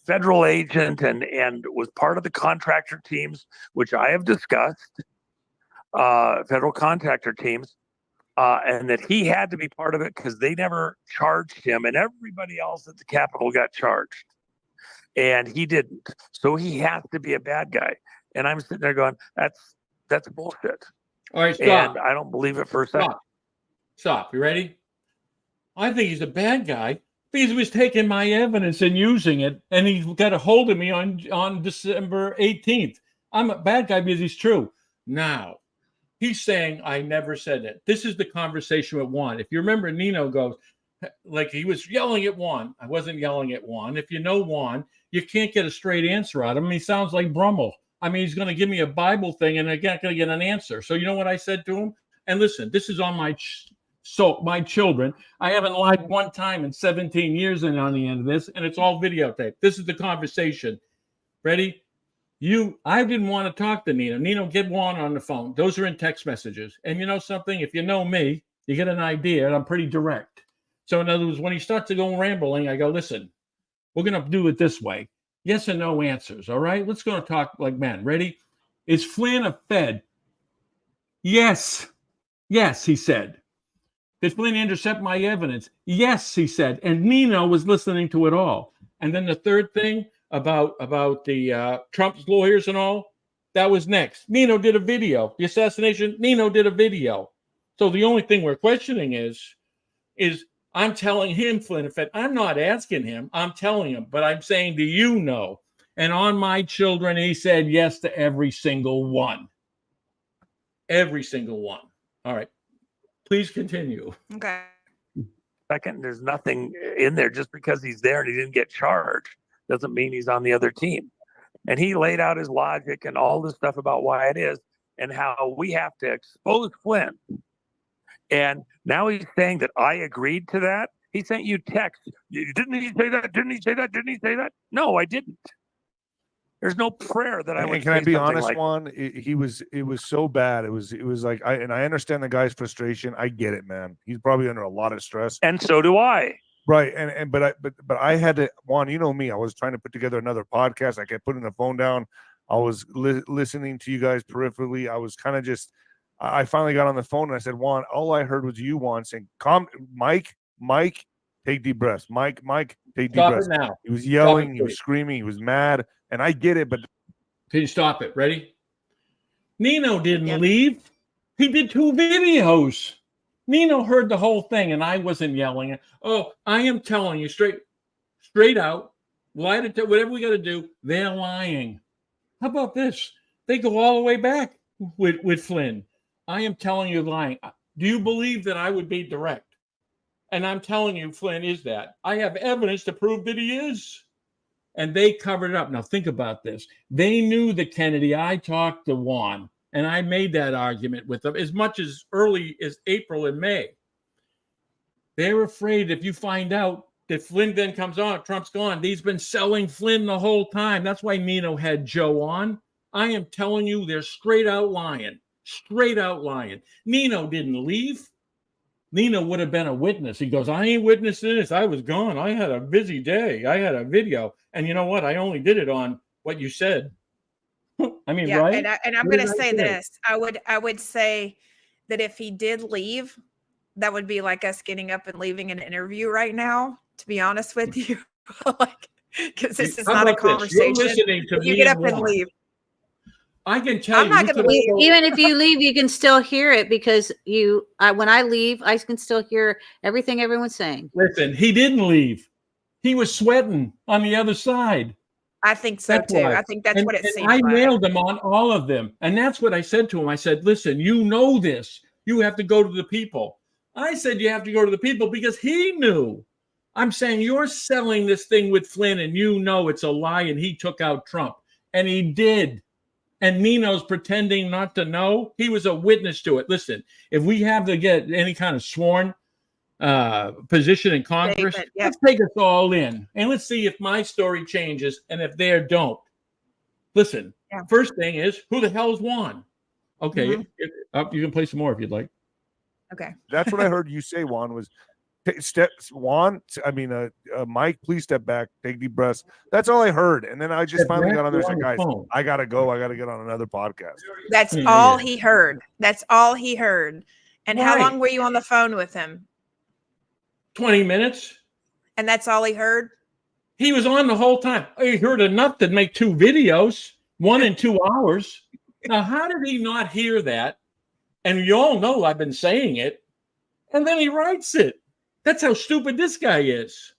S15: federal agent and was part of the contractor teams, which I have discussed, federal contractor teams, and that he had to be part of it because they never charged him, and everybody else at the Capitol got charged, and he didn't. So he has to be a bad guy. And I'm sitting there going, that's bullshit.
S20: All right, stop.
S15: And I don't believe it for a second.
S20: Stop. You ready? I think he's a bad guy because he was taking my evidence and using it, and he got a hold of me on December 18th. I'm a bad guy because he's true. Now, he's saying I never said it. This is the conversation with Juan. If you remember, Nino goes, like he was yelling at Juan. I wasn't yelling at Juan. If you know Juan, you can't get a straight answer out of him. He sounds like Brummel. I mean, he's going to give me a Bible thing, and I'm not going to get an answer. So you know what I said to him? And listen, this is on my my children. I haven't lied one time in 17 years and on the end of this, and it's all videotaped. This is the conversation. Ready? I didn't want to talk to Nino. Nino, get Juan on the phone. Those are in text messages. And you know something? If you know me, you get an idea, and I'm pretty direct. So in other words, when he starts to go rambling, I go, listen, we're going to do it this way. Yes and no answers, all right? Let's go and talk like men. Ready? Is Flynn a Fed? Yes. Yes, he said. Did Flynn intercept my evidence? Yes, he said. And Nino was listening to it all. And then the third thing about the Trump's lawyers and all, that was next. Nino did a video. The assassination, Nino did a video. So the only thing we're questioning is I'm telling him, Flynn, in fact, I'm not asking him. I'm telling him, but I'm saying, do you know? And on my children, he said yes to every single one. Every single one. All right. Please continue.
S1: Okay.
S15: Second, there's nothing in there. Just because he's there and he didn't get charged doesn't mean he's on the other team. And he laid out his logic and all this stuff about why it is and how we have to expose Flynn. And now he's saying that I agreed to that. He sent you text. Didn't he say that? Didn't he say that? Didn't he say that? No, I didn't. There's no prayer that I would.
S19: Can I be honest,
S15: like,
S19: Juan? It was so bad. It was like I understand the guy's frustration. I get it, man. He's probably under a lot of stress.
S15: And so do I.
S19: Right. But I had to, Juan, you know me. I was trying to put together another podcast. I kept putting the phone down. I was listening to you guys peripherally. I was kind of just. I finally got on the phone and I said, Juan, all I heard was you, Juan, saying, Mike, take deep breaths. Mike, take deep breaths.
S20: Stop it now.
S19: He was yelling, he was screaming, he was mad, and I get it, but
S20: can you stop it? Ready? Nino didn't leave. He did 2 videos. Nino heard the whole thing, and I wasn't yelling. Oh, I am telling you straight out, lie to whatever we got to do, they're lying. How about this? They go all the way back with Flynn. I am telling you lying. Do you believe that I would be direct? And I'm telling you, Flynn is that. I have evidence to prove that he is. And they covered it up. Now think about this. They knew that Kennedy, I talked to Juan, and I made that argument with them as much as early as April and May. They're afraid if you find out that Flynn then comes on, Trump's gone. He's been selling Flynn the whole time. That's why Nino had Joe on. I am telling you, they're straight out lying. Straight out lying. Nino didn't leave. Nino would have been a witness. He goes, I ain't witnessing this. I was gone. I had a busy day. I had a video. And you know what? I only did it on what you said. I mean,
S1: yeah,
S20: right?
S1: And I'm going to say this. I would say that if he did leave, that would be like us getting up and leaving an interview right now, to be honest with you. Like, because this is not a conversation.
S20: You're listening to
S1: you
S20: me
S1: get up and leave.
S20: I can tell
S1: I'm
S20: you.
S1: not going to leave.
S3: Even if you leave, you can still hear it because when I leave, I can still hear everything everyone's saying.
S20: Listen, he didn't leave. He was sweating on the other side.
S1: I think so too.
S20: Why.
S1: I think that's what it seems
S20: I
S1: like.
S20: nailed him on all of them. And that's what I said to him. I said, listen, you know this. You have to go to the people. I said you have to go to the people because he knew. I'm saying you're selling this thing with Flynn and you know it's a lie and he took out Trump. And he did. And Nino's pretending not to know. He was a witness to it. Listen, if we have to get any kind of sworn position in Congress, let's take us all in. And let's see if my story changes and if theirs don't. Listen, first thing is, who the hell's Juan? Okay, you can play some more if you'd like.
S1: Okay.
S19: That's what I heard you say, Juan, was Mike, please step back, take deep breaths. That's all I heard. And then I just finally got on there and said, guys, I got to go. I got to get on another podcast.
S1: That's all he heard. That's all he heard. And how
S20: Right.
S1: long were you on the phone with him?
S20: 20 minutes.
S1: And that's all he heard?
S20: He was on the whole time. He heard enough to make 2 videos, 1 in 2 hours. Now, how did he not hear that? And you all know I've been saying it. And then he writes it. That's how stupid this guy is.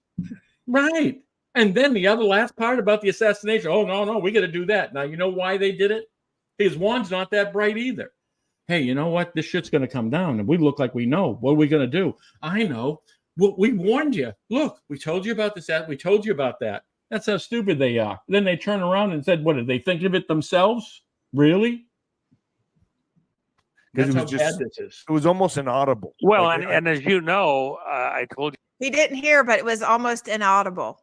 S20: Right. And then the last part about the assassination. Oh, no, we got to do that. Now, you know why they did it? Because Juan's not that bright either. Hey, you know what? This shit's going to come down and we look like we know. What are we going to do? I know. Well, we warned you. Look, we told you about this. We told you about that. That's how stupid they are. Then they turn around and said, what, did they think of it themselves? Really? That's how bad this is.
S19: It was almost inaudible.
S15: Well, and as you know, I told you.
S1: He didn't hear, but it was almost inaudible.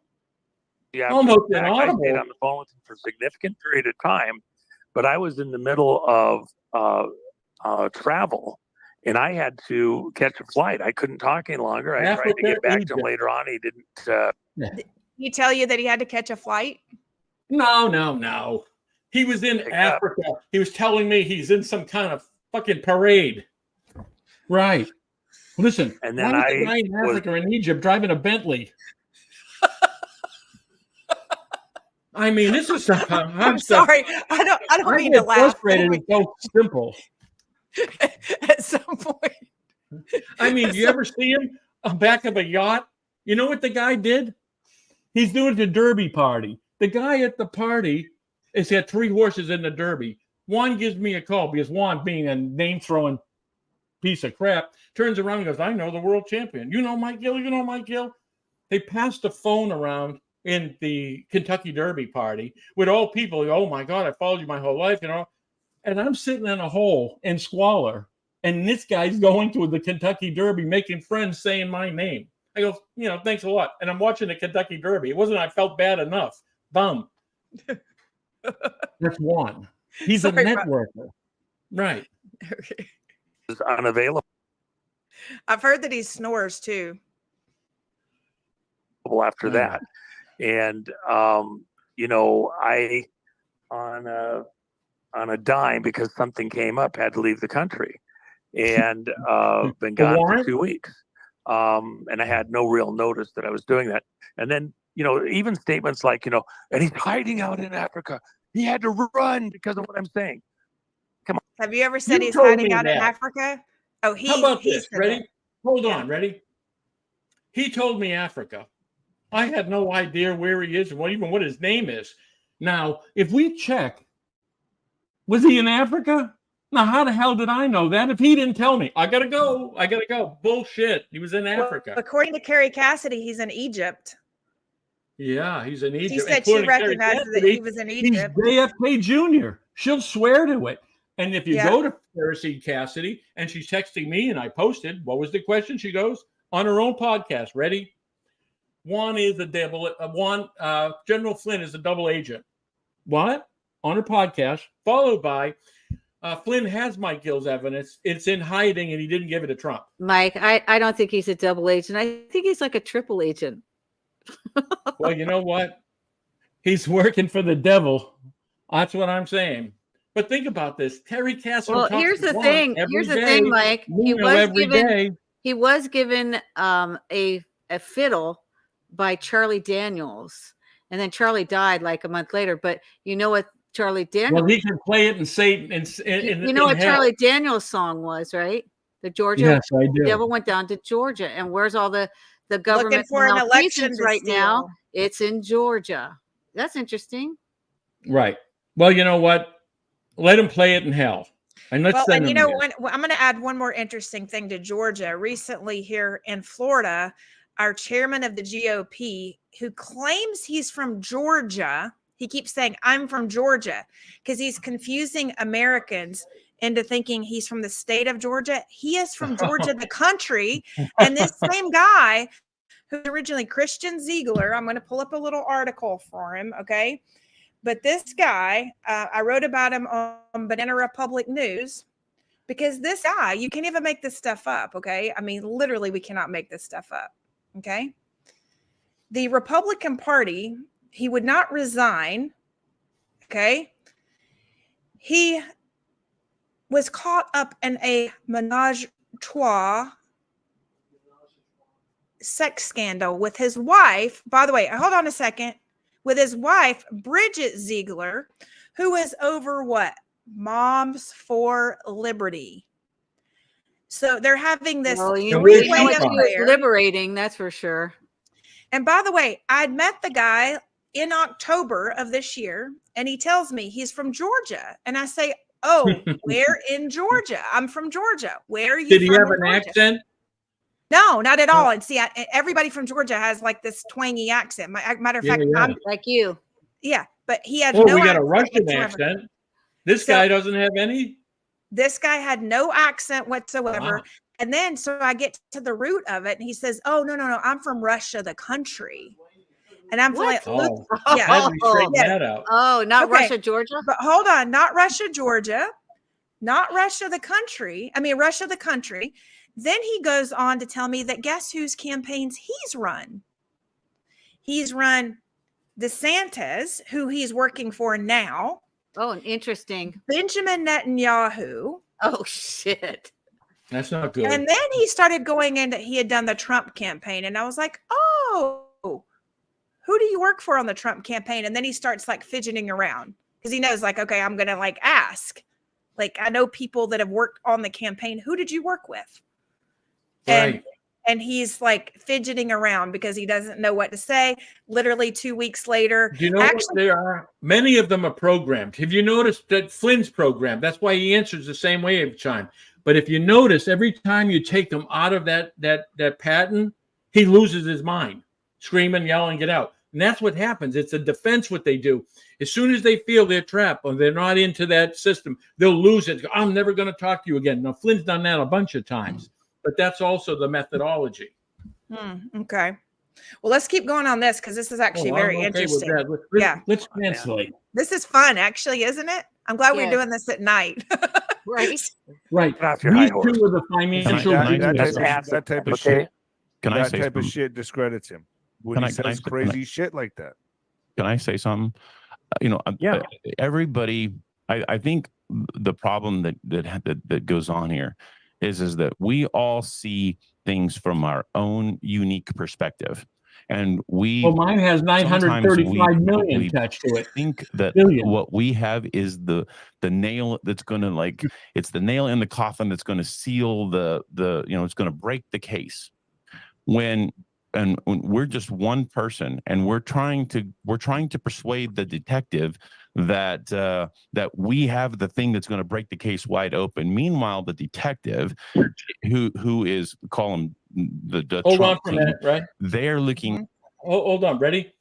S15: Yeah,
S20: almost
S15: I
S20: inaudible.
S15: stayed on the phone with him for a significant period of time, but I was in the middle of travel, and I had to catch a flight. I couldn't talk any longer. I tried to get back to him later on. He didn't.
S1: Did he tell you that he had to catch a flight?
S20: No. He was in Africa. He was telling me he's in some kind of fucking parade. Right. Listen,
S15: and then
S20: why was the guy in Africa in Egypt driving a Bentley? I mean, this is stuff.
S1: I'm sorry. I don't mean to laugh.
S20: Frustrated. It's so simple.
S1: At some point.
S20: I mean, do you ever see him on back of a yacht? You know what the guy did? He's doing the Derby party. The guy at the party has had 3 horses in the Derby. Juan gives me a call because Juan, being a name-throwing piece of crap, turns around and goes, I know the world champion. You know Mike Gill? You know Mike Gill? They passed a phone around in the Kentucky Derby party with all people. Oh, my God, I followed you my whole life, you know. And I'm sitting in a hole in squalor, and this guy's going to the Kentucky Derby, making friends, saying my name. I go, thanks a lot. And I'm watching the Kentucky Derby. It wasn't I felt bad enough. Bum. That's Juan. He's a networker. Right.
S1: Okay.
S15: Is unavailable.
S1: I've heard that he snores too.
S15: After that. And, I, on a dime, because something came up, had to leave the country and been gone for 2 weeks. And I had no real notice that I was doing that. And then, even statements like, and he's hiding out in Africa. He had to run because of what I'm saying. Come on.
S1: Have you ever said he's hiding out in Africa? Oh,
S20: How about this? Ready? Hold on. Ready? He told me Africa. I had no idea where he is and even what his name is. Now, if we check, was he in Africa? Now, how the hell did I know that if he didn't tell me? I gotta go. Bullshit. He was in Africa.
S1: Well, according to Carrie Cassidy, he's in Egypt.
S20: Yeah, he's in Egypt.
S1: She said she recognized that he was in Egypt.
S20: He's JFK Jr. She'll swear to it. And if you go to Carrie Cassidy and she's texting me and I posted, what was the question? She goes on her own podcast. Ready? Juan is the devil. General Flynn is a double agent. What? On her podcast, followed by Flynn has Mike Gill's evidence. It's in hiding and he didn't give it to Trump.
S3: Mike, I don't think he's a double agent. I think he's like a triple agent.
S20: Well, you know what? He's working for the devil. That's what I'm saying. But think about this. Terry Castle.
S3: Well, here's the thing. Here's the thing, Mike. He was given a fiddle by Charlie Daniels, and then Charlie died like a month later. But you know what Charlie Daniels?
S20: Well, he can play it and say it.
S3: You know what Charlie Daniels' song was, right? The Georgia.
S20: Yes, I do.
S3: The devil went down to Georgia, and where's all the government
S1: looking for an election
S3: right now? It's in Georgia. That's interesting.
S20: Right. Well, you know what? Let him play it in hell. And let's send him
S1: I'm going to add one more interesting thing to Georgia. Recently here in Florida, our chairman of the GOP, who claims he's from Georgia, he keeps saying, I'm from Georgia, because he's confusing Americans into thinking he's from the state of Georgia. He is from Georgia, the country. And this same guy, who's originally Christian Ziegler, I'm going to pull up a little article for him, okay? But this guy, I wrote about him on Banana Republic News, because this guy, you can't even make this stuff up, okay? I mean, literally, we cannot make this stuff up, okay? The Republican Party, he would not resign, okay? He was caught up in a menage a trois sex scandal with his wife. By the way, hold on a second. With his wife, Bridget Ziegler, who is over what? Moms for Liberty. So they're having this three-way affair.
S3: Liberating, that's for sure.
S1: And by the way, I'd met the guy in October of this year, and he tells me he's from Georgia. And I say, oh, where in Georgia? I'm from Georgia. Where are you
S20: Did he
S1: from
S20: have
S1: in
S20: an
S1: Georgia?
S20: accent?
S1: No, not at all. And see, everybody from Georgia has like this twangy accent. Matter of fact, I'm
S3: like you.
S1: Yeah, but he had
S20: Oh,
S1: no
S20: we got a
S1: accent
S20: Russian
S1: whatsoever.
S20: accent. This guy doesn't have any.
S1: This guy had no accent whatsoever.
S20: Wow.
S1: And then so I get to the root of it, and he says, "Oh, no, I'm from Russia, the country." And I'm like,
S20: Oh,
S1: yeah,
S20: how do we straighten that out?
S3: Oh, not
S1: Okay.
S3: Russia, Georgia.
S1: But hold on, not Russia, Georgia, not Russia, the country. I mean, Russia, the country. Then he goes on to tell me that guess whose campaigns he's run? He's run DeSantis, who he's working for now.
S3: Oh, interesting.
S1: Benjamin Netanyahu.
S3: Oh, shit.
S20: That's not good.
S1: And then he started going into, he had done the Trump campaign. And I was like, oh, who do you work for on the Trump campaign? And then he starts like fidgeting around because he knows like, okay, I'm going to like ask. Like, I know people that have worked on the campaign. Who did you work with?
S20: Right.
S1: And he's like fidgeting around because he doesn't know what to say. Literally 2 weeks later.
S20: Do you know what there are? Many of them are programmed. Have you noticed that Flynn's programmed? That's why he answers the same way every time. But if you notice, every time you take him out of that pattern, he loses his mind, screaming, yelling, get out. And that's what happens. It's a defense what they do. As soon as they feel they're trapped or they're not into that system, they'll lose it. I'm never going to talk to you again. Now, Flynn's done that a bunch of times, but that's also the methodology.
S1: Okay. Well, let's keep going on this because this is actually very interesting.
S20: Let's translate.
S1: This is fun, actually, isn't it? I'm glad we're doing this at night.
S3: Right.
S20: Right.
S19: Off your high horse.
S20: Two of the financial
S19: that type of shit.
S21: Can I
S19: that
S21: say
S19: type of
S21: something?
S19: shit discredits him when he says crazy shit like that.
S21: Can I say something? Everybody. I think the problem that goes on here is that we all see things from our own unique perspective. And
S20: mine has 935 million attached to it.
S21: Think that what we have is the nail that's going to it's the nail in the coffin that's going to seal it's going to break the case. When we're just one person and we're trying to persuade the detective that we have the thing that's going to break the case wide open. Meanwhile, the detective who is call him the
S20: hold
S21: Trump
S20: on for a minute, right?
S21: They're looking.
S20: Oh, hold on, ready?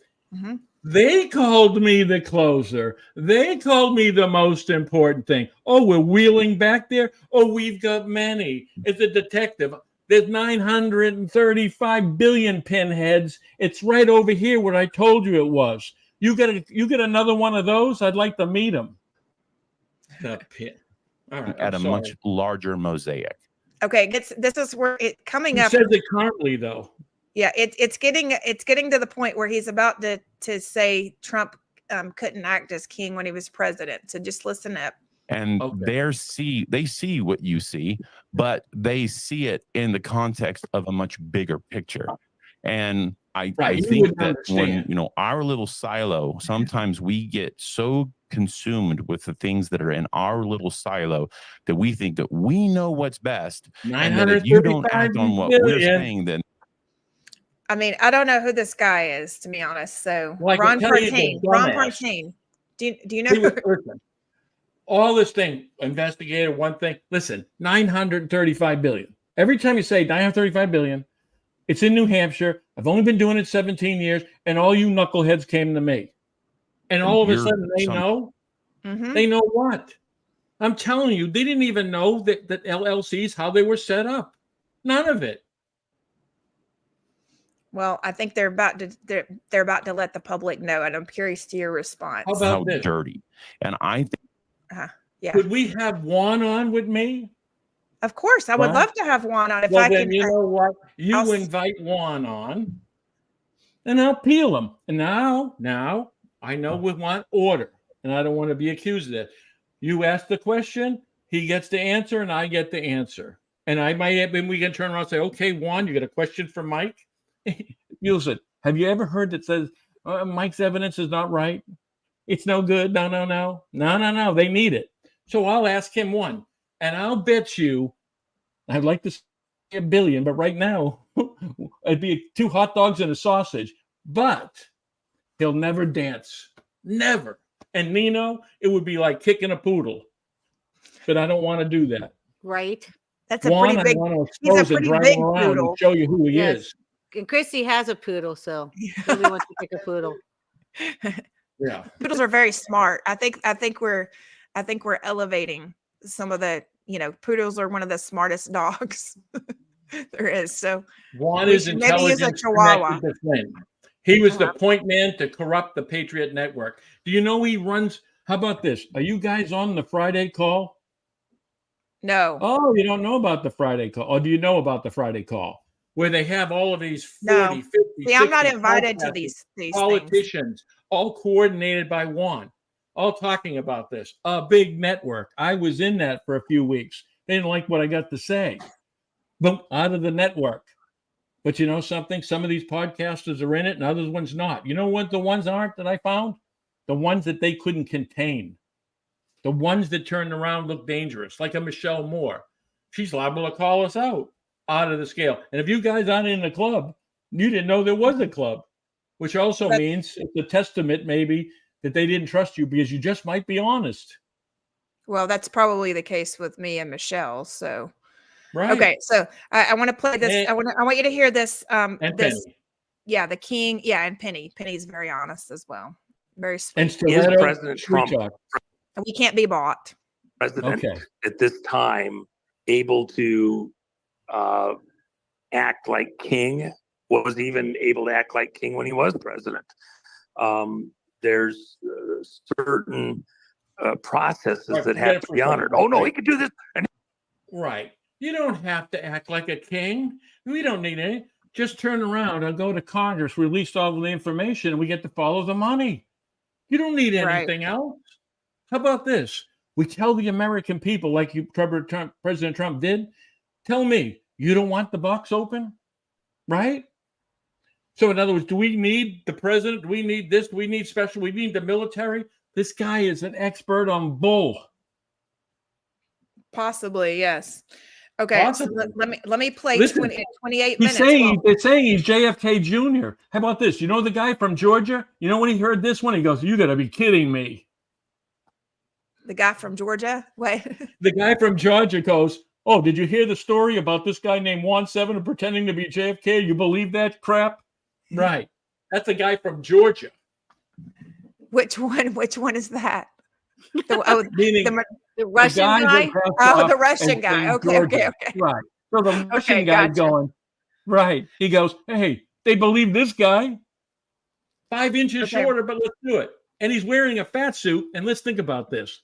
S20: They called me the closer. They called me the most important thing. Oh, we're wheeling back there. Oh, we've got many. It's a detective. There's 935 billion pinheads. It's right over here where I told you it was. You get another one of those? I'd like to meet him. The pin. All right,
S21: At a much larger mosaic.
S1: Okay, this is where it coming
S20: He
S1: up.
S20: says it currently, though.
S1: Yeah, it's getting to the point where he's about to say Trump couldn't act as king when he was president. So just listen up.
S21: And they see what you see, but they see it in the context of a much bigger picture. And I think that when our little silo, sometimes we get so consumed with the things that are in our little silo that we think that we know what's best, and that if you don't act on what we're saying, then
S1: I mean, I don't know who this guy is, to be honest. So
S20: Ron Partain.
S1: Ron Partain. Do you know?
S20: All this thing, investigator, one thing. Listen, 935 billion. Every time you say 935 billion, it's in New Hampshire. I've only been doing it 17 years, and all you knuckleheads came to me. And all of a sudden, they know. They know what? I'm telling you, they didn't even know that LLCs, how they were set up. None of it.
S1: Well, I think they're about to let the public know, and I'm curious to your response.
S20: How about this?
S21: dirty. And I think
S1: yeah.
S20: Could we have Juan on with me?
S1: Of course, I would
S20: Right?
S1: love to have Juan on. If
S20: Well,
S1: I
S20: then
S1: can,
S20: you know what? You
S1: I'll
S20: invite Juan on, and I'll peel him. And now I know we want order, and I don't want to be accused of that. You ask the question, he gets the answer, and I get the answer. And I might have, and we can turn around and say, "Okay, Juan, you got a question for Mike?" You'll say, "Have you ever heard that says Mike's evidence is not right? It's no good. No. They need it." So I'll ask him one, and I'll bet you. I'd like to say $1 billion, but right now it'd be 2 hot dogs and a sausage. But he'll never dance, never. And Nino, it would be like kicking a poodle. But I don't want to do that.
S3: Right.
S1: That's
S20: a Juan, pretty big. I want to expose and drag him around poodle. And show you who he is.
S3: And Christy has a poodle, so maybe wants to pick a poodle.
S20: Yeah,
S1: poodles are very smart. I think we're elevating some of the. Poodles are one of the smartest dogs there is. So
S20: Juan is intelligent. Maybe use a Chihuahua. He was the point man to corrupt the Patriot network. Do you know he runs? How about this? Are you guys on the Friday call?
S1: No.
S20: Oh, you don't know about the Friday call. Or do you know about the Friday call? Where they have all of these 40, 50,
S1: See, I'm not invited to these
S20: politicians, all coordinated by Juan, all talking about this. A big network. I was in that for a few weeks. They didn't like what I got to say. Boom, out of the network. But you know something? Some of these podcasters are in it and other ones not. You know what the ones aren't that I found? The ones that they couldn't contain. The ones that turned around look dangerous, like a Michelle Moore. She's liable to call us out of the scale. And if you guys aren't in the club, you didn't know there was a club, which also means it's a testament maybe that they didn't trust you because you just might be honest.
S1: Well, that's probably the case with me and Michelle. So,
S20: right.
S1: Okay. So I want to play this. I want you to hear this.
S20: And
S1: this,
S20: Penny.
S1: Yeah, the King. Yeah, and Penny. Penny's very honest as well. Very sweet.
S20: And Stiletto,
S15: is President Trump,
S1: we can't be bought.
S15: President at this time, able to act like king? Was even able to act like king when he was president? There's certain processes that have to be honored. Oh no, he could do this.
S20: Right. You don't have to act like a king. We don't need any. Just turn around and go to Congress, release all of the information, and we get to follow the money. You don't need anything else. How about this? We tell the American people, like President Trump did, tell me, you don't want the box open? Right? So in other words, do we need the president? Do we need this? Do we need special? We need the military? This guy is an expert on bull.
S1: Possibly, yes. Okay,
S20: Possibly.
S1: so let me play 28
S20: minutes. They're saying he's JFK Jr. How about this? You know the guy from Georgia? You know when he heard this one, he goes, "You got to be kidding me."
S1: The guy from Georgia? Wait.
S20: The guy from Georgia goes, "Oh, did you hear the story about this guy named Juan Seven pretending to be JFK? You believe that crap?" Right. That's the guy from Georgia.
S1: Which one? Which one is that? The
S3: Russian guy?
S1: Oh, the Russian guy. Okay.
S20: Right. So the Russian guy going, right. He goes, "Hey, they believe this guy. 5 inches shorter, but let's do it." And he's wearing a fat suit. And let's think about this.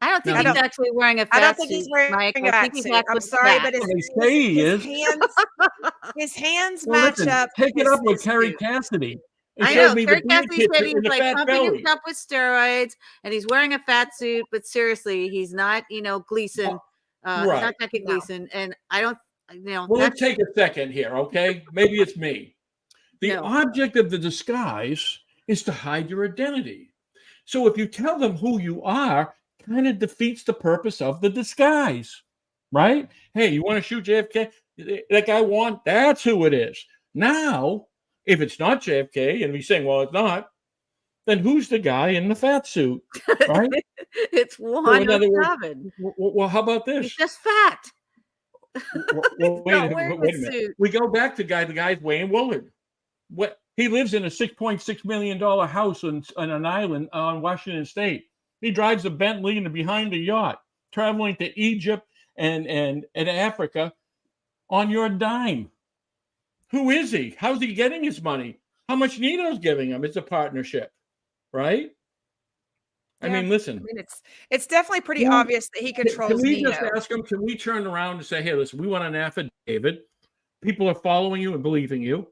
S3: I don't think he's actually wearing a fat suit.
S1: I don't think he's wearing a fat suit. I'm sorry, but his hands match up.
S20: Take it up with Carrie Cassidy.
S3: I know. Carrie Cassidy said he's like pumping himself with steroids and he's wearing a fat suit, but seriously, he's not, Gleason. He's not Jackie Gleason. And I don't,
S20: Well, let's take a second here, okay? Maybe it's me. The object of the disguise is to hide your identity. So if you tell them who you are, kind of defeats the purpose of the disguise, right? Hey, you want to shoot JFK? That guy won. That's who it is. Now, if it's not JFK and he's saying, well, it's not, then who's the guy in the fat suit, right?
S3: It's Juan Seven.
S20: Well, how about this?
S3: He's just fat.
S20: Wait a minute. We go back to the guy's Wayne Willard. He lives in a $6.6 million house on an island on Washington State. He drives a Bentley and behind a yacht, traveling to Egypt and Africa on your dime. Who is he? How's he getting his money? How much Nino's giving him? It's a partnership, right? I mean, listen.
S1: I mean, it's definitely pretty obvious that he controls
S20: Can we
S1: Nino.
S20: just ask him? Can we turn around and say, "Hey, listen, we want an affidavit. People are following you and believing you.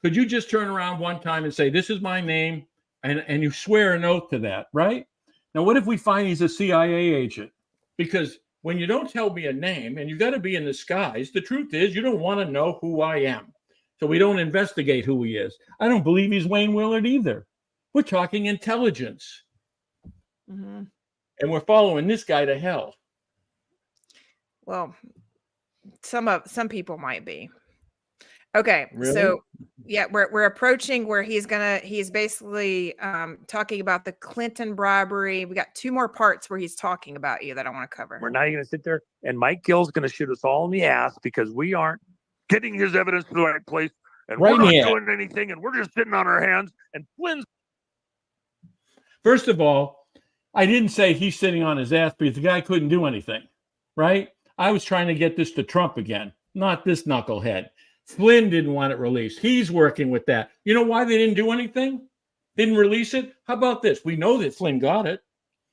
S20: Could you just turn around one time and say, this is my name,' and you swear an oath to that, right? Now, what if we find he's a CIA agent? Because when you don't tell me a name and you got to be in disguise, the truth is you don't want to know who I am. So we don't investigate who he is. I don't believe he's Wayne Willard either. We're talking intelligence.
S1: Mm-hmm.
S20: And we're following this guy to hell.
S1: Well, some people might be. Okay,
S20: Really?
S1: so yeah, we're approaching where he's basically talking about the Clinton bribery. We got 2 more parts where he's talking about you that I want to cover.
S15: We're not going to sit there and Mike Gill's going to shoot us all in the ass because we aren't getting his evidence to the right place and
S20: Right
S15: we're not
S20: here.
S15: doing anything and we're just sitting on our hands and Flynn's.
S20: First of all, I didn't say he's sitting on his ass because the guy couldn't do anything, right? I was trying to get this to Trump again, not this knucklehead. Flynn didn't want it released. He's working with that. You know why they didn't do anything? Didn't release it? How about this? We know that Flynn got it,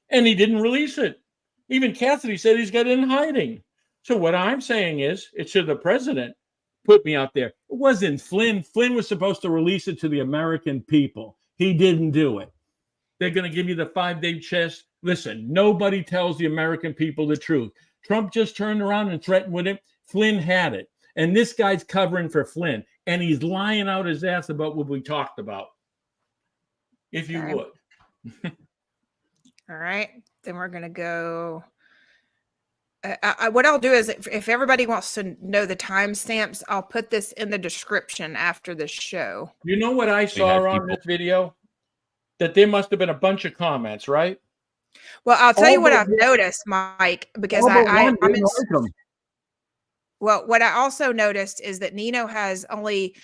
S20: and he didn't release it. Even Cassidy said he's got it in hiding. So what I'm saying is, it should the president put me out there. It wasn't Flynn. Flynn was supposed to release it to the American people. He didn't do it. They're going to give you the 5-day chest. Listen, nobody tells the American people the truth. Trump just turned around and threatened with it. Flynn had it. And this guy's covering for Flynn. And he's lying out his ass about what we talked about. If you would.
S1: All right. Then we're going to go. What I'll do is if everybody wants to know the timestamps, I'll put this in the description after the show.
S20: You know what I saw on this video? That there must have been a bunch of comments, right?
S1: Well, I'll tell you what I've noticed, Mike, because I'm in. Well, what I also noticed is that Nino has only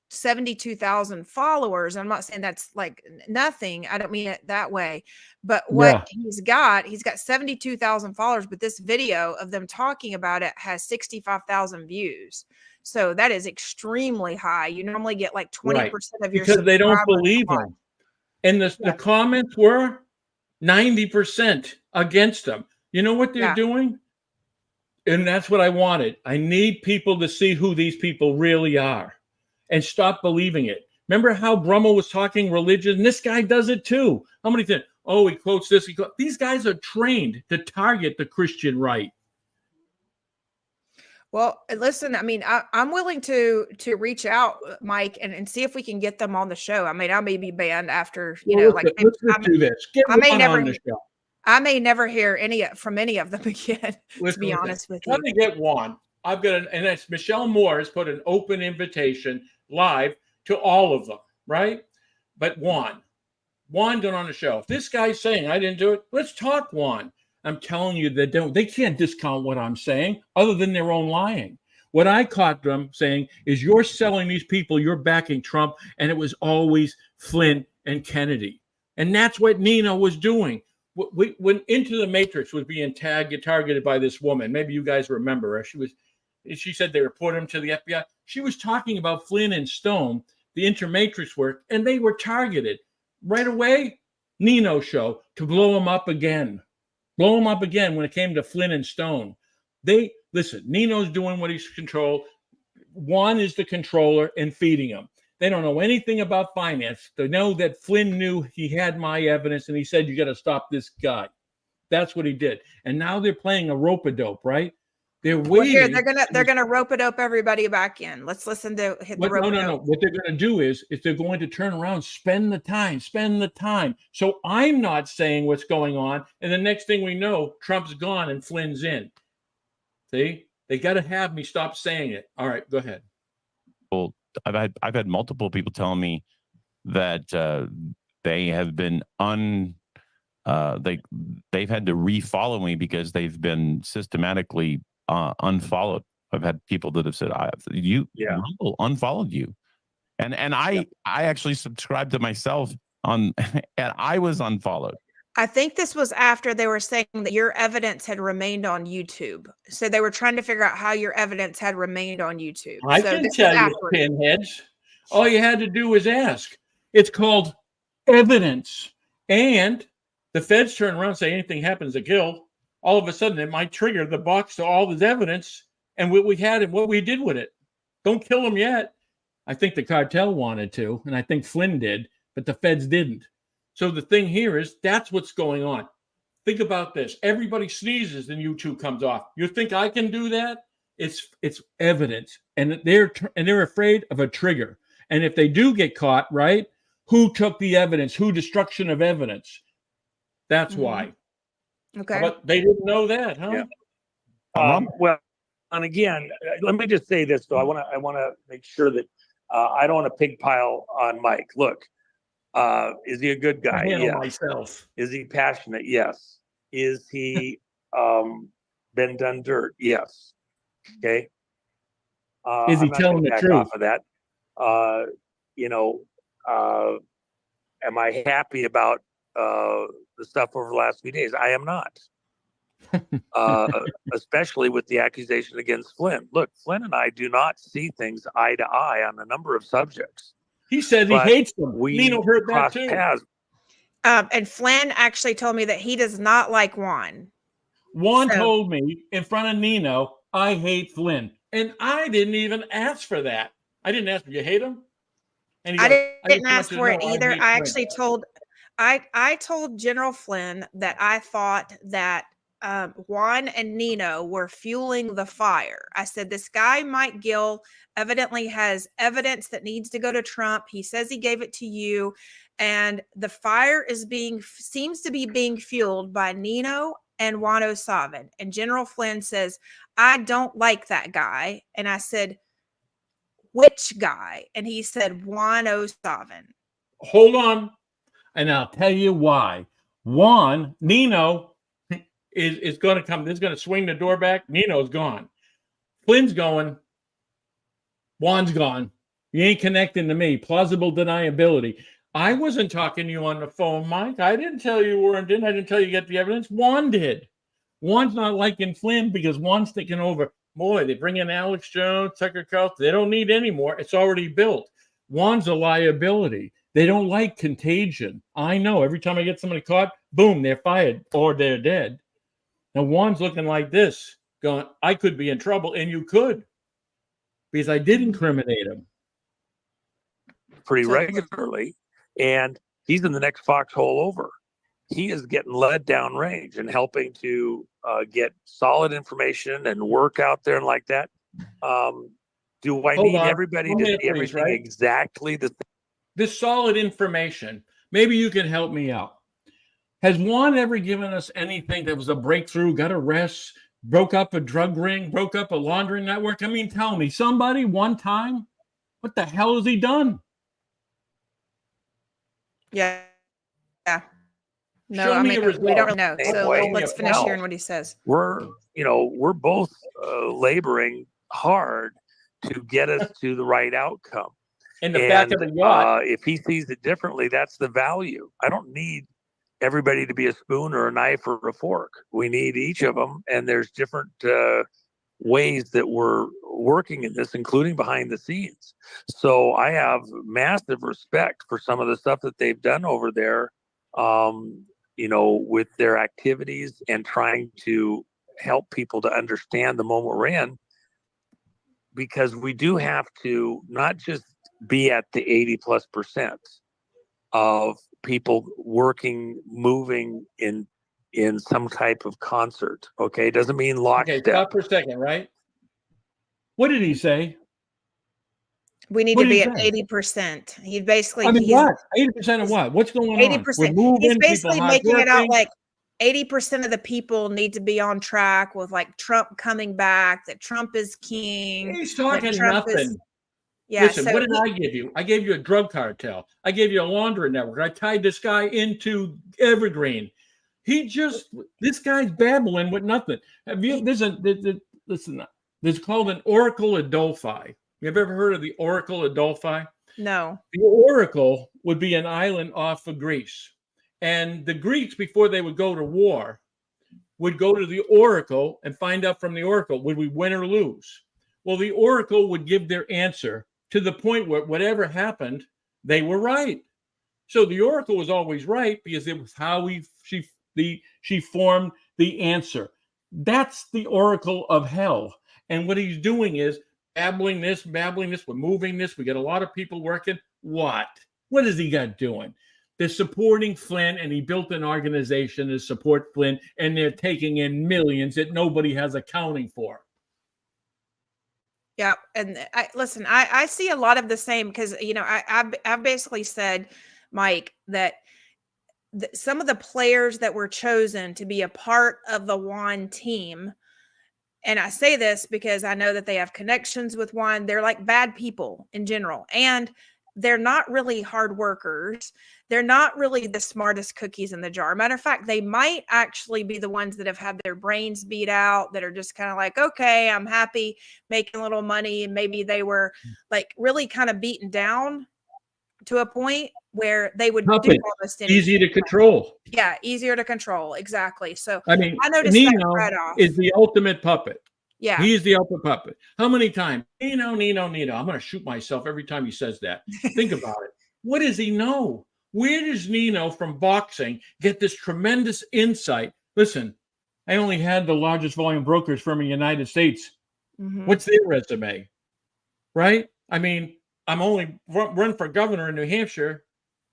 S1: 72,000 followers. I'm not saying that's like nothing. I don't mean it that way. But what he's got 72,000 followers. But this video of them talking about it has 65,000 views. So that is extremely high. You normally get like 20% of your
S20: because they don't believe him. And the comments were 90% against him. You know what they're doing? And that's what I wanted. I need people to see who these people really are and stop believing it. Remember how Brummel was talking religion? This guy does it too. How many things? Oh, he quotes this. These guys are trained to target the Christian right.
S1: Well, listen, I mean, I'm willing to reach out, Mike, and see if we can get them on the show. I mean, I may be banned after,
S20: let's do this.
S1: I may never hear from any of them again, to be honest with you.
S20: Let me get one. I've got and that's Michelle Moore has put an open invitation live to all of them, right? But Juan got on the show. If this guy's saying I didn't do it, let's talk, Juan. I'm telling you, they can't discount what I'm saying other than their own lying. What I caught them saying is you're selling these people, you're backing Trump, and it was always Flynn and Kennedy. And that's what Nino was doing. When Into the Matrix was being targeted by this woman, maybe you guys remember her. She said they reported him to the FBI. She was talking about Flynn and Stone, the Intermatrix work, and they were targeted right away. Nino show to blow them up again. Blow them up again when it came to Flynn and Stone. Listen, Nino's doing what he's controlled. Juan is the controller and feeding him. They don't know anything about finance. They know that Flynn knew he had my evidence and he said, you got to stop this guy. That's what he did. And now they're playing a rope-a-dope, right? They're waiting.
S1: Well, here, they're gonna rope-a-dope everybody back in. Let's listen to hit the rope-a-dope.
S20: No. What they're going to do is they're going to turn around, spend the time. So I'm not saying what's going on. And the next thing we know, Trump's gone and Flynn's in. See, they got to have me stop saying it. All right, go ahead.
S21: Well, I've had multiple people telling me that they have been they've had to refollow me because they've been systematically unfollowed. I've had people that have said, Rumble unfollowed you. And I actually subscribed to myself and I was unfollowed.
S1: I think this was after they were saying that your evidence had remained on YouTube. So they were trying to figure out how your evidence had remained on YouTube.
S20: I can tell you, pinheads. All you had to do was ask. It's called evidence. And the feds turn around and say anything happens to Gill, all of a sudden it might trigger the box to all this evidence and what we had and what we did with it. Don't kill him yet. I think the cartel wanted to, and I think Flynn did, but the feds didn't. So the thing here is that's what's going on. Think about this. Everybody sneezes and YouTube comes off. You think I can do that? It's evidence, and they're afraid of a trigger. And if they do get caught, right? Who took the evidence? Who destruction of evidence? That's why.
S1: Okay.
S20: But they didn't know that, huh?
S15: Yeah. Well, and again, let me just say this though. I want to make sure that I don't want to pig pile on Mike. Look, is he a good guy?
S20: I handle
S15: Yes.
S20: myself.
S15: Is he passionate? Yes. Is he been done dirt? Yes. Okay.
S20: Is he
S15: I'm not
S20: telling
S15: gonna
S20: the
S15: back
S20: truth?
S15: off of that? Am I happy about the stuff over the last few days? I am not. Especially with the accusation against Flynn. Look, Flynn and I do not see things eye to eye on a number of subjects.
S20: He says he hates them. Nino heard that
S15: cross
S20: too.
S15: paths.
S1: And Flynn actually told me that he does not like Juan.
S20: Juan told me in front of Nino, I hate Flynn. And I didn't even ask for that. I didn't ask, you hate him? And he
S1: I
S20: goes,
S1: didn't
S20: just
S1: ask
S20: want you to
S1: for it
S20: know
S1: either.
S20: hate
S1: I
S20: Flynn."
S1: actually told I told General Flynn that I thought that Juan and Nino were fueling the fire. I said, this guy, Mike Gill, evidently has evidence that needs to go to Trump. He says he gave it to you. And the fire seems to be being fueled by Nino and Juan O'Savin. And General Flynn says, I don't like that guy. And I said, which guy? And he said, Juan O'Savin.
S20: Hold on. And I'll tell you why. Nino is going to come. This is going to swing the door back. Nino's gone. Flynn's going. Juan's gone. You ain't connecting to me. Plausible deniability. I wasn't talking to you on the phone, Mike. I didn't tell you weren't in. I didn't tell you get the evidence. Juan did. Juan's not liking Flynn because Juan's thinking over, boy, they bring in Alex Jones, Tucker Carlson. They don't need any more. It's already built. Juan's a liability. They don't like contagion. I know. Every time I get somebody caught, boom, they're fired or they're dead. Now, Juan's looking like this, going, I could be in trouble, and you could, because I did incriminate him.
S15: Pretty regularly, and he's in the next foxhole over. He is getting led down range and helping to get solid information and work out there and like that. Do I need everybody to see everything exactly the same?
S20: This solid information, maybe you can help me out. Has Juan ever given us anything that was a breakthrough, got arrests, broke up a drug ring, broke up a laundering network? I mean, tell me, somebody one time, what the hell has he done?
S1: Yeah. No,
S20: Show
S1: I
S20: me
S1: mean,
S20: a result.
S1: we don't really know.
S15: Same
S1: So
S15: way.
S1: let's finish
S15: No.
S1: hearing what he says.
S15: We're both laboring hard to get us to the right outcome.
S20: In the back of the yacht.
S15: If he sees it differently, that's the value. I don't need everybody to be a spoon or a knife or a fork. We need each of them, and there's different ways that we're working in this, including behind the scenes. So I have massive respect for some of the stuff that they've done over there, with their activities and trying to help people to understand the moment we're in, because we do have to not just be at the 80+% of people working, moving in some type of concert. Okay, doesn't mean lockstep.
S20: Okay, stop for a second, right? What did he say?
S1: We need
S20: What
S1: to
S20: did
S1: be
S20: he
S1: at
S20: say?
S1: 80%. He basically,
S20: I mean, what? 80% of what? What's going on?
S1: 80%.
S20: We're moving,
S1: He's
S20: people
S1: basically making it out
S20: hardworking.
S1: like 80% of the people need to be on track with like Trump coming back, that Trump is king.
S20: He's
S1: that
S20: talking
S1: Trump
S20: nothing.
S1: is- yeah.
S20: Listen,
S1: So
S20: what did I give you? I gave you a drug cartel. I gave you a laundry network. I tied this guy into Evergreen. This guy's babbling with nothing. Have you? Listen. There's called an Oracle Adolphi. You have ever heard of the Oracle Adolphi?
S1: no.
S20: The Oracle would be an island off of Greece. And the Greeks, before they would go to war, would go to the Oracle and find out from the Oracle, would we win or lose? Well, the Oracle would give their answer to the point where whatever happened, they were right. So the Oracle was always right because it was how we she formed the answer. That's the oracle of hell. And what he's doing is babbling this, we're moving this. We got a lot of people working. What is he got doing? They're supporting Flynn, and he built an organization to support Flynn, and they're taking in millions that nobody has accounting for.
S1: Yeah, and I see a lot of the same because I've basically said, Mike, that some of the players that were chosen to be a part of the Juan team, and I say this because I know that they have connections with Juan. They're like bad people in general, and they're not really hard workers. They're not really the smartest cookies in the jar. Matter of fact, they might actually be the ones that have had their brains beat out, that are just kind of like, okay, I'm happy making a little money. And maybe they were like really kind of beaten down to a point where they would do almost anything.
S20: Easy to control.
S1: Yeah, easier to control. Exactly. So
S20: I mean,
S1: I noticed
S20: Nino
S1: that right off.
S20: is the ultimate puppet.
S1: Yeah.
S20: He's the ultimate puppet. How many times? Nino. I'm going to shoot myself every time he says that. Think about it. What does he know? Where does Nino from boxing get this tremendous insight? Listen, I only had the largest volume brokerage firm in the United States.
S1: Mm-hmm.
S20: What's their resume? Right? I mean, I'm only run for governor in New Hampshire,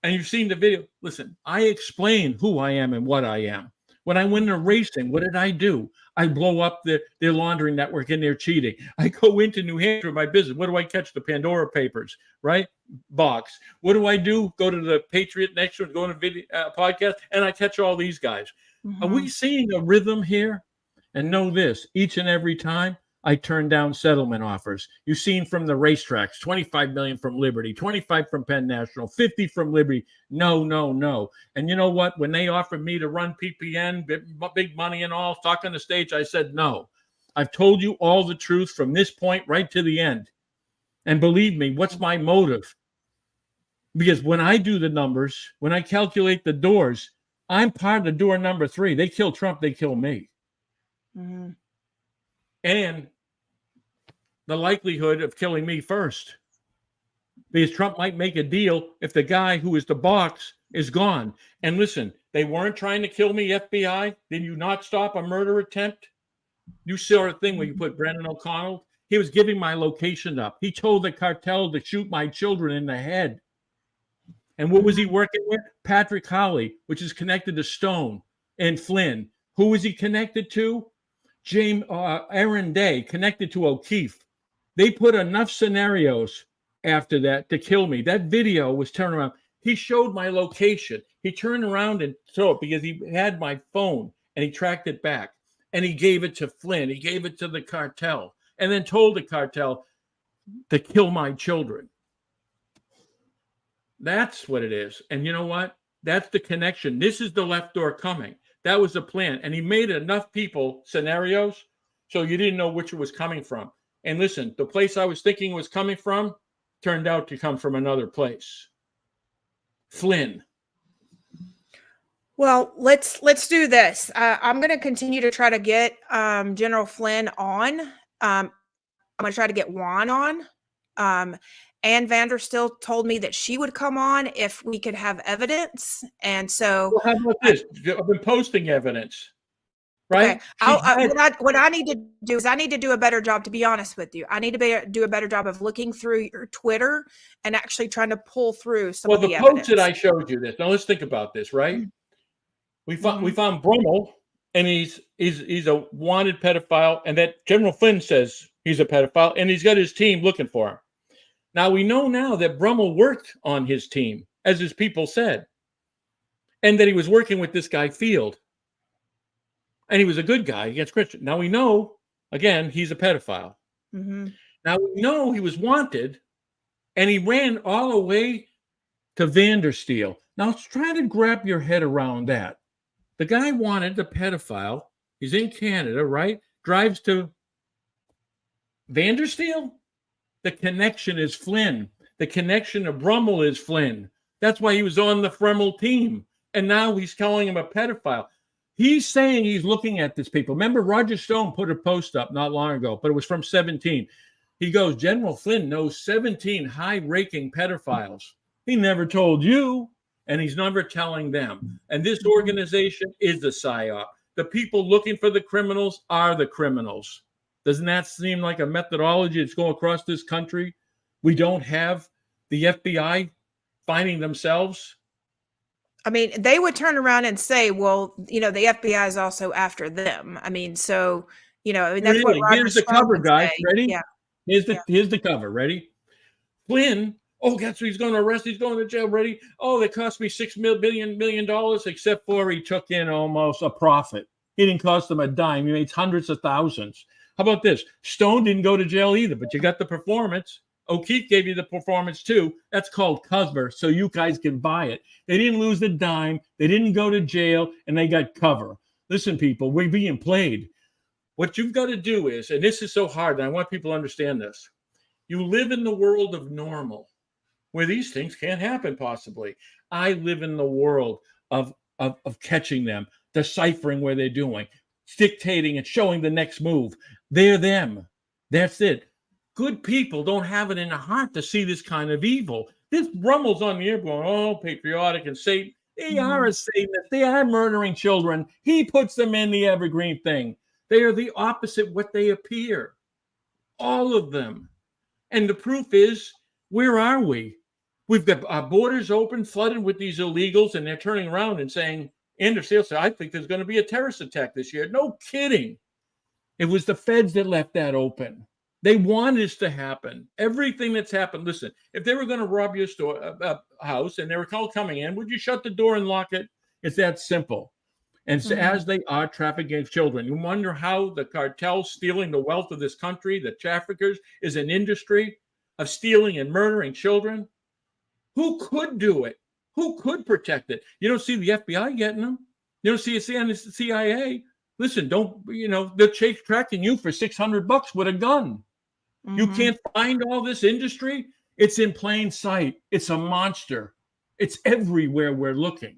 S20: and you've seen the video. Listen, I explain who I am and what I am. When I went into racing, what did I do? I blow up their laundry network and they're cheating. I go into New Hampshire with my business. What do I catch? The Pandora papers, right? Box. What do I do? Go to the Patriot next one, go on a video podcast, and I catch all these guys.
S1: Mm-hmm.
S20: Are we seeing a rhythm here? And know this, each and every time I turn down settlement offers. You've seen from the racetracks, 25 million from Liberty, 25 from Penn National, 50 from Liberty. No. And you know what? When they offered me to run PPN, big money and all, talk on the stage, I said no. I've told you all the truth from this point right to the end. And believe me, what's my motive? Because when I do the numbers, when I calculate the doors, I'm part of the door number 3. They kill Trump, they kill me.
S1: Mm-hmm.
S20: And the likelihood of killing me first. Because Trump might make a deal if the guy who is the box is gone. And listen, they weren't trying to kill me, FBI. Did you not stop a murder attempt? You saw a thing where you put Brendan O'Connell. He was giving my location up. He told the cartel to shoot my children in the head. And what was he working with? Patrick Howley, which is connected to Stone and Flynn. Who was he connected to? Aaron Day, connected to O'Keefe. They put enough scenarios after that to kill me. That video was turned around. He showed my location. He turned around and saw it because he had my phone and he tracked it back. And he gave it to Flynn. He gave it to the cartel and then told the cartel to kill my children. That's what it is. And you know what? That's the connection. This is the left door coming. That was the plan. And he made enough people scenarios so you didn't know which it was coming from. And listen, the place I was thinking was coming from turned out to come from another place. Flynn.
S1: Well, let's do this. I'm going to continue to try to get General Flynn on. I'm going to try to get Juan on. Ann Vanderstill told me that she would come on if we could have evidence. And so
S20: how about this? I've been posting evidence, right?
S1: Okay. What I need to do is I need to do a better job, to be honest with you. I need to do a better job of looking through your Twitter and actually trying to pull through some of the evidence.
S20: Post that I showed you this. Now let's think about this, right? Mm-hmm. We found Brummel, and he's a wanted pedophile, and that General Flynn says he's a pedophile, and he's got his team looking for him. Now, we know now that Brummel worked on his team, as his people said, and that he was working with this guy, Field. And he was a good guy against Christian. Now, we know, again, he's a pedophile.
S1: Mm-hmm.
S20: Now, we know he was wanted, and he ran all the way to Vandersteel. Now, let's try to grab your head around that. The guy wanted the pedophile. He's in Canada, right? Drives to Vandersteel. The connection is Flynn. The connection to Brummel is Flynn. That's why he was on the Fremmel team. And now he's calling him a pedophile. He's saying he's looking at this people. Remember, Roger Stone put a post up not long ago, but it was from 17. He goes, General Flynn knows 17 high-ranking pedophiles. He never told you. and he's never telling them. And this organization is a psyop. The people looking for the criminals are the criminals. Doesn't that seem like a methodology that's going across this country? We don't have the FBI finding themselves.
S1: I mean, they would turn around and say, well, the FBI is also after them. I mean, so, that's
S20: really?
S1: what Roger
S20: Here's the
S1: Stone
S20: cover,
S1: would
S20: guys.
S1: say.
S20: Ready?
S1: Yeah.
S20: Here's the cover. Ready? Flynn, guess who he's going to arrest? He's going to jail. Ready? They cost me $6 million, except for he took in almost a profit. He didn't cost them a dime. He made hundreds of thousands. How about this? Stone didn't go to jail either, but you got the performance. O'Keefe gave you the performance too. That's called cover, so you guys can buy it. They didn't lose a dime. They didn't go to jail, and they got cover. Listen, people, we're being played. What you've got to do is, and this is so hard, and I want people to understand this. You live in the world of normal, where these things can't happen possibly. I live in the world of catching them, deciphering where they're doing, dictating and showing the next move. They're them. That's it. Good people don't have it in their heart to see this kind of evil. This rumbles on the air going, patriotic and Satan. They are a Satanist. They are murdering children. He puts them in the evergreen thing. They are the opposite what they appear. All of them. And the proof is, where are we? We've got our borders open, flooded with these illegals, and they're turning around and saying, Andrew Steele said, I think there's going to be a terrorist attack this year. No kidding. It was the feds that left that open. They want this to happen. Everything that's happened. Listen, if they were going to rob your house and they were coming in, would you shut the door and lock it? It's that simple. And so as they are trafficking children, you wonder how the cartels stealing the wealth of this country, the traffickers, is an industry of stealing and murdering children. Who could do it? Who could protect it? You don't see the FBI getting them. You don't see the CIA. Listen, they're tracking you for $600 with a gun. You can't find all this industry. It's in plain sight. It's a monster. It's everywhere we're looking.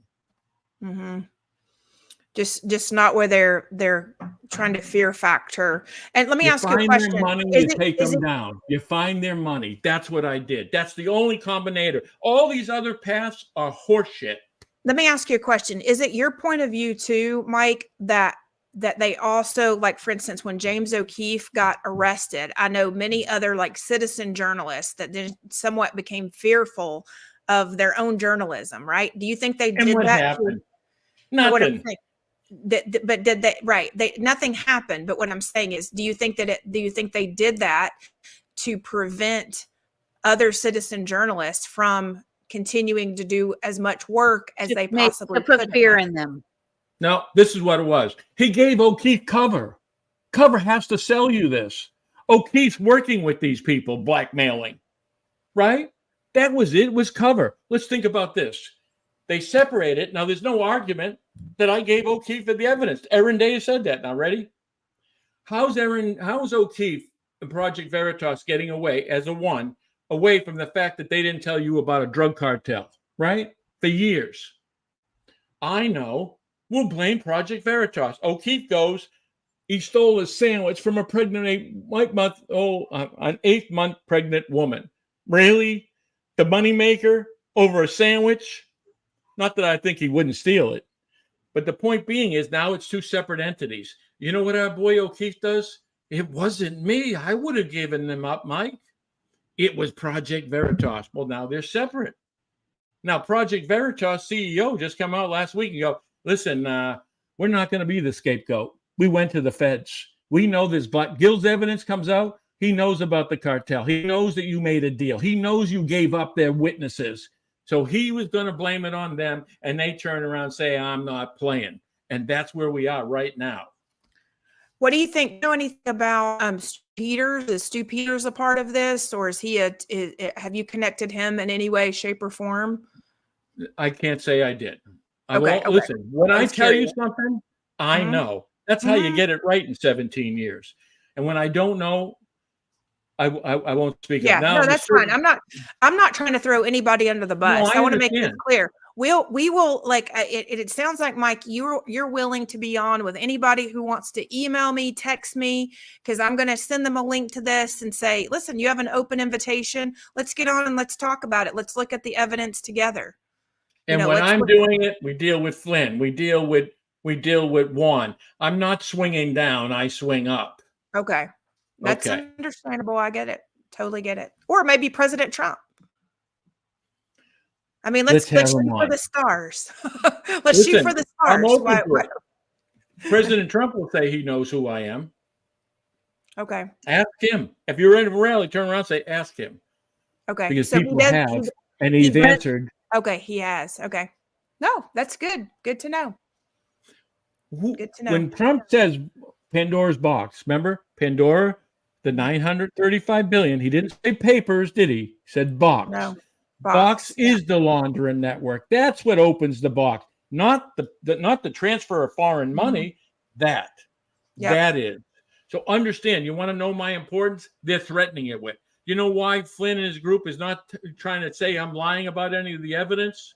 S1: Just not where they're trying to fear factor. And let me ask you a
S20: question.
S1: question.
S20: Their money, you take them down. You find their money. That's what I did. That's the only combinator. All these other paths are horseshit.
S1: Let me ask you a question. Is it your point of view too, Mike, that they also, like, for instance, when James O'Keefe got arrested, I know many other citizen journalists that somewhat became fearful of their own journalism, right? Do you think they did
S20: what
S1: that?
S20: Happened?
S1: Nothing.
S20: What
S1: I'm saying, but did they? Right? Nothing happened. But what I'm saying is, do you think they did that to prevent other citizen journalists from continuing to do as much work as they possibly could?
S3: To put fear in them.
S20: No, this is what it was. He gave O'Keefe cover. Cover has to sell you this. O'Keefe's working with these people, blackmailing, right? That was it. It was cover. Let's think about this. They separate it. Now, there's no argument that I gave O'Keefe the evidence. Erin Day said that. Now, ready? How's O'Keefe and Project Veritas getting away away from the fact that they didn't tell you about a drug cartel, right? For years. I know. We'll blame Project Veritas. O'Keefe goes, he stole a sandwich from a pregnant an 8-month pregnant woman. Really? The moneymaker over a sandwich? Not that I think he wouldn't steal it. But the point being is now it's two separate entities. You know what our boy O'Keefe does? It wasn't me. I would have given them up, Mike. It was Project Veritas. Well, now they're separate. Now, Project Veritas CEO just came out last week and go, listen, we're not going to be the scapegoat. We went to the feds. We know this. Gill's evidence comes out. He knows about the cartel. He knows that you made a deal. He knows you gave up their witnesses. So he was going to blame it on them, and they turn around and say, I'm not playing. And that's where we are right now.
S1: What do you think? Do you know anything about Stu Peters? Is Stu Peters a part of this, or is he have you connected him in any way, shape, or form?
S20: I can't say I did.
S1: Okay.
S20: Listen, when I tell
S1: curious.
S20: you something, I know. That's how you get it right in 17 years. And when I don't know, I won't speak.
S1: Yeah,
S20: now,
S1: no, that's fine. I'm not trying to throw anybody under the bus.
S20: No,
S1: I want to make this
S20: understand.
S1: clear. We will it sounds like, Mike, you're willing to be on with anybody who wants to email me, text me, because I'm going to send them a link to this and say, listen, you have an open invitation. Let's get on and let's talk about it. Let's look at the evidence together.
S20: And when I'm doing it, we deal with Flynn. We deal with Juan. I'm not swinging down. I swing up.
S1: Okay. That's understandable. I get it. Totally get it. Or maybe President Trump. I mean, let's shoot for the stars. Let's shoot for the stars.
S20: I'm open to it. President Trump will say he knows who I am.
S1: Okay.
S20: Ask him. If you're in a rally, turn around and say, ask him.
S1: Okay.
S20: Because people have, and he's answered.
S1: Okay, he has. Okay. No, that's good. Good to know. Good to know.
S20: When Trump says Pandora's box, remember Pandora, the 935 billion. He didn't say papers, did he? He said box.
S1: No.
S20: Box is the laundering network. That's what opens the box, not the transfer of foreign money. That is. So understand. You want to know my importance? They're threatening it with. You know why Flynn and his group is not trying to say I'm lying about any of the evidence?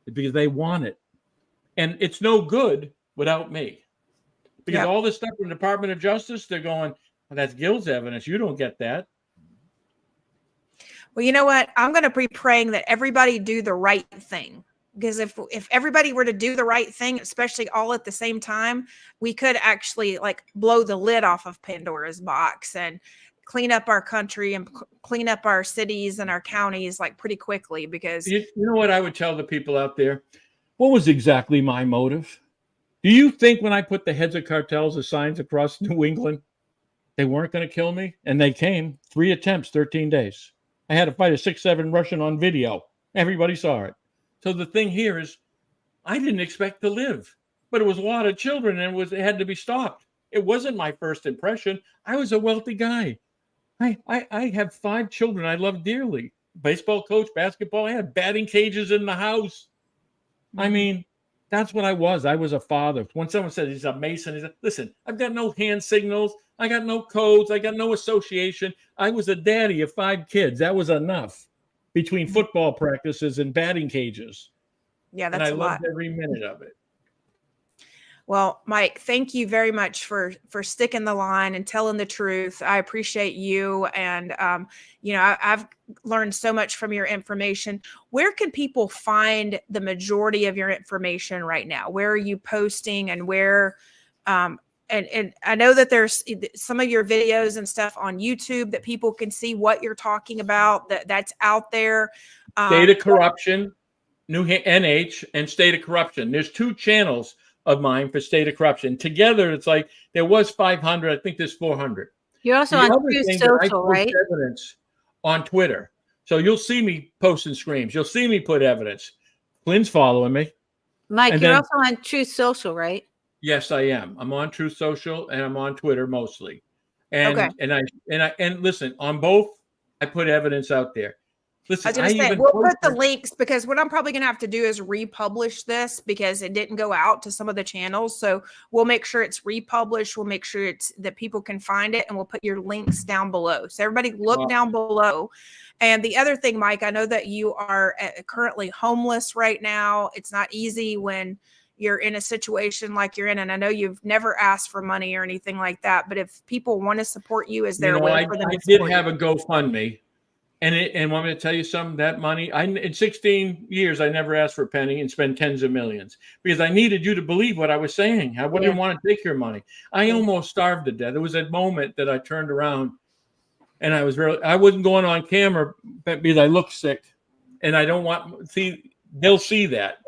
S20: It's because they want it, and it's no good without me. Because all this stuff from the Department of Justice, they're going, well, that's Gill's evidence. You don't get that.
S1: Well, you know what? I'm going to be praying that everybody do the right thing. Because if everybody were to do the right thing, especially all at the same time, we could actually like blow the lid off of Pandora's box and clean up our country and clean up our cities and our counties like pretty quickly. Because
S20: you know what I would tell the people out there? What was exactly my motive? Do you think when I put the heads of cartels of signs across New England, they weren't going to kill me? And they came. 3 attempts, 13 days. I had to fight a 6'7" Russian on video. Everybody saw it. So the thing here is, I didn't expect to live, but it was a lot of children and it had to be stopped. It wasn't my first impression. I was a wealthy guy. I have 5 children I love dearly. Baseball coach, basketball. I had batting cages in the house. I mean, that's what I was. I was a father. When someone said he's a Mason, he said, listen, I've got no hand signals. I got no codes. I got no association. I was a daddy of 5 kids. That was enough between football practices and batting cages.
S1: Yeah, that's a lot.
S20: And I loved every minute of it.
S1: Well, Mike, thank you very much for sticking the line and telling the truth. I appreciate you. And, I've learned so much from your information. Where can people find the majority of your information right now? Where are you posting and where, and I know that there's some of your videos and stuff on YouTube that people can see what you're talking about, that's out there.
S20: State of Corruption, NH, and State of Corruption. There's 2 channels of mine for State of Corruption. Together, it's like there was 500. I think there's 400.
S3: You're also on Truth Social, right?
S20: Evidence on Twitter. So you'll see me posting screams. You'll see me put evidence. Flynn's following me.
S3: Mike, you're also on Truth Social, right?
S20: Yes, I am. I'm on Truth Social and I'm on Twitter mostly. And and listen, on both, I put evidence out there. Listen,
S1: I was going to say, we'll put the links because what I'm probably going to have to do is republish this because it didn't go out to some of the channels. So we'll make sure it's republished. We'll make sure it's that people can find it and we'll put your links down below. So everybody look down below. And the other thing, Mike, I know that you are currently homeless right now. It's not easy when you're in a situation like you're in. And I know you've never asked for money or anything like that. But if people want to support you, is there a way for them to support you?
S20: I did have a GoFundMe. And want me to tell you something? That money, in 16 years, I never asked for a penny and spent tens of millions because I needed you to believe what I was saying. I wouldn't want to take your money. I almost starved to death. There was a moment that I turned around and I wasn't going on camera because I looked sick and I don't want, they'll see that.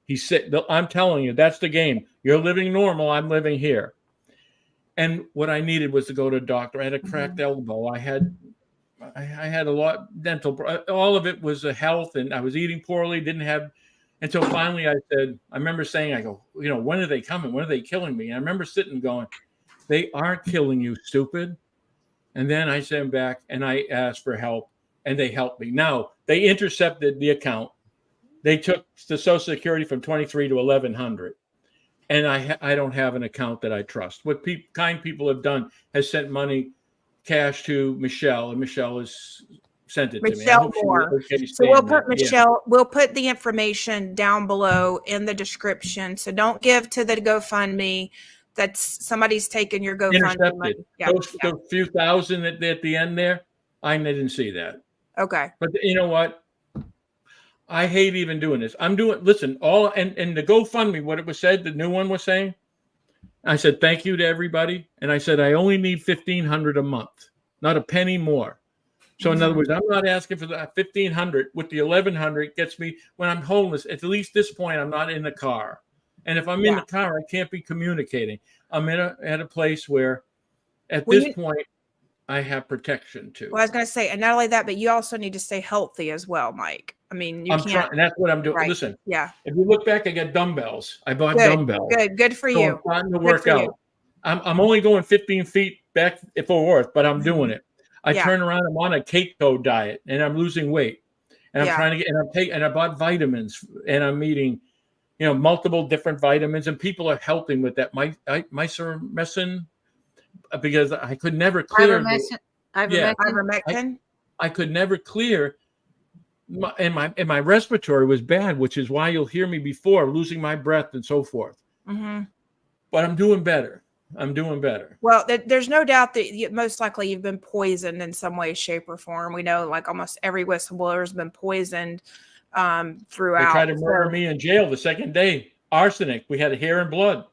S20: He's sick. I'm telling you, that's the game. You're living normal. I'm living here. And what I needed was to go to a doctor. I had a cracked elbow. I had a lot dental, all of it was a health, and I was eating poorly, didn't have, until finally I said, I remember saying, I go, when are they coming? When are they killing me? And I remember sitting going, they aren't killing you, stupid. And then I sent back and I asked for help and they helped me. Now they intercepted the account. They took the Social Security from 23 to 1100. And I don't have an account that I trust. What kind people have done has sent money cash to Michelle, and Michelle has sent it to me.
S1: Michelle Moore. So we'll put Michelle. Yeah. We'll put the information down below in the description. So don't give to the GoFundMe. That's somebody's taken your GoFundMe money.
S20: Yeah. Those few thousand at the end there, I didn't see that.
S1: Okay.
S20: But you know what? I hate even doing this. Listen, and the GoFundMe, what it was said, the new one was saying, I said, thank you to everybody. And I said, I only need $1,500 a month, not a penny more. So in other words, I'm not asking for the $1,500. With the $1,100 gets me when I'm homeless. At least this point, I'm not in the car. And if I'm in the car, I can't be communicating. I'm at a place where at this point, I have protection too.
S1: Well, I was going to say, and not only that, but you also need to stay healthy as well, Mike. I mean,
S20: I'm trying, and that's what I'm doing.
S1: Right.
S20: Listen,
S1: yeah.
S20: If you look back, I got dumbbells. I bought
S1: Good,
S20: dumbbells.
S1: Good for
S20: so
S1: you.
S20: I'm trying to work out. I'm only going 15 feet back and forth, but I'm doing it. I turn around. I'm on a keto diet, and I'm losing weight. And I'm trying to get. And I bought vitamins, and I'm eating, multiple different vitamins, and people are helping with that. Mycomycin, because I could never clear.
S1: Ivermectin.
S20: I could never clear. And my respiratory was bad, which is why you'll hear me before losing my breath and so forth.
S1: Mm-hmm.
S20: But I'm doing better.
S1: Well, there's no doubt that most likely you've been poisoned in some way, shape, or form. We know like almost every whistleblower has been poisoned throughout.
S20: They tried to murder me in jail the second day. Arsenic. We had hair and blood.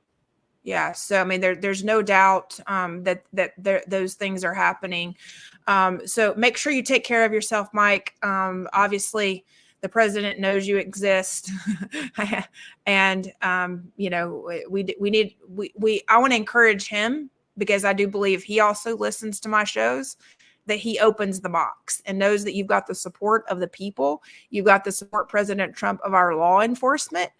S1: Yeah. So, I mean, there's no doubt that those things are happening. So make sure you take care of yourself, Mike. Obviously, the president knows you exist. And, I want to encourage him, because I do believe he also listens to my shows, that he opens the box and knows that you've got the support of the people. You've got the support, President Trump, of our law enforcement.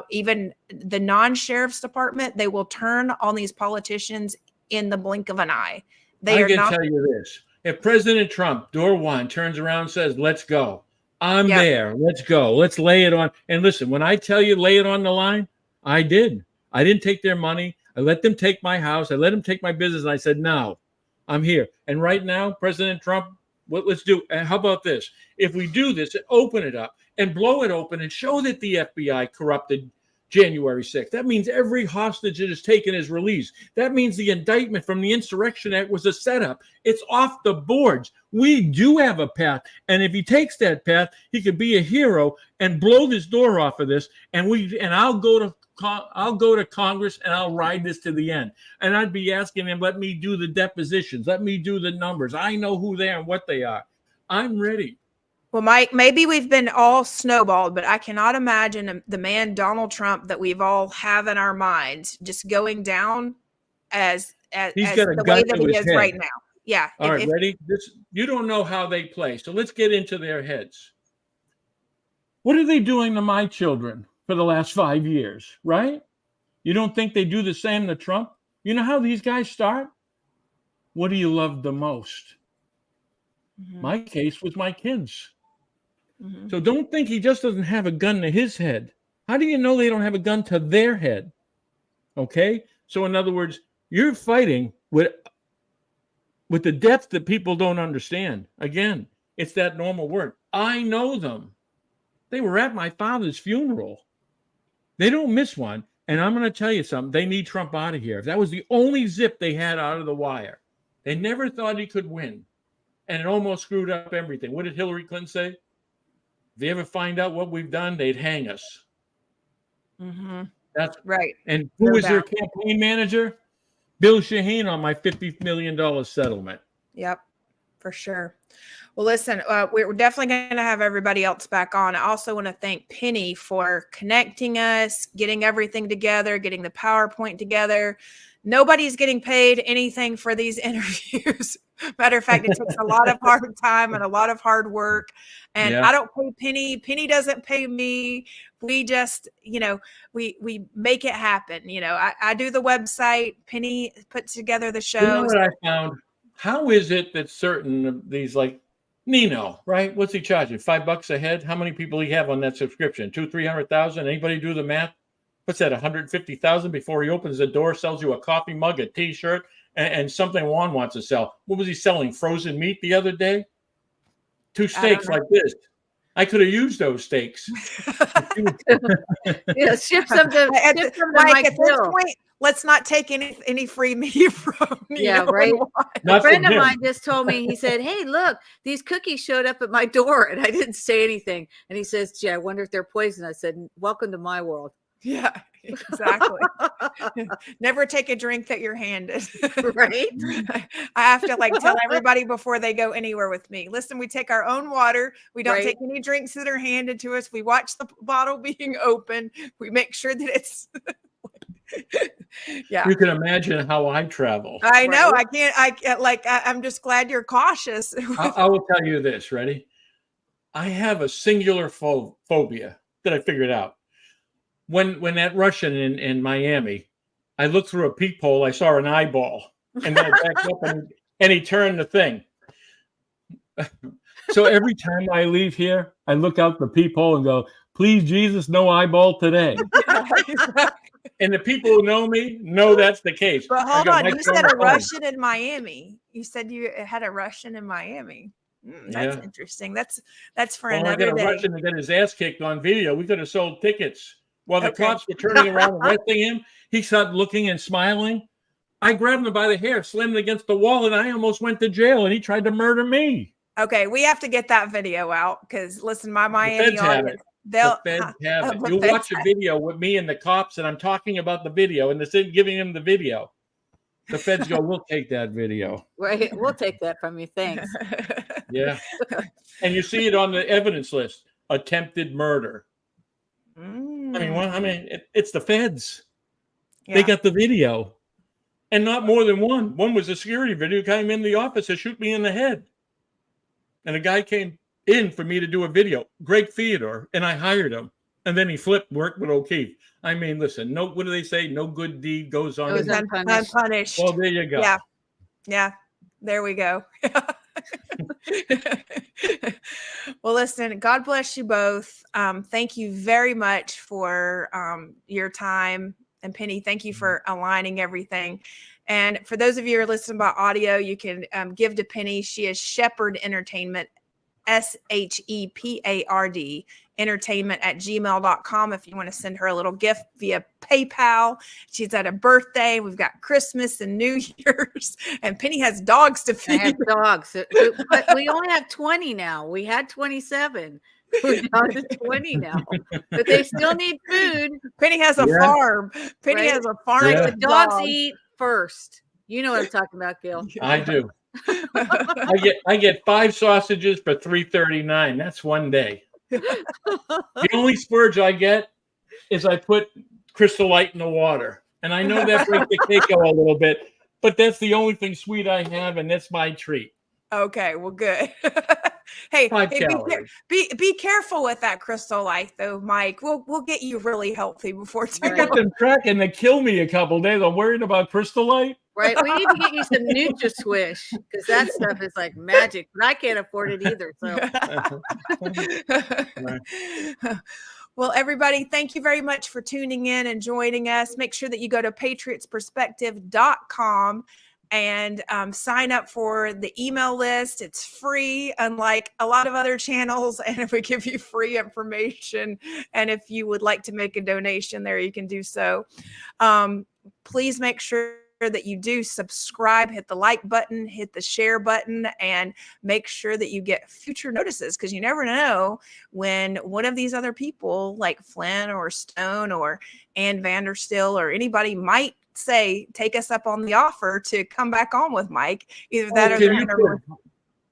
S1: Even the non-sheriff's department, they will turn on these politicians in the blink of an eye.
S20: I can tell you this. If President Trump, door one, turns around and says, let's go, I'm there. Let's go. Let's lay it on. And listen, when I tell you lay it on the line, I did. I didn't take their money. I let them take my house. I let them take my business. And I said, no, I'm here. And right now, President Trump, let's do. And how about this? If we do this, open it up and blow it open and show that the FBI corrupted January 6th. That means every hostage that is taken is released. That means the indictment from the Insurrection Act was a setup. It's off the boards. We do have a path. And if he takes that path, he could be a hero and blow this door off of this. And I'll go to Congress and I'll ride this to the end. And I'd be asking him, let me do the depositions. Let me do the numbers. I know who they are and what they are. I'm ready.
S1: Well, Mike, maybe we've been all snowballed, but I cannot imagine the man Donald Trump that we've all have in our minds just going down as the way that he is right now. Yeah.
S20: All right, ready? You don't know how they play, so let's get into their heads. What are they doing to my children for the last 5 years, right? You don't think they do the same to Trump? You know how these guys start? What do you love the most? Mm-hmm. My case was my kids. Mm-hmm. So don't think he just doesn't have a gun to his head. How do you know they don't have a gun to their head? Okay? So in other words, you're fighting with the depth that people don't understand. Again, it's that normal word. I know them. They were at my father's funeral. They don't miss one. And I'm going to tell you something. They need Trump out of here. That was the only zip they had out of the wire. They never thought he could win. And it almost screwed up everything. What did Hillary Clinton say? If they ever find out what we've done, they'd hang us.
S1: Mm-hmm.
S20: That's
S1: right.
S20: And who was their campaign manager? Bill Shaheen on my $50 million settlement.
S1: Yep, for sure. Well, listen, we're definitely going to have everybody else back on. I also want to thank Penny for connecting us, getting everything together, getting the PowerPoint together. Nobody's getting paid anything for these interviews. Matter of fact, it takes a lot of hard time and a lot of hard work. And I don't pay Penny. Penny doesn't pay me. We just, we make it happen. I do the website. Penny puts together the shows.
S20: You know what I found? How is it that certain of these, like Nino, right? What's he charging? $5 a head? How many people he have on that subscription? 200,000-300,000? Anybody do the math? What's that? 150,000 before he opens the door, sells you a coffee mug, a T-shirt, and something Juan wants to sell. What was he selling? Frozen meat the other day? 2 steaks like this. I could have used those steaks.
S3: Yeah, ship some to Mike Gill.
S1: let's not take any free media from
S3: Yeah, right. A
S20: Not
S3: friend
S20: from
S3: of
S20: him.
S3: mine just told me, he said, hey, look, these cookies showed up at my door and I didn't say anything. And he says, gee, I wonder if they're poison. I said, welcome to my world.
S1: Yeah, exactly. Never take a drink that you're handed.
S3: Right.
S1: I have to like tell everybody before they go anywhere with me. Listen, we take our own water. We don't
S3: Right.
S1: take any drinks that are handed to us. We watch the bottle being open. We make sure that it's yeah.
S20: You can imagine how I travel.
S1: I know. I'm just glad you're cautious.
S20: I will tell you this. Ready? I have a singular phobia that I figured out. When that Russian in Miami, I looked through a peephole, I saw an eyeball, and then I backed up and he turned the thing. So every time I leave here, I look out the peephole and go, please, Jesus, no eyeball today. And the people who know me know that's the case.
S1: But hold on, you said a Russian in Miami. You said you had a Russian in Miami. That's interesting. That's for another
S20: I got a
S1: day.
S20: Russian that got his ass kicked on video. We could have sold tickets. While the cops were turning around and arresting him, he started looking and smiling. I grabbed him by the hair, slammed him against the wall, and I almost went to jail, and he tried to murder me.
S1: Okay, we have to get that video out because listen, my Miami audience,
S20: the feds have it. You'll watch a video with me and the cops, and I'm talking about the video, and they're giving him the video. The feds go, we'll take that video.
S3: Right, we'll take that from you. Thanks.
S20: Yeah. And you see it on the evidence list, attempted murder. It's the feds. Yeah. They got the video, and not more than one. One was a security video. Came in the office to shoot me in the head, and a guy came in for me to do a video. Greg Theodore, and I hired him, and then he flipped, worked with O'Keefe. I mean, listen. No, what do they say? No good deed goes
S1: unpunished.
S20: Well, there you go.
S1: Yeah. There we go. Well, listen, God bless you both. Thank you very much for your time. And Penny, thank you for aligning everything. And for those of you who are listening by audio, you can give to Penny. She is Shepard Entertainment, SHEPARD entertainment@gmail.com if you want to send her a little gift via PayPal. She's at a birthday. We've got Christmas and New Year's, and Penny has dogs to feed.
S3: I have dogs, but we only have 20 now. We had 27. We're down to 20 now, but they still need food.
S1: Penny has a farm. Penny has a farm.
S3: Like the dogs eat first. You know what I'm talking about, Gill.
S20: I do. I get 5 sausages for $3.39. That's one day. The only splurge I get is I put Crystal Light in the water, and I know that breaks the cake a little bit, but that's the only thing sweet I have, and that's my treat.
S1: Okay, well, good. Hey, be careful with that Crystal Light, though, Mike. We'll get you really healthy before too long.
S20: I got them cracking. They kill me a couple of days. I'm worried about Crystal Light.
S3: Right, we need to get you some NutraSwish because that stuff is like magic, but I can't afford it either. So,
S1: well, everybody, thank you very much for tuning in and joining us. Make sure that you go to patriotsperspective.com and sign up for the email list. It's free, unlike a lot of other channels, and we give you free information. And if you would like to make a donation there, you can do so. Please make sure that you do subscribe, hit the like button, hit the share button, and make sure that you get future notices, because you never know when one of these other people like Flynn or Stone or Ann Vanderstill or anybody might say, take us up on the offer to come back on with Mike. Either that or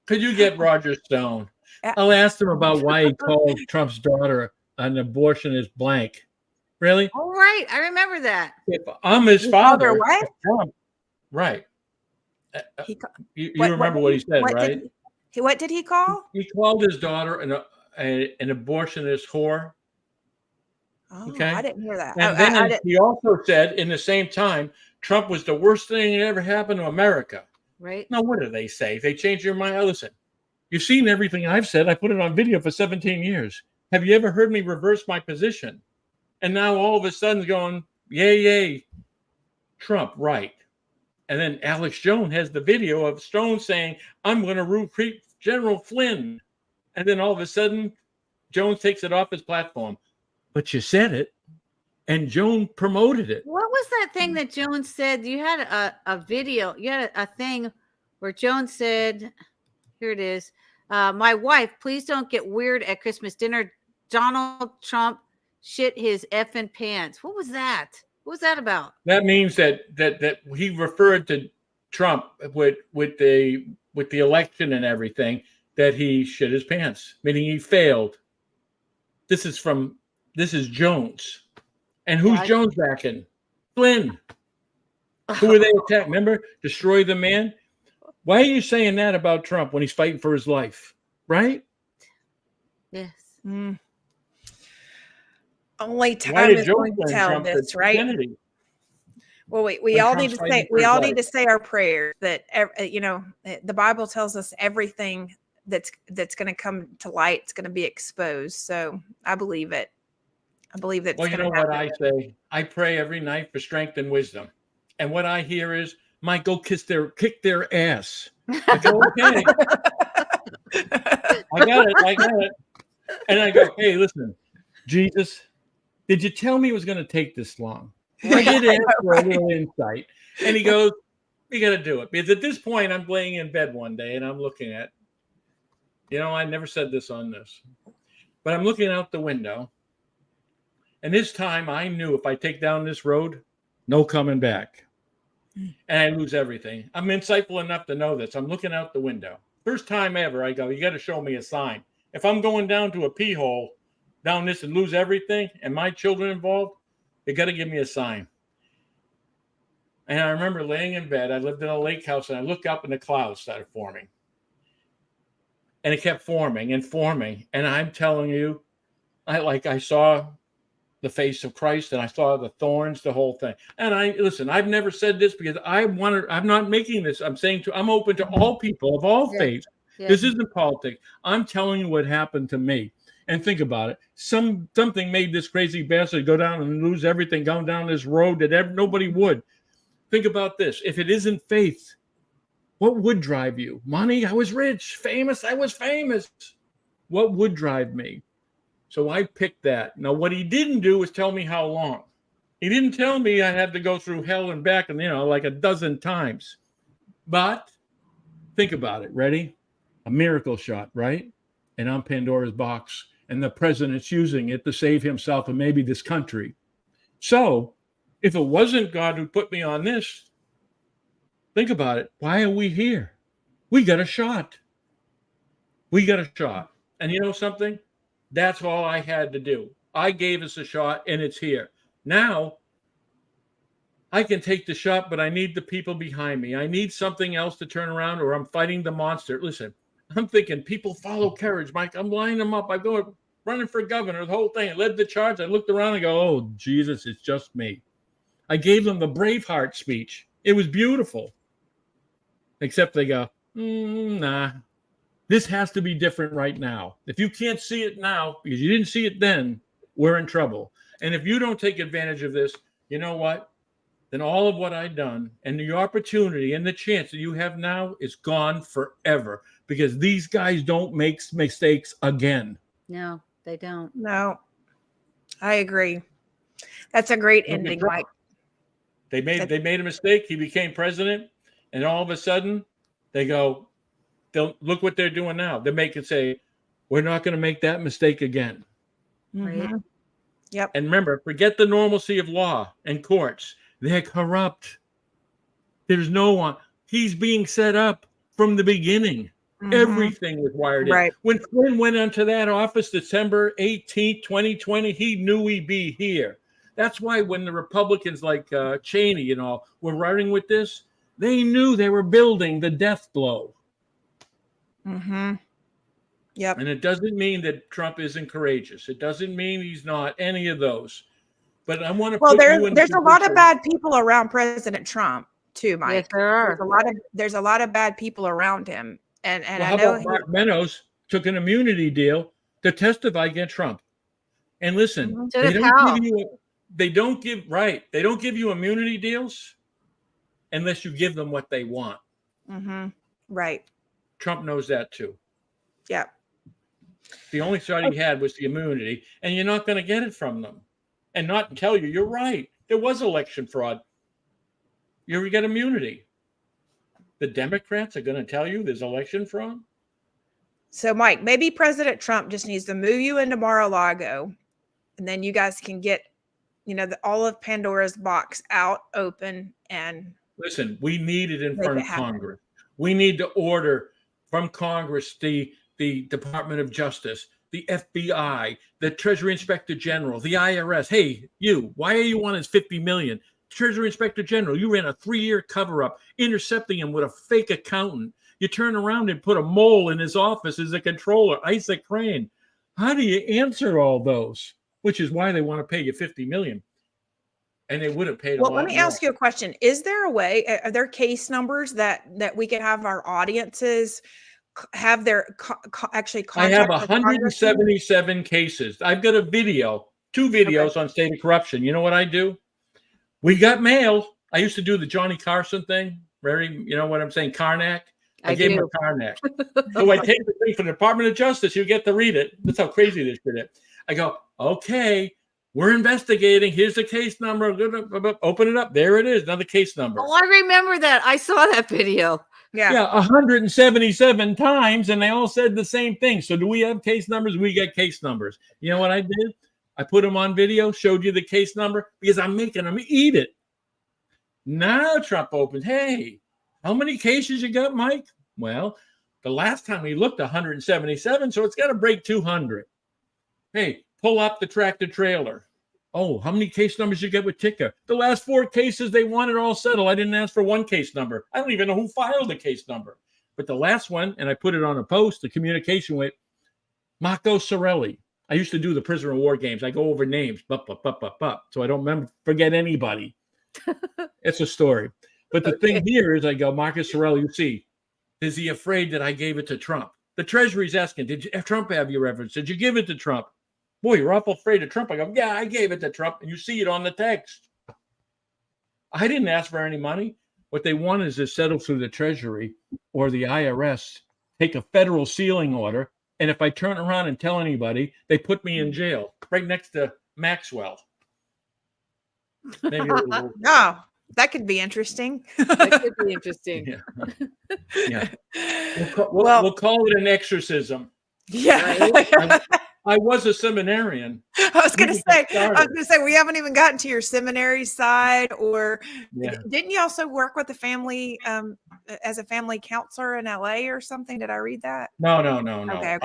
S20: could you get Roger Stone? I'll ask him about why he called Trump's daughter an abortionist blank. Really?
S3: All right. I remember that.
S20: If I'm his father.
S1: What?
S20: Right. You remember what he said, right?
S1: What did he call?
S20: He called his daughter an abortionist whore.
S1: Oh, okay. I didn't hear that.
S20: And then he also said in the same time, Trump was the worst thing that ever happened to America.
S3: Right.
S20: Now, what do they say? If they change your mind, listen, you've seen everything I've said. I put it on video for 17 years. Have you ever heard me reverse my position? And now all of a sudden going, yay, Trump, right. And then Alex Jones has the video of Stone saying, I'm going to recruit General Flynn. And then all of a sudden, Jones takes it off his platform. But you said it. and Joan promoted it.
S3: What was that thing that Joan said? You had a video, you had a thing where Joan said, here it is. My wife, please don't get weird at Christmas dinner. Donald Trump shit his effing pants. What was that? What was that about?
S20: That means that he referred to Trump with the election and everything, that he shit his pants, meaning he failed. This is Jones. And who's Jones backing? Flynn. Who were they attacking? Remember? Destroy the man. Why are you saying that about Trump when he's fighting for his life? Right?
S3: Yes.
S1: Only time is going to tell this, right?
S20: Kennedy?
S1: Well, we all need to say our prayers that the Bible tells us everything that's going to come to light is going to be exposed. So I believe it. I believe that.
S20: Well, you know what I say? I pray every night for strength and wisdom, and what I hear is, "Mike, go kick their ass." I go, okay. I got it. And I go, hey, listen, Jesus, did you tell me it was going to take this long? I did ask for a little insight. And he goes, you got to do it. Because at this point, I'm laying in bed one day and I'm looking at, I never said this on this, but I'm looking out the window. And this time I knew if I take down this road, no coming back. And I lose everything. I'm insightful enough to know this. I'm looking out the window. First time ever, I go, you got to show me a sign. If I'm going down to a pee hole down this and lose everything and my children involved, you got to give me a sign. And I remember laying in bed. I lived in a lake house and I looked up and the clouds started forming. And it kept forming and forming. And I'm telling you, I saw the face of Christ and I saw the thorns, the whole thing. And I've never said this because I'm not making this. I'm saying I'm open to all people of all faiths. Yeah. This isn't politics. I'm telling you what happened to me. And think about it. Something made this crazy bastard go down and lose everything, going down this road that nobody would. Think about this. If it isn't faith, what would drive you? Money? I was rich. Famous? I was famous. What would drive me? So I picked that. Now, what he didn't do was tell me how long. He didn't tell me I had to go through hell and back and, like a dozen times. But think about it. Ready? A miracle shot, right? And I'm Pandora's box. And the president's using it to save himself and maybe this country. So if it wasn't God who put me on this, think about it. Why are we here? We got a shot. And you know something? That's all I had to do. I gave us a shot and it's here. Now, I can take the shot, but I need the people behind me. I need something else to turn around or I'm fighting the monster. Listen, I'm thinking people follow courage, Mike. I'm lining them up. I go running for governor, the whole thing. I led the charge. I looked around and go, oh, Jesus, it's just me. I gave them the Braveheart speech. It was beautiful. Except they go, nah. This has to be different right now. If you can't see it now, because you didn't see it then, we're in trouble. And if you don't take advantage of this, you know what? Then all of what I've done and the opportunity and the chance that you have now is gone forever because these guys don't make mistakes again.
S3: No, they don't.
S1: No, I agree. That's a great ending, Mike.
S20: They made a mistake. He became president. And all of a sudden they go, look what they're doing now. They make it say, we're not going to make that mistake again.
S1: Mm-hmm. Yep.
S20: And remember, forget the normalcy of law and courts. They're corrupt. There's no one. He's being set up from the beginning. Mm-hmm. Everything was wired in. When Flynn went into that office December 18th, 2020, he knew he'd be here. That's why when the Republicans like Cheney and all were running with this, they knew they were building the death blow.
S1: Mm-hmm. Yep.
S20: And it doesn't mean that Trump isn't courageous. It doesn't mean he's not any of those. But I want to put you in
S1: there's a lot of bad people around President Trump too, Mike.
S3: Yes, there are.
S1: There's a lot of bad people around him. And
S20: I know Mark Meadows took an immunity deal to testify against Trump. And listen, they don't give you immunity deals unless you give them what they want.
S1: Mm-hmm. Right.
S20: Trump knows that too.
S1: Yeah.
S20: The only shot he had was the immunity, and you're not going to get it from them. and not tell you you're right. There was election fraud. You get immunity. The Democrats are going to tell you there's election fraud.
S1: So, Mike, maybe President Trump just needs to move you into Mar-a-Lago, and then you guys can get, all of Pandora's box out, open, and
S20: listen. We need it in
S1: make
S20: front
S1: it
S20: of
S1: happen.
S20: Congress. We need to order from Congress the Department of Justice, the FBI, the Treasury Inspector General, the IRS. Hey, why are you wanting $50 million? Treasury Inspector General, you ran a 3-year cover-up, intercepting him with a fake accountant. You turn around and put a mole in his office as a controller, Isaac Crane. How do you answer all those? Which is why they want to pay you $50 million. And they would have paid a lot more.
S1: Let me ask you a question. Is there a way, are there case numbers that we can have our audiences have their actually contact?
S20: I have 177 cases. I've got a video, 2 videos on state of corruption. You know what I do? We got mail. I used to do the Johnny Carson thing. You know what I'm saying? Karnak. I gave him a Karnak. So I take the thing from the Department of Justice. You get to read it. That's how crazy this shit is. I go, okay, we're investigating. Here's the case number. Open it up. There it is. Another case number.
S3: Oh, I remember that. I saw that video.
S20: Yeah, 177 times, and they all said the same thing. So do we have case numbers? We get case numbers. You know what I did? I put them on video, showed you the case number, because I'm making them eat it. Now Trump opens. Hey, how many cases you got, Mike? Well, the last time we looked, 177, so it's got to break 200. Hey, pull up the tractor trailer. Oh, how many case numbers you get with Ticker? The last 4 cases they wanted all settled. I didn't ask for 1 case number. I don't even know who filed the case number. But the last one, and I put it on a post, the communication with Marco Sorelli. I used to do the prisoner of war games. I go over names, so I don't forget anybody. It's a story. But the thing here is I go, Marcus Sorelli, you see, is he afraid that I gave it to Trump? The Treasury's asking, did Trump have your evidence? Did you give it to Trump? Boy, you're awful afraid of Trump. I go, yeah, I gave it to Trump. And you see it on the text. I didn't ask for any money. What they want is to settle through the Treasury or the IRS, take a federal sealing order. And if I turn around and tell anybody, they put me in jail right next to Maxwell. Maybe
S1: no, that could be interesting.
S3: That could be interesting.
S20: Yeah. We'll call it an exorcism.
S1: Yeah.
S20: Right? I was a seminarian.
S1: I was going to say, we haven't even gotten to your seminary side, or didn't you also work with the family as a family counselor in LA or something? Did I read that?
S20: No.
S1: Okay.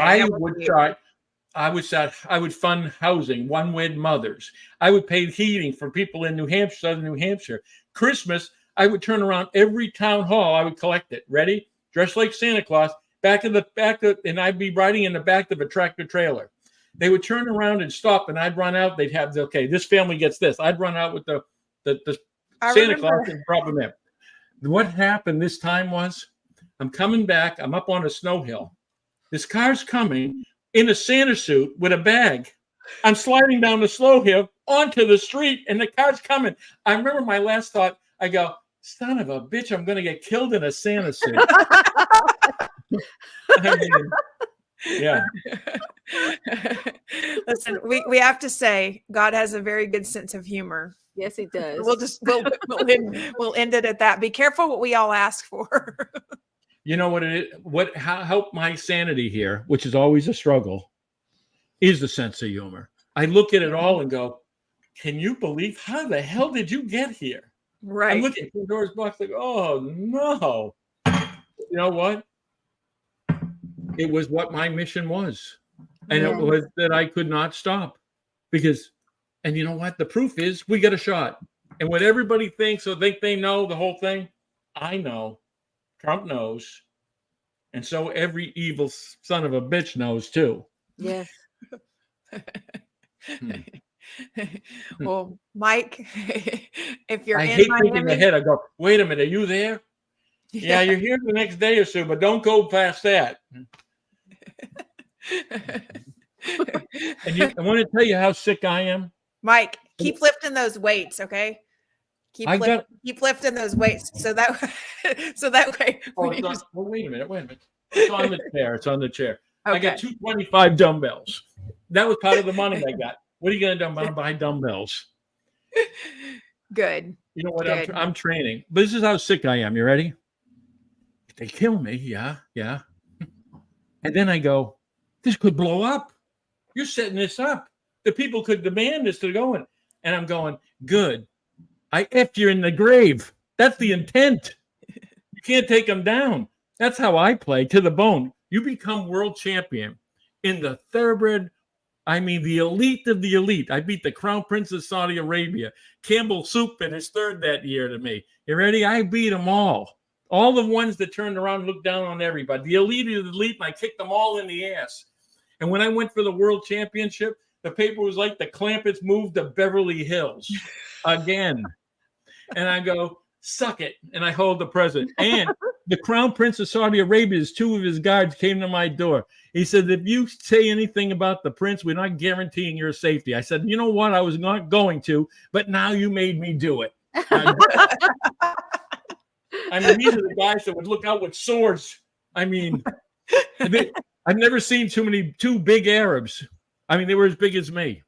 S20: I would fund housing, one-wed mothers. I would pay heating for people in New Hampshire, southern New Hampshire. Christmas, I would turn around every town hall. I would collect it. Ready? Dressed like Santa Claus, and I'd be riding in the back of a tractor trailer. They would turn around and stop, and I'd run out. They'd have, this family gets this. I'd run out with the Santa Claus and drop them in. What happened this time was, I'm coming back. I'm up on a snow hill. This car's coming in a Santa suit with a bag. I'm sliding down the slow hill onto the street, and the car's coming. I remember my last thought. I go, son of a bitch, I'm going to get killed in a Santa suit. I mean, yeah.
S1: Listen, we have to say God has a very good sense of humor.
S3: Yes, he does.
S1: We'll end it at that. Be careful what we all ask for.
S20: You know what it is? How helped my sanity here, which is always a struggle, is the sense of humor. I look at it all and go, can you believe how the hell did you get here?
S1: Right.
S20: I'm looking at Pandora's box like, oh no. You know what? It was what my mission was. And it was that I could not stop. And you know what? The proof is we got a shot. And what everybody thinks or think they know the whole thing, I know. Trump knows. And so every evil son of a bitch knows too.
S3: Yes.
S1: Well, Mike, if you're
S20: I
S1: in
S20: hate
S1: Miami,
S20: thinking ahead. I go, wait a minute, are you there? Yeah, you're here the next day or so, but don't go past that. I want to tell you how sick I am.
S1: Mike, keep lifting those weights, okay? Keep lifting those weights so that way.
S20: Wait a minute. It's on the chair. Okay. I got 225 dumbbells. That was part of the money I got. What are you going to do? I'm going to buy dumbbells.
S1: Good.
S20: You know what?
S1: Good.
S20: I'm training. But this is how sick I am. You ready? If they kill me, yeah. And then I go, this could blow up. You're setting this up. The people could demand this to go in. And I'm going, good. I effed you in the grave. That's the intent. You can't take them down. That's how I play, to the bone. You become world champion in the thoroughbred. I mean, the elite of the elite. I beat the Crown Prince of Saudi Arabia. Campbell Soup in his third that year to me. You ready? I beat them all. All the ones that turned around and looked down on everybody. The elite of the elite, and I kicked them all in the ass. And when I went for the world championship, the paper was like the Clampetts moved to Beverly Hills again. And I go, suck it. And I hold the present. And the Crown Prince of Saudi Arabia, two of his guards came to my door. He said, if you say anything about the prince, we're not guaranteeing your safety. I said, you know what? I was not going to, but now you made me do it. I mean, these are the guys that would look out with swords. I mean, I've never seen two big Arabs. I mean, they were as big as me.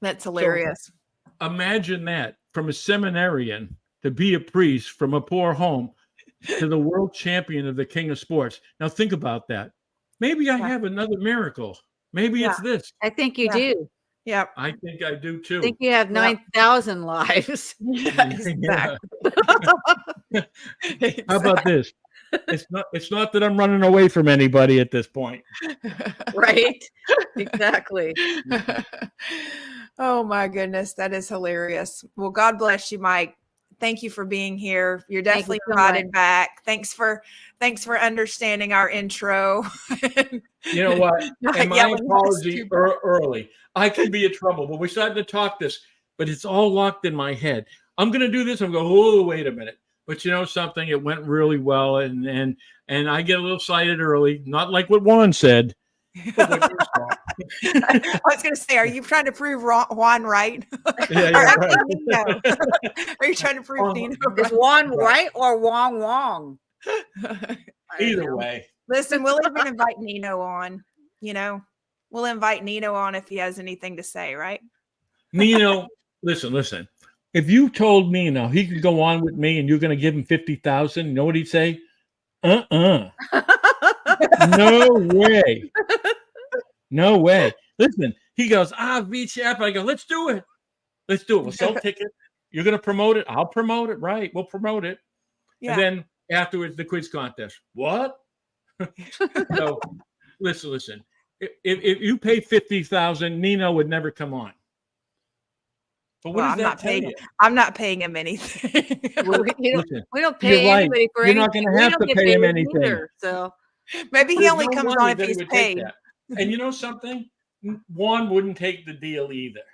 S1: That's hilarious.
S20: So, imagine that, from a seminarian to be a priest from a poor home to the world champion of the king of sports. Now think about that. Maybe I have another miracle. Maybe it's this.
S3: I think you do.
S1: Yep.
S20: I think I do too.
S3: I think you have 9,000 lives.
S1: Exactly.
S20: How about this? It's not that I'm running away from anybody at this point.
S3: Right? Exactly.
S1: Oh my goodness, that is hilarious. Well, God bless you, Mike. Thank you for being here. You're definitely invited back. Thanks for understanding our intro.
S20: You know what? And my apology early. I could be in trouble, but we started to talk this, but it's all locked in my head. I'm going to do this. I'm going, oh, wait a minute. But you know something? It went really well, and I get a little excited early. Not like what Juan said.
S1: I was going to say, are you trying to prove Juan right?
S20: Yeah, right.
S1: Nino? Are you trying to prove Nino
S3: Is Juan right or Wong?
S20: Either way.
S1: Listen, we'll even invite Nino on. You know, we'll invite Nino on if he has anything to say, right?
S20: Nino, listen. If you told Nino he could go on with me and you're going to give him 50,000, you know what he'd say? No way. No way. Listen, he goes, beat Shepard. I go, let's do it. Let's do it. We'll sell tickets. You're going to promote it. I'll promote it. Right. We'll promote it. Yeah. And then afterwards, the quiz contest. What? So listen. If you pay 50,000, Nino would never come on. But what does that tell you?
S1: I'm not paying him anything.
S3: We don't pay anybody for anything.
S20: You're not going to have to pay him anything.
S3: Either, so
S1: maybe he only comes on if he's paid.
S20: And you know something? Juan wouldn't take the deal either.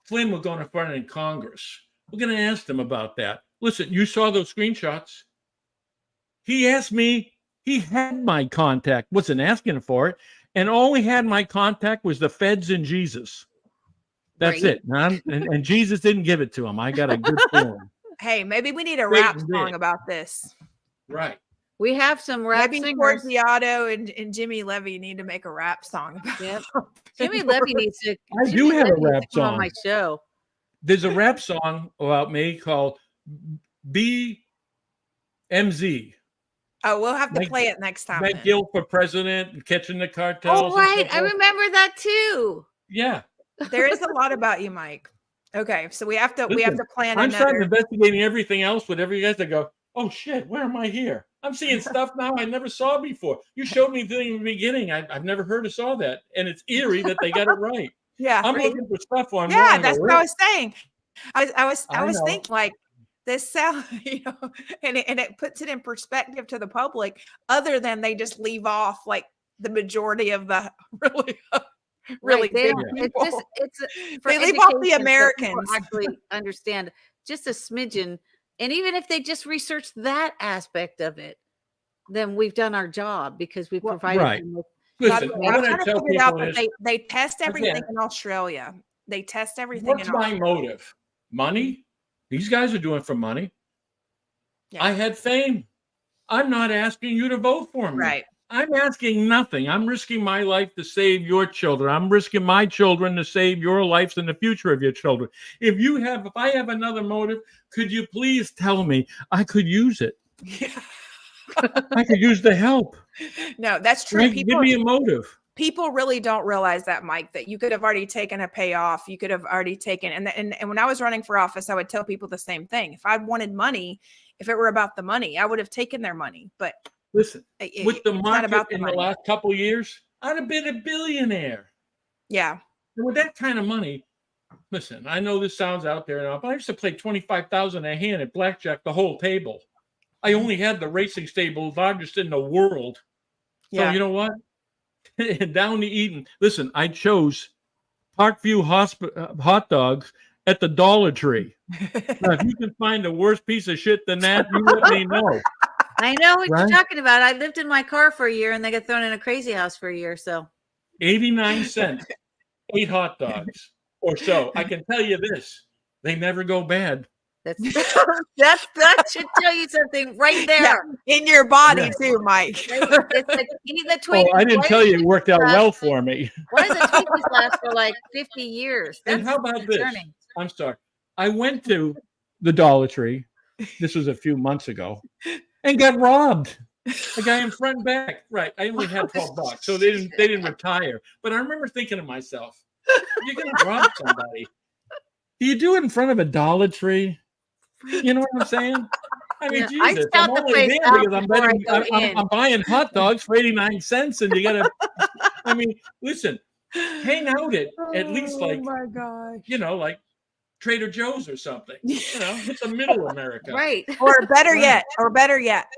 S20: Flynn was going to front in Congress. We're going to ask them about that. Listen, you saw those screenshots. He asked me. He had my contact. Wasn't asking for it. And all he had my contact was the feds and Jesus. That's it. And Jesus didn't give it to him. I got a good feeling.
S1: Hey, maybe we need a rap song about this.
S20: Right.
S3: We have some rap singers.
S1: Corsiato and Jimmy Levy need to make a rap song about it.
S3: Jimmy Levy needs to.
S20: I do have a rap song
S3: on my show.
S20: There's a rap song about me called BMZ.
S1: Oh, we'll have to play it next time.
S20: Like Gill for president and catching the cartels.
S3: Oh, right. I remember that too.
S20: Yeah.
S1: There is a lot about you, Mike. Okay, so we have to plan.
S20: I'm starting investigating everything else with every guys that go, oh shit, where am I here? I'm seeing stuff now I never saw before. You showed me the in the beginning. I've never heard or saw that, and it's eerie that they got it right.
S1: Yeah,
S20: I'm looking for stuff on.
S1: Yeah, that's what I was saying. I was thinking like this sound, and it puts it in perspective to the public. Other than they just leave off like the majority of the really big people. They leave off the Americans.
S3: Actually understand just a smidgen, and even if they just research that aspect of it, then we've done our job because we provided them with.
S20: Listen,
S1: I'm trying to figure it out, but they test everything in Australia. They test everything.
S20: What's my motive? Money? These guys are doing it for money. Yeah. I had fame. I'm not asking you to vote for me.
S1: Right.
S20: I'm asking nothing. I'm risking my life to save your children. I'm risking my children to save your lives and the future of your children. If I have another motive, could you please tell me? I could use it.
S1: Yeah.
S20: I could use the help.
S1: No, that's true.
S20: Right? Give me a motive.
S1: People really don't realize that, Mike, that you could have already taken a payoff. You could have already taken, and when I was running for office, I would tell people the same thing. If I wanted money, if it were about the money, I would have taken their money. But
S20: listen, with the market in
S1: money.
S20: the last couple of years, I'd have been a billionaire.
S1: Yeah.
S20: And with that kind of money, listen, I know this sounds out there now, but I used to play 25,000 a hand at blackjack, the whole table. I only had the racing stable largest in the world.
S1: Yeah.
S20: So you know what? Down to Eden. Listen, I chose Parkview hot dogs at the Dollar Tree. Now, if you can find a worse piece of shit than that, you let me know.
S3: I know what
S20: Right?
S3: you're talking about. I lived in my car for a year and they got thrown in a crazy house for a year. So
S20: 89 cents, 8 hot dogs or so. I can tell you this, they never go bad.
S3: That should tell you something right there.
S1: Yeah, in your body too, Mike.
S3: It's like eating the Twinkies.
S20: Oh, I didn't tell you it worked out well for me.
S3: Why does the Twinkies last for like 50 years?
S20: And how about
S3: concerning.
S20: this? I'm sorry. I went to the Dollar Tree. This was a few months ago, and got robbed. A guy in front and back. Right. I only had $12, so they didn't retire. But I remember thinking to myself, you're gonna rob somebody. Do you do it in front of a Dollar Tree? You know what I'm saying? I mean,
S3: Yeah,
S20: Jesus,
S3: I
S20: I'm
S3: scout the
S20: only
S3: place
S20: there
S3: out
S20: because
S3: before I go in.
S20: I'm buying hot dogs for 89 cents, and you gotta. I mean, listen, hang out at least like,
S1: my gosh,
S20: like Trader Joe's or something. It's a middle America,
S3: right?
S1: Or better yet,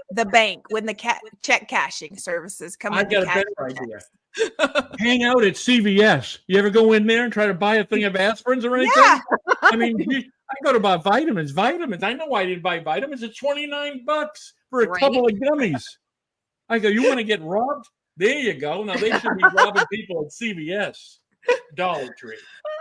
S1: the bank when the check cashing services come.
S20: I got a better idea. Hang out at CVS. You ever go in there and try to buy a thing of aspirins or anything?
S1: Yeah.
S20: I mean, I go to buy vitamins. I know why I didn't buy vitamins. It's $29 for a couple of gummies. I go, you want to get robbed? There you go. Now they should be robbing people at CVS, Dollar Tree.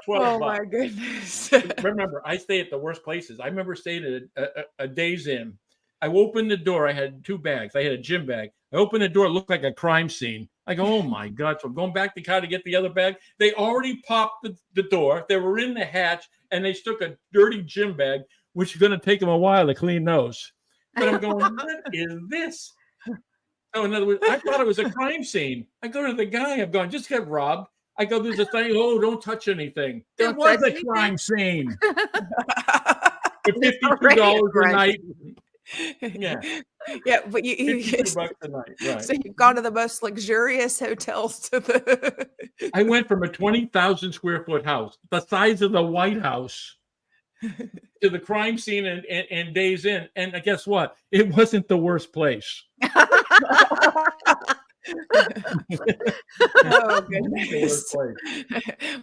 S20: $12.
S1: Oh my goodness.
S20: Remember, I stay at the worst places. I remember staying at a Days Inn. I opened the door. I had 2 bags. I had a gym bag. I opened the door. It looked like a crime scene. I go, oh my God. So I'm going back to the car to get the other bag. They already popped the door. They were in the hatch and they took a dirty gym bag, which is going to take them a while to clean those. But I'm going, what is this? So in other words, I thought it was a crime scene. I go to the guy. I'm going, just get robbed. I go, there's a thing. Oh, don't touch anything. It was a crime scene. For $52 a night. Yeah.
S1: Yeah, but
S20: $52 a night, right?
S1: So you've gone to the most luxurious hotels
S20: I went from a 20,000 square foot house, the size of the White House, to the crime scene and Days Inn, and guess what? It wasn't the worst place.
S1: Oh goodness.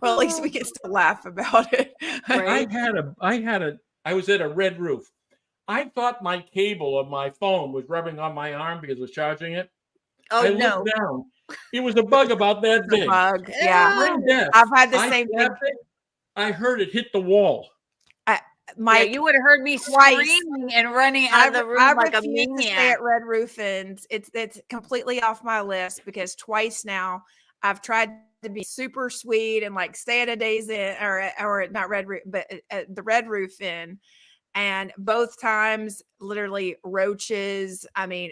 S1: Well, at least we get to laugh about it.
S20: Right? I was at a Red Roof. I thought my cable of my phone was rubbing on my arm because I was charging it.
S3: Oh,
S20: I looked down. It was a bug about that big.
S1: Bug. Yeah. I've had the same thing.
S20: I heard it hit the wall.
S1: Mike,
S3: you would have heard me screaming and running out of the room like a
S1: refuse
S3: maniac.
S1: to stay at Red Roof Inns. It's completely off my list because twice now I've tried to be super sweet and like stay at a Days Inn or not Red Roof, but at the Red Roof Inn. And both times, literally roaches,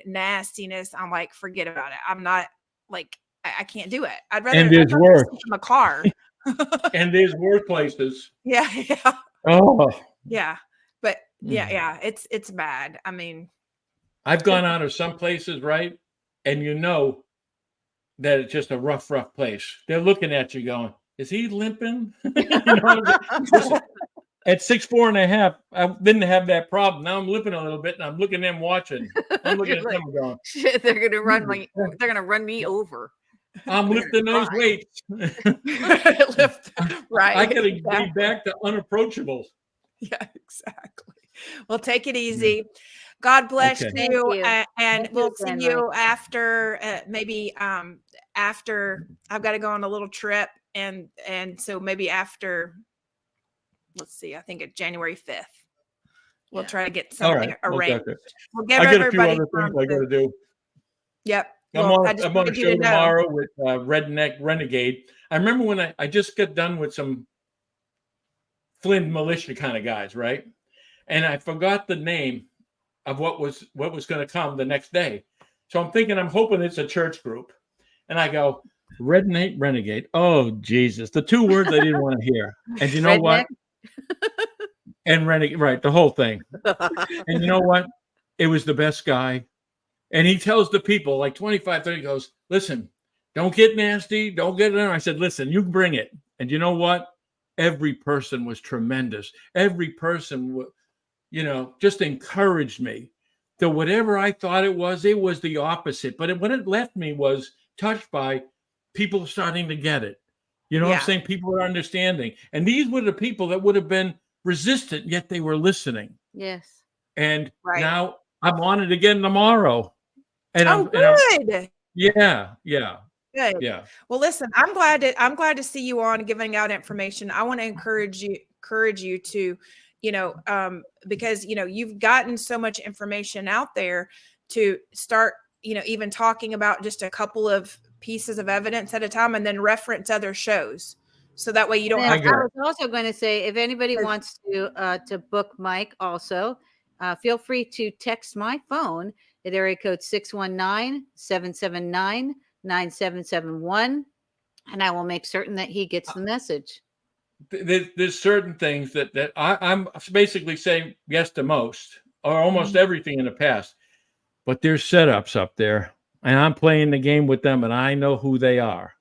S1: nastiness. I'm like, forget about it. I'm not like, I can't do it. I'd rather
S20: there's worse.
S1: in a car.
S20: And there's worse places.
S1: Yeah.
S20: Oh.
S1: Yeah. But yeah, it's bad. I mean,
S20: I've gone out of some places, right? And you know that it's just a rough place. They're looking at you going, is he limping? At 6'4.5", I didn't have that problem. Now I'm limping a little bit, and I'm looking at them watching. I'm looking at them going,
S3: shit, they're gonna run me over.
S20: I'm lifting those weights.
S1: Right.
S20: I gotta be back to unapproachable.
S1: Yeah, exactly. Well, take it easy. God bless you. And we'll see you after after I've got to go on a little trip and so maybe after, let's see, I think it's January 5th. We'll try to get something arranged. We'll give
S20: I got
S1: everybody
S20: a few other things I got to do.
S1: Yep.
S20: I'm
S1: Well,
S20: on,
S1: I just
S20: I'm on a
S1: wanted you
S20: show
S1: to know.
S20: tomorrow with Redneck Renegade. I remember when I just got done with some Flynn militia kind of guys, right? And I forgot the name of what was going to come the next day. So I'm hoping it's a church group. And I go, Redneck Renegade. Oh, Jesus. The two words I didn't want to hear. And you know what? And Renegade, right, the whole thing. And you know what? It was the best guy. And he tells the people, like 25, 30, goes, listen, don't get nasty. Don't get it on. I said, listen, you bring it. And you know what? Every person was tremendous. Every person, just encouraged me. So whatever I thought it was the opposite. But what it left me was touched by people starting to get it. You know what I'm saying? People are understanding. And these were the people that would have been resistant, yet they were listening.
S3: Yes.
S20: And now I'm on it again tomorrow. And
S1: good.
S20: Yeah.
S1: Good.
S20: Yeah.
S1: Well, listen, I'm glad to see you on giving out information. I want to encourage you to, because you've gotten so much information out there to start, even talking about just a couple of pieces of evidence at a time and then reference other shows. So that way you don't have to.
S3: I was also going to say, if anybody wants to book Mike also, feel free to text my phone at area code 619-779-9771, and I will make certain that he gets the message.
S20: There's certain things that I'm basically saying yes to most or almost everything in the past, but there's setups up there and I'm playing the game with them and I know who they are.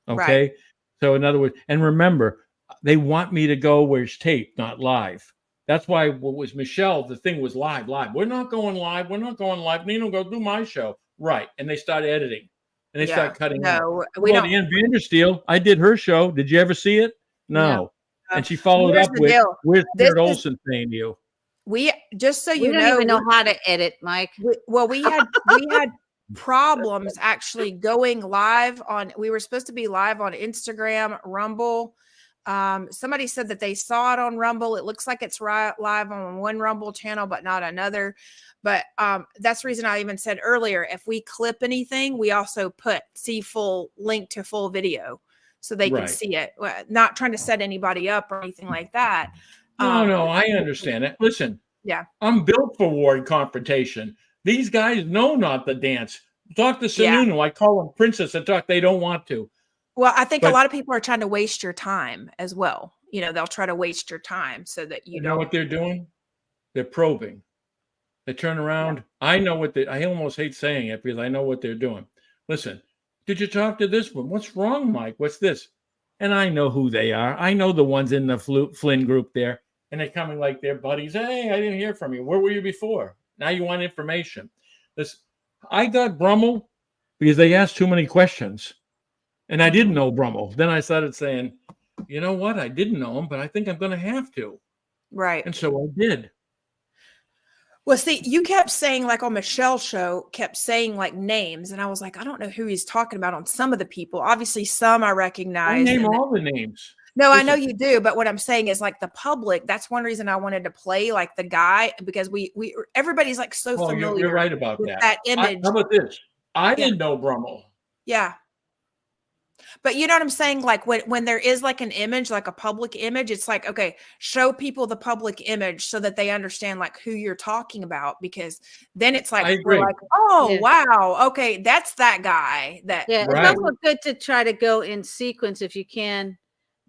S20: Okay.
S1: Right.
S20: So in other words, and remember, they want me to go where it's taped, not live. That's why what was Michelle, the thing was live. We're not going live. Nino, go do my show. Right. And they start editing and they start cutting out.
S1: We don't.
S20: Deanne Vandersteel, I did her show. Did you ever see it? No. And she followed up with, where's Jared Olson paying you?
S1: We just so
S3: we
S1: you
S3: don't even know how to edit, Mike.
S1: We had problems actually going live we were supposed to be live on Instagram, Rumble. Somebody said that they saw it on Rumble. It looks like it's live on one Rumble channel, but not another. But that's the reason I even said earlier, if we clip anything, we also see full link to full video so they can see it. Not trying to set anybody up or anything like that.
S20: No, I understand it. Listen,
S1: yeah,
S20: I'm built for war and confrontation. These guys know not to dance. Talk to Sununu. I call them princess and talk. They don't want to.
S1: Well, I think a lot of people are trying to waste your time as well. They'll try to waste your time so that you
S20: know what they're doing. They're probing. They turn around. I know what I almost hate saying it because I know what they're doing. Listen, did you talk to this one? What's wrong, Mike? What's this? And I know who they are. I know the ones in the Flynn group there. And they're coming like their buddies. Hey, I didn't hear from you. Where were you before? Now you want information. I got Brummel because they asked too many questions. And I didn't know Brummel. Then I started saying, you know what? I didn't know him, but I think I'm going to have to.
S1: Right.
S20: And so I did.
S1: Well, see, you kept saying, like on Michelle's show, kept saying like names. And I was like, I don't know who he's talking about on some of the people. Obviously, some I recognize.
S20: I name all the names.
S1: No, I know you do. But what I'm saying is like the public, that's one reason I wanted to play like the guy, because everybody's like so familiar.
S20: You're right about
S1: with that image.
S20: How about this? I didn't know Brummel.
S1: Yeah. But you know what I'm saying? Like when there is like an image, like a public image, it's like, okay, show people the public image so that they understand like who you're talking about, because then it's like, we're like, oh, wow. Okay. That's that guy.
S3: It's also good to try to go in sequence if you can,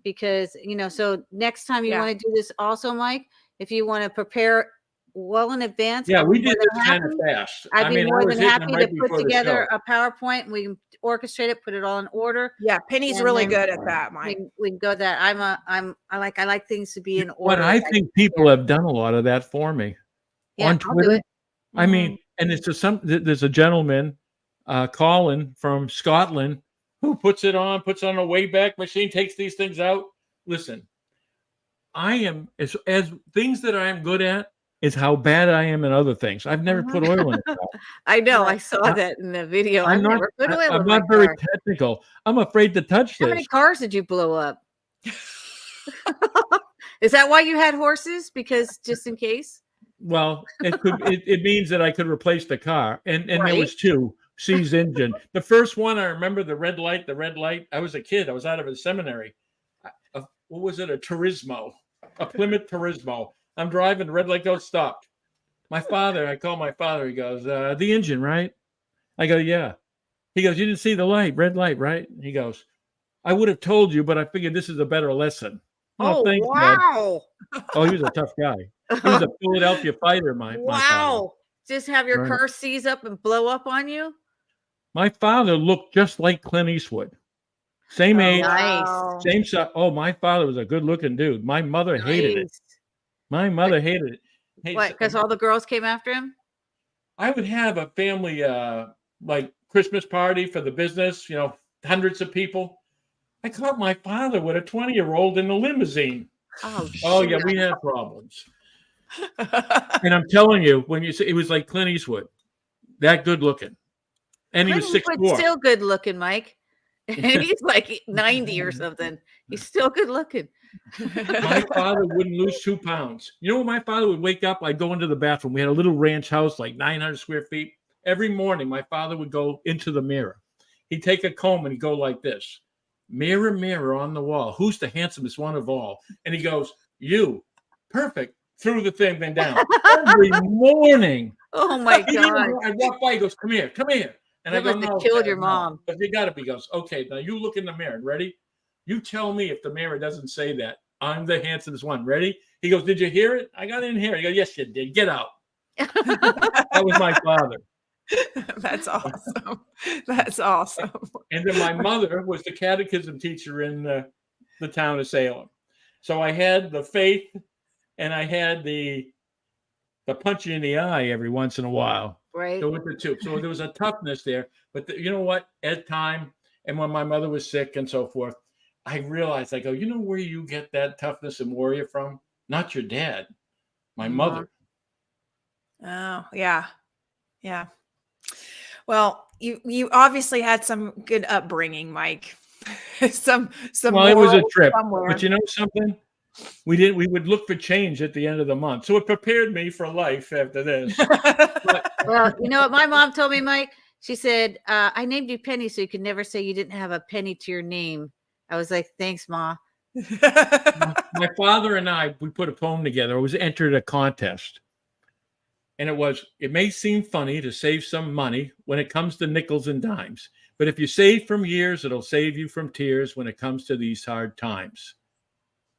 S3: because, so next time you want to do this also, Mike, if you want to prepare well in advance.
S20: Yeah, we did this kind of fast.
S3: I'd be more than happy to put together a PowerPoint and we can orchestrate it, put it all in order.
S1: Yeah, Penny's really good at that, Mike.
S3: We can go that. I like things to be in order.
S20: But I think people have done a lot of that for me on Twitter. I mean, and there's a gentleman, Colin from Scotland, who puts on a Wayback Machine, takes these things out. Listen, I am as things that I am good at is how bad I am in other things. I've never put oil in it.
S3: I know. I saw that in the video.
S20: I'm not very technical. I'm afraid to touch this.
S3: How many cars did you blow up? Is that why you had horses? Because just in case?
S20: Well, it means that I could replace the car. And there was two. sees engine. The first one I remember, the red light. I was a kid. I was out of a seminary. What was it? A Turismo, a Plymouth Turismo. I'm driving. The red light goes, stopped. I call my father. He goes, the engine, right? I go, yeah. He goes, you didn't see the light, red light, right? He goes, I would have told you, but I figured this is a better lesson.
S3: Oh,
S20: thanks,
S3: wow.
S20: Dad. Oh, he was a tough guy. He was a Philadelphia fighter, my father.
S3: Just have your
S20: Right.
S3: car seize up and blow up on you?
S20: My father looked just like Clint Eastwood. Same age,
S3: Nice.
S20: same size. Oh, my father was a good-looking dude. My mother hated it. My mother hated it.
S3: What, because all the girls came after him?
S20: I would have a family like Christmas party for the business, hundreds of people. I caught my father with a 20-year-old in the limousine. Oh yeah, we had problems. And I'm telling you, when you say it was like Clint Eastwood, that good looking. And he was 6'4".
S3: Still good looking, Mike. And he's like 90 or something. He's still good looking.
S20: My father wouldn't lose 2 pounds. You know when my father would wake up, I'd go into the bathroom. We had a little ranch house, like 900 square feet. Every morning, my father would go into the mirror. He'd take a comb and he'd go like this. Mirror, mirror on the wall. Who's the handsomest one of all? And he goes, you. Perfect. Threw the thing then down. Every morning.
S3: Oh, my God.
S20: I walk by, he goes, come here. And
S3: That
S20: I go,
S3: must have
S20: no.
S3: killed
S20: Dad,
S3: your
S20: no."
S3: mom.
S20: But you got to be. He goes, okay, now you look in the mirror. Ready? You tell me if the mirror doesn't say that. I'm the handsomest one. Ready? He goes, did you hear it? I got in here. He goes, yes, you did. Get out. That was my father.
S1: That's awesome. That's awesome.
S20: And then my mother was the catechism teacher in the town of Salem. So I had the faith and I had the punch you in the eye every once in a while.
S3: Right.
S20: So with the two. So there was a toughness there. But you know what? At time, and when my mother was sick and so forth, I realized, I go, you know where you get that toughness and warrior from? Not your dad, my mother.
S1: Oh, yeah. Yeah. Well, you obviously had some good upbringing, Mike. some
S20: Well, it was a
S1: morals
S20: trip.
S1: somewhere.
S20: But you know something? We would look for change at the end of the month. So it prepared me for life after this.
S3: Well, you know what my mom told me, Mike? She said, I named you Penny so you could never say you didn't have a penny to your name. I was like, thanks, Ma.
S20: My father and I, we put a poem together. It was entered a contest. And it may seem funny to save some money when it comes to nickels and dimes. But if you save from years, it'll save you from tears when it comes to these hard times.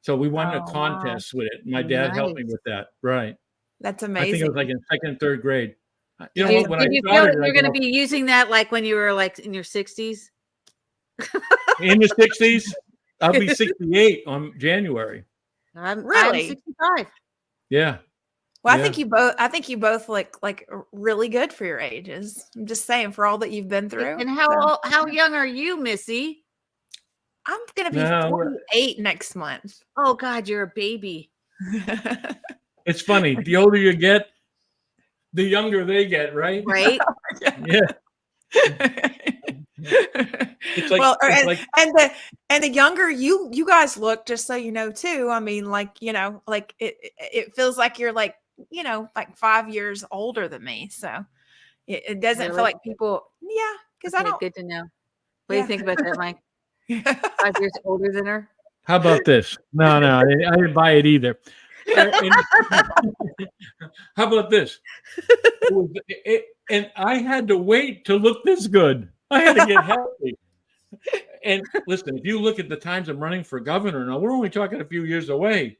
S20: So we won a contest with it. My dad helped me with that. Right.
S1: That's
S20: I
S1: amazing.
S20: think it was like in second and third grade.
S3: Did you feel that you're going to be using that like when you were like in your 60s?
S20: In the 60s? I'll be 68 on January.
S3: I'm 65.
S20: Yeah.
S1: Well,
S20: Yeah.
S1: I think you both look like really good for your ages. I'm just saying, for all that you've been through.
S3: And how young are you, Missy?
S1: I'm gonna be
S20: No,
S1: 48 next month.
S3: Oh God, you're a baby.
S20: It's funny. The older you get, the younger they get, right?
S3: Right?
S20: Yeah. It's like,
S1: Well,
S20: it's like
S1: and the younger you guys look, just so you know too. I mean, like, you know, like it feels like you're like, you know, like 5 years older than me. So it doesn't feel
S3: Really?
S1: like people. Yeah, because I
S3: Okay,
S1: don't.
S3: good to know. What do you think about that, Mike? 5 years older than her?
S20: how about this? No, I didn't buy it either. How about this? And I had to wait to look this good. I had to get healthy. And listen, if you look at the times I'm running for governor now, we're only talking a few years away.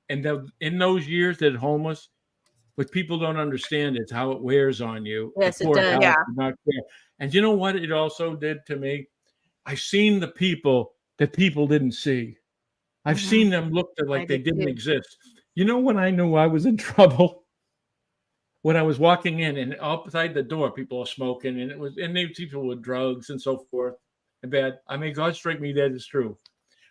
S20: And in those years that homeless, what people don't understand is how it wears on you.
S3: Yes,
S20: The
S3: it
S20: poor
S3: does.
S20: health,
S1: Yeah.
S20: not care. And you know what it also did to me? I've seen the people that people didn't see. I've seen them look like
S3: I
S20: they
S3: did
S20: didn't
S3: too.
S20: exist. You know when I knew I was in trouble? When I was walking in and outside the door, people are smoking, and they people with drugs and so forth. And bad. I mean, God strike me dead, it's true.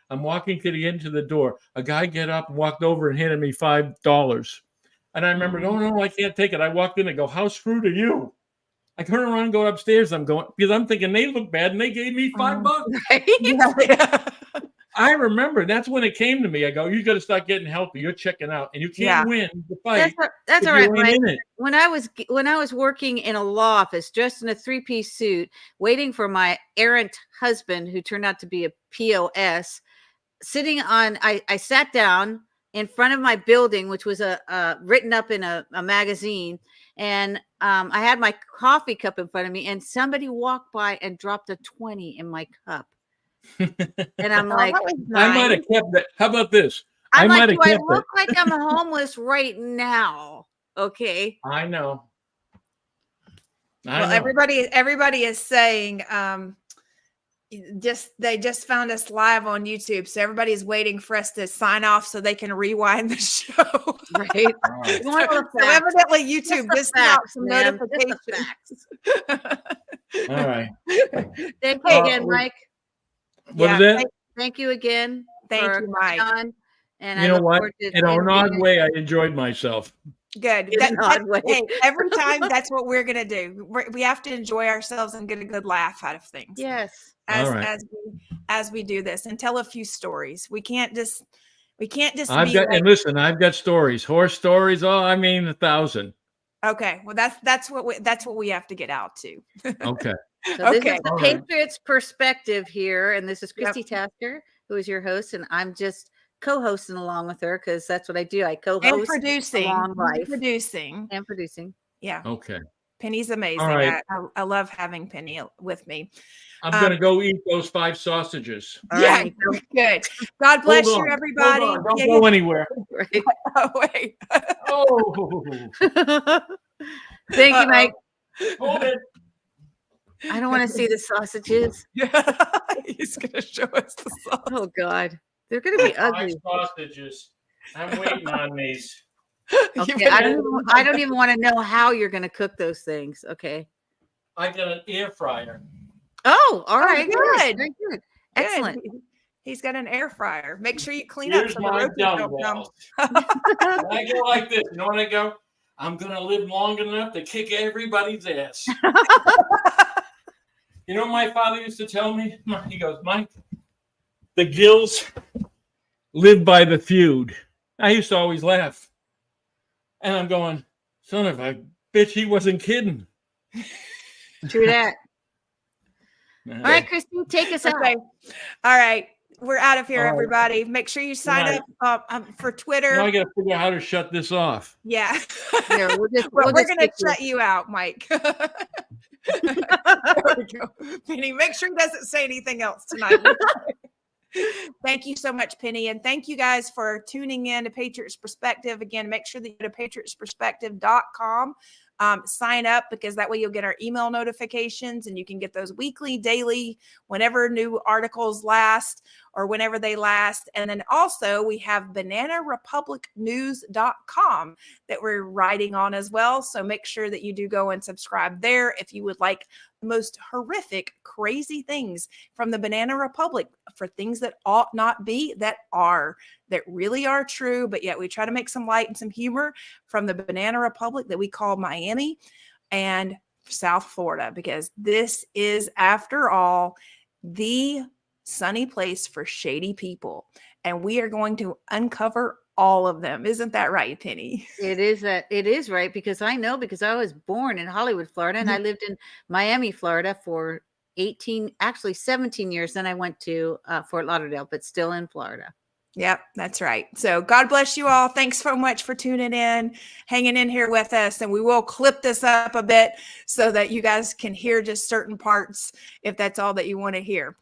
S20: I'm walking to the end of the door. A guy get up and walked over and handed me $5. And I remember, no, I can't take it. I walked in and go, how screwed are you? I turn around and go upstairs. I'm going, because I'm thinking they look bad and they gave me $5.
S1: Yeah.
S20: I remember that's when it came to me. I go, you got to start getting healthy. You're checking out, and you can't win the fight.
S3: That's
S20: if
S3: all right,
S20: you ain't
S3: Mike.
S20: in it.
S3: When I was working in a law office, dressed in a 3-piece suit, waiting for my errant husband, who turned out to be a POS, sitting on, I sat down in front of my building, which was written up in a magazine, and I had my coffee cup in front of me, and somebody walked by and dropped a 20 in my cup. And I'm like,
S20: I might have kept that. How about this?
S3: I'm
S20: might
S3: like,
S20: have
S3: do I
S20: kept
S3: look like I'm homeless right now? Okay.
S20: I know.
S1: Well, everybody is saying they just found us live on YouTube, so everybody is waiting for us to sign off so they can rewind the show.
S3: Right.
S1: So evidently YouTube just sent out some notifications.
S20: All right.
S3: Thank you again, Mike.
S20: What is that?
S3: Thank you again.
S1: Thank
S3: for
S1: you, Mike.
S3: coming on, and
S20: You
S3: I
S20: know
S3: look
S20: what?
S3: forward to
S20: In an odd
S3: interviewing
S20: way, I enjoyed myself.
S1: Good. Hey, every time that's what we're gonna do. We have to enjoy ourselves and get a good laugh out of things.
S3: Yes.
S1: As we do this and tell a few stories. We can't just
S20: And listen, I've got stories, horse stories. Oh, I mean 1,000.
S1: Okay. Well, that's what we have to get out to.
S20: Okay.
S3: So this is the Patriots Perspective here, and this is Christi Tasker, who is your host, and I'm just co-hosting along with her because that's what I do. I co-host
S1: and producing.
S3: And producing.
S1: Yeah.
S20: Okay.
S1: Penny's amazing.
S20: All right.
S1: I love having Penny with me.
S20: I'm gonna go eat those 5 sausages.
S1: Yeah, good. God bless you, everybody.
S20: Hold on. Don't go anywhere.
S1: Right. Oh, wait.
S20: Oh.
S3: Thank you, Mike.
S20: Hold it.
S3: I don't want to see the sausages.
S1: He's going to show us the sausages.
S3: Oh, God. They're going to be ugly.
S20: 5 sausages. I'm waiting on these.
S3: Okay, I don't even want to know how you're going to cook those things. Okay.
S20: I got an air fryer.
S3: Oh, all right.
S1: Good.
S3: Very good. Excellent.
S1: He's got an air fryer. Make sure you clean up so the roaches don't come.
S20: When I go like this, you know what I go? I'm going to live long enough to kick everybody's ass. You know what my father used to tell me? He goes, Mike, the Gills live by the feud. I used to always laugh. And I'm going, son of a bitch, he wasn't kidding.
S3: True that. All right, Christi, take us out.
S1: All right. We're out of here, everybody. Make sure you sign up for Twitter.
S20: Now I got to figure out how to shut this off.
S1: Yeah.
S3: Here, we're
S1: going to shut you out, Mike. There we go. Penny, make sure he doesn't say anything else tonight. Thank you so much, Penny. And thank you guys for tuning in to Patriots Perspective. Again, make sure that you go to patriotsperspective.com. Sign up because that way you'll get our email notifications and you can get those weekly, daily, whenever new articles last or whenever they last. And then also we have bananarepublicnews.com that we're writing on as well. So make sure that you do go and subscribe there if you would like the most horrific, crazy things from the Banana Republic, for things that ought not be, that really are true, but yet we try to make some light and some humor from the Banana Republic that we call Miami and South Florida, because this is, after all, the sunny place for shady people. And we are going to uncover all of them. Isn't that right, Penny?
S3: It is right, because I know, because I was born in Hollywood, Florida, and I lived in Miami, Florida for 17 years. Then I went to Fort Lauderdale, but still in Florida.
S1: Yep, that's right. So God bless you all. Thanks so much for tuning in, hanging in here with us. And we will clip this up a bit so that you guys can hear just certain parts if that's all that you want to hear.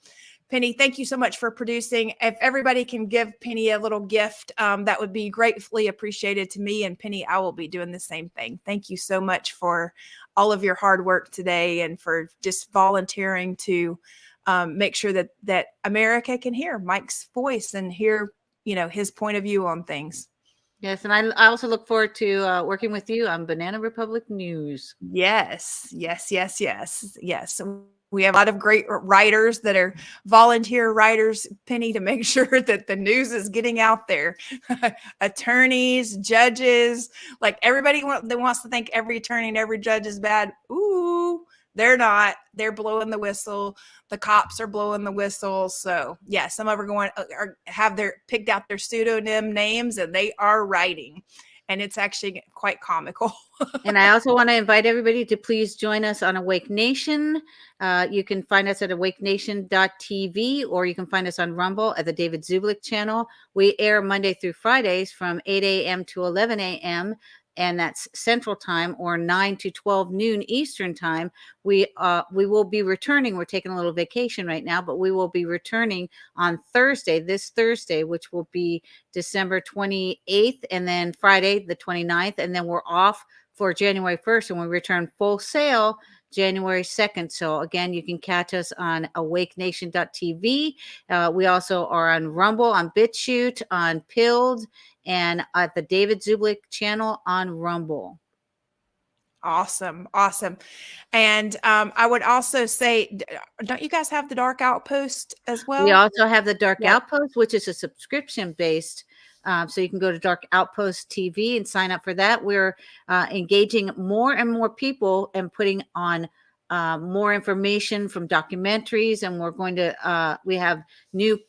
S1: Penny, thank you so much for producing. If everybody can give Penny a little gift, that would be gratefully appreciated to me. And Penny, I will be doing the same thing. Thank you so much for all of your hard work today and for just volunteering to make sure that America can hear Mike's voice and hear, his point of view on things.
S3: Yes, and I also look forward to working with you on Banana Republic News.
S1: Yes. We have a lot of great writers that are volunteer writers, Penny, to make sure that the news is getting out there. Attorneys, judges, like everybody that wants to think every attorney and every judge is bad. Ooh, They're not. They're blowing the whistle. The cops are blowing the whistle. So yeah, some of them have picked out their pseudonym names, and they are writing, and it's actually quite comical.
S3: And I also want to invite everybody to please join us on Awake Nation. You can find us at awakenation.tv, or you can find us on Rumble at the David Zublik channel. We air Monday through Fridays from 8 a.m. to 11 a.m., and that's Central Time, or 9 to 12 noon Eastern Time. We will be returning. We're taking a little vacation right now, but we will be returning on this Thursday, which will be December 28th, and then Friday the 29th, and then we're off for January 1st, and we return full sail January 2nd. So again, you can catch us on awakenation.tv. We also are on Rumble, on BitChute, on Pilled, and at the David Zublik channel on Rumble.
S1: Awesome. And I would also say, don't you guys have the Dark Outpost as well?
S3: We also have the Dark Outpost, which is a subscription based. So you can go to Dark Outpost TV and sign up for that. We're engaging more and more people and putting on more information from documentaries, and we're going to we have new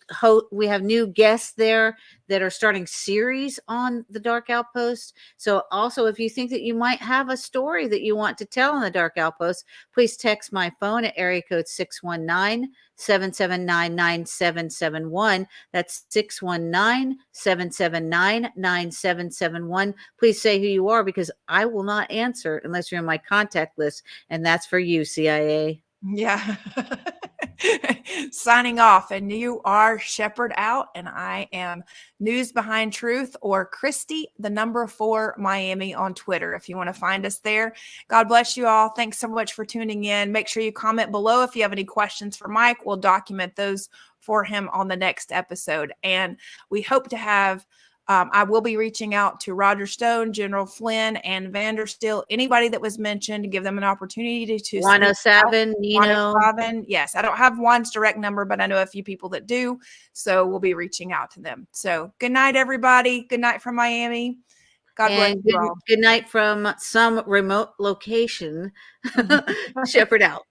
S3: guests there that are starting series on the Dark Outpost. So also, if you think that you might have a story that you want to tell on the Dark Outpost, please text my phone at area code 619-779-9771. That's 619-779-9771. Please say who you are, because I will not answer unless you're in my contact list, and that's for you, CIA.
S1: Yeah. Signing off, and you are Shepard out, and I am News Behind Truth, or Christi, the number 4 Miami on Twitter, if you want to find us there. God bless you all. Thanks so much for tuning in. Make sure you comment below if you have any questions for Mike. We'll document those for him on the next episode. And we hope to have I will be reaching out to Roger Stone, General Flynn, and Vandersteel, anybody that was mentioned, to give them an opportunity to
S3: 107, Nino.
S1: 107. Yes, I don't have Juan's direct number, but I know a few people that do. So we'll be reaching out to them. So good night, everybody. Good night from Miami. God bless you all.
S3: Good night from some remote location. Shepard out.